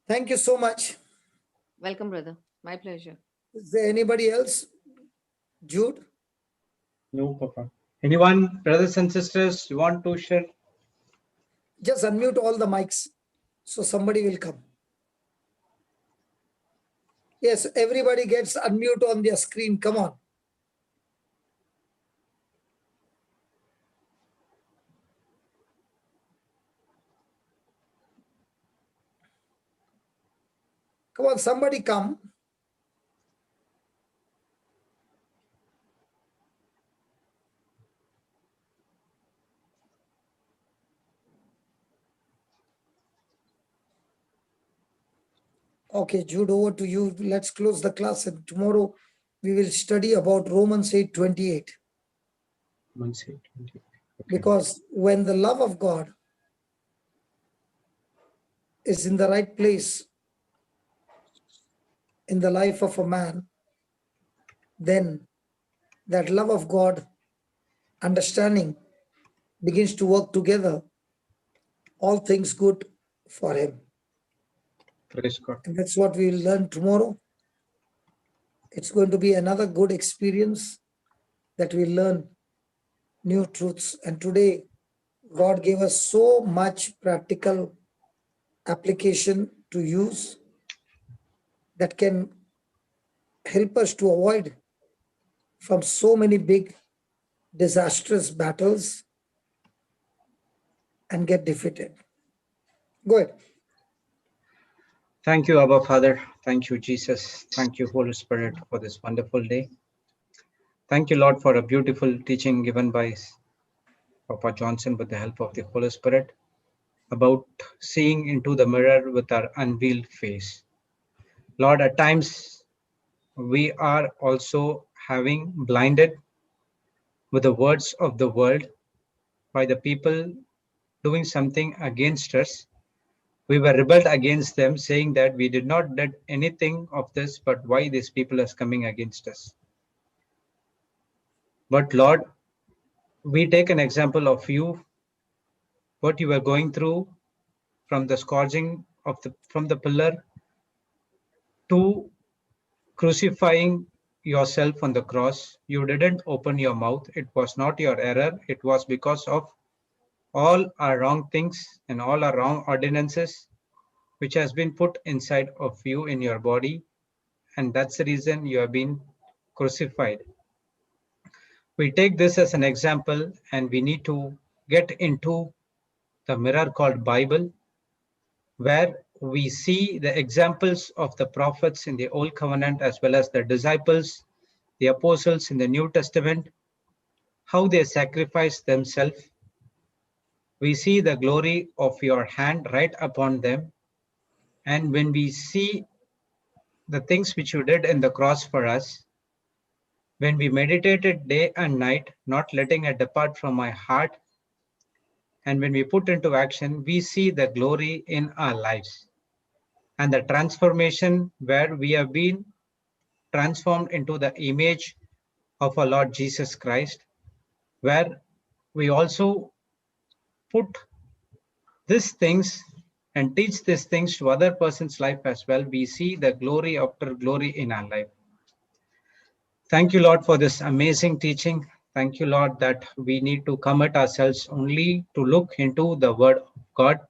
Thank you so much. Welcome, brother. My pleasure. Is there anybody else? Jude? No, Papa. Anyone, brothers and sisters, you want to share? Just unmute all the mics so somebody will come. Yes, everybody gets unmute on their screen. Come on. Come on, somebody come. Okay, Jude, over to you. Let's close the class and tomorrow we will study about Romans 8:28. Okay. Because when the love of God is in the right place in the life of a man, then that love of God, understanding, begins to work together, all things good for him. Praise God. And that's what we will learn tomorrow. It's going to be another good experience that we learn new truths. And today, God gave us so much practical application to use that can help us to avoid from so many big disastrous battles and get defeated. Go ahead. Thank you, Abba Father. Thank you, Jesus. Thank you, Holy Spirit, for this wonderful day. Thank you, Lord, for a beautiful teaching given by Papa Johnson with the help of the Holy Spirit about seeing into the mirror with our unveiled face. Lord, at times we are also having blinded with the words of the world by the people doing something against us. We were rebelled against them, saying that we did not did anything of this, but why these people are coming against us? But Lord, we take an example of you, what you were going through from the scourging of from the pillar to crucifying yourself on the cross. You didn't open your mouth. It was not your error. It was because of all our wrong things and all our wrong ordinances which has been put inside of you in your body, and that's the reason you have been crucified. We take this as an example, and we need to get into the mirror called Bible, where we see the examples of the prophets in the Old Covenant as well as the disciples, the apostles in the New Testament, how they sacrificed themselves. We see the glory of your hand right upon them. And when we see the things which you did in the cross for us, when we meditated day and night, not letting it depart from my heart, and when we put into action, we see the glory in our lives and the transformation where we have been transformed into the image of our Lord Jesus Christ, where we also put these things and teach these things to other person's life as well. We see the glory after glory in our life. Thank you, Lord, for this amazing teaching. Thank you, Lord, that we need to commit ourselves only to look into the Word of God,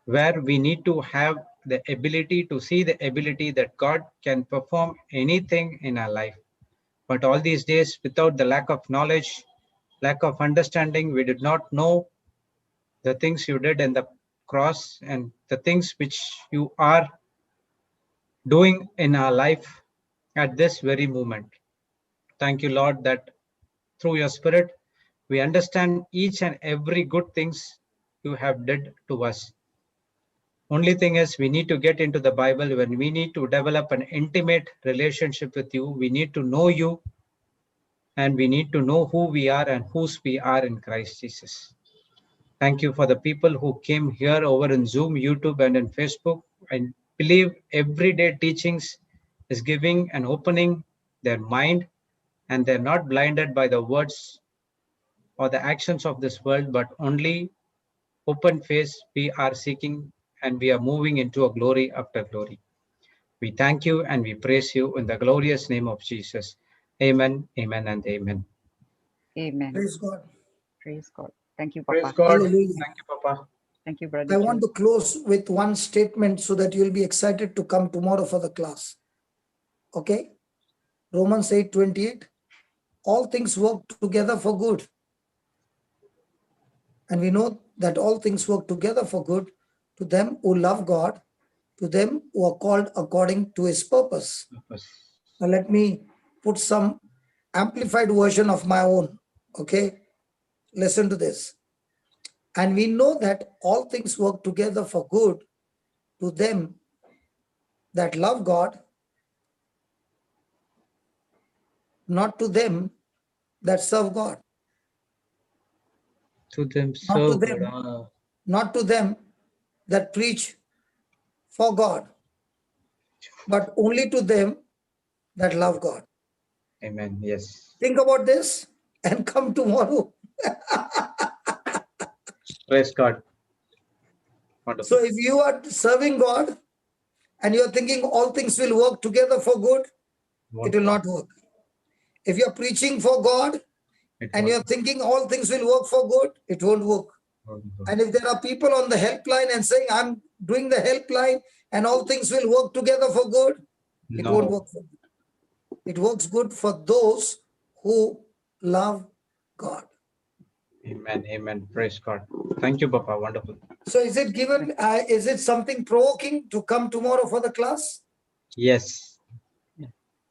where we need to have the ability to see the ability that God can perform anything in our life. But all these days, without the lack of knowledge, lack of understanding, we did not know the things you did in the cross and the things which you are doing in our life at this very moment. Thank you, Lord, that through your Spirit, we understand each and every good things you have did to us. Only thing is, we need to get into the Bible. When we need to develop an intimate relationship with you, we need to know you, and we need to know who we are and whose we are in Christ Jesus. Thank you for the people who came here over in Zoom, YouTube, and in Facebook. I believe everyday teachings is giving and opening their mind, and they're not blinded by the words or the actions of this world, but only open face we are seeking, and we are moving into a glory after glory. We thank you and we praise you in the glorious name of Jesus. Amen, amen, and amen. Amen. Praise God. Praise God. Thank you, Praise Papa. God. Hallelujah. Thank you, Papa. Thank you, Brother I Joe. want to close with one statement so that you'll be excited to come tomorrow for the class. Okay? Romans 8:28. All things work together for good. And we know that all things work together for good to them who love God, to them who are called according to his purpose. Now let me put some amplified version of my own. Okay? Listen to this. And we know that all things work together for good to them that love God, not to them that serve God. To them, Not to so them, good. not to them that preach for God, but only to them that love God. Amen. Yes. Think about this and come tomorrow. Praise God. Wonderful. So if you are serving God and you're thinking all things will work together for good, it will not work. If you're preaching for God and you're thinking all things will work for good, it won't work. And if there are people on the helpline and saying, I'm doing the helpline and all things will work together for good, it won't work for good. It works good for those who love God. Amen. Amen. Praise God. Thank you, Papa. Wonderful. So is it given, is it something provoking to come tomorrow for the class? Yes.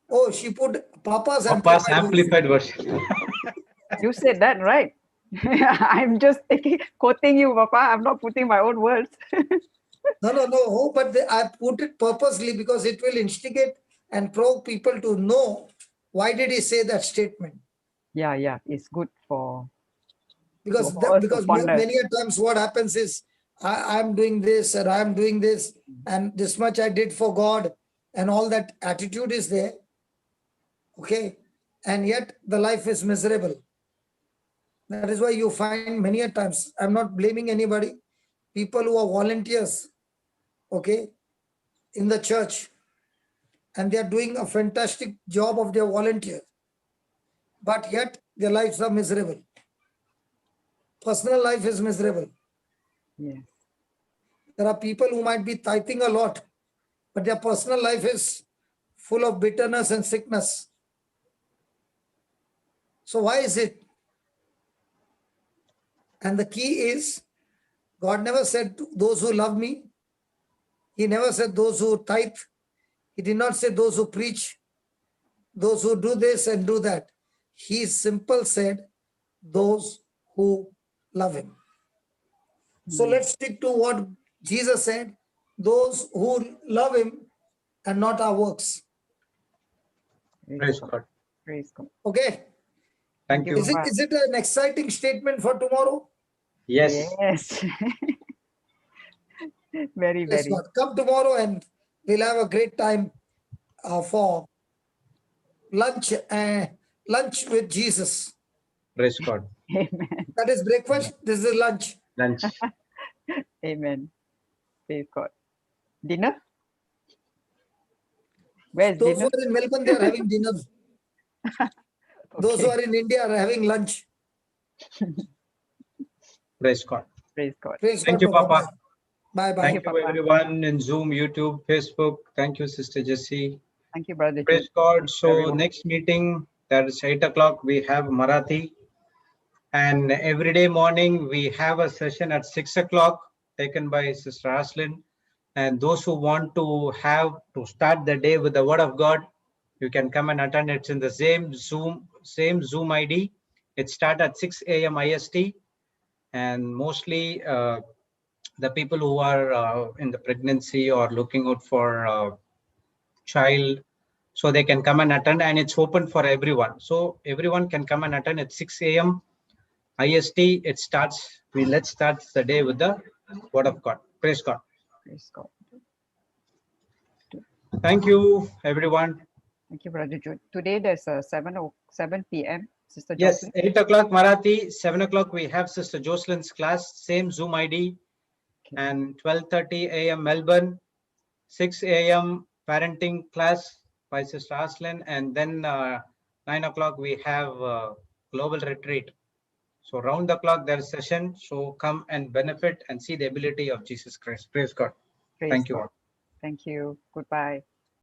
Oh, she put Papa's Papa's amplified amplified version. You said that, right? I'm just quoting you, Papa. I'm not putting my own words. No. Oh, but I put it purposely because it will instigate and provoke people to know why did he say that statement. Yeah. It's good for Because for us to ponder. many a times what happens is I'm doing this and I'm doing this and this much I did for God and all that attitude is there. Okay. And yet the life is miserable. That is why you find many a times, I'm not blaming anybody, people who are volunteers, okay, in the church, and they are doing a fantastic job of their volunteer, but yet their lives are miserable. Personal life is miserable. Yes. There are people who might be tithing a lot, but their personal life is full of bitterness and sickness. So why is it? And the key is, God never said those who love me. He never said those who tithe. He did not say those who preach, those who do this and do that. He simple said those who love him. So let's stick to what Jesus said, those who love him and not our works. Praise God. Praise God. Okay. Thank you. Is it an exciting statement for tomorrow? Yes. Yes. Very, Yes, very. God. Come tomorrow and we'll have a great time for lunch. Lunch with Jesus. Praise God. Amen. That is breakfast. This is lunch. Lunch. Amen. Praise God. Dinner? Where's Those dinner? who are in Melbourne, they are having dinner. Those who Okay. are in India are having lunch. Praise God. Praise God. Praise Thank God, you, Papa. Papa. Bye bye. Thank you, you, Papa. everyone in Zoom, YouTube, Facebook. Thank you, Sister Jessie. Thank you, Brother Praise Jude. God. So Everyone. next meeting, that is 8 o'clock, we have Marathi. And every day morning, we have a session at 6 o'clock taken by Sister Aslin. And those who want to have to start the day with the Word of God, you can come and attend. It's in the same Zoom ID. It starts at 6 a.m. IST. And mostly the people who are in the pregnancy or looking out for a child, so they can come and attend, and it's open for everyone. So everyone can come and attend at 6 a.m. IST. It starts, let's start the day with the Word of God. Praise God. Praise God. Thank you, everyone. Thank you, Brother Jude. Today there's a 7 p.m. Sister Yes, Jocelyn. 8 o'clock Marathi, 7 o'clock we have Sister Jocelyn's class, same Zoom ID, Okay. and 12:30 a.m. Melbourne, 6 a.m. parenting class by Sister Aslin, and then 9 o'clock we have global retreat. So round the clock there's session. So come and benefit and see the ability of Jesus Christ. Praise God. Praise Thank you God. all. Thank you. Goodbye.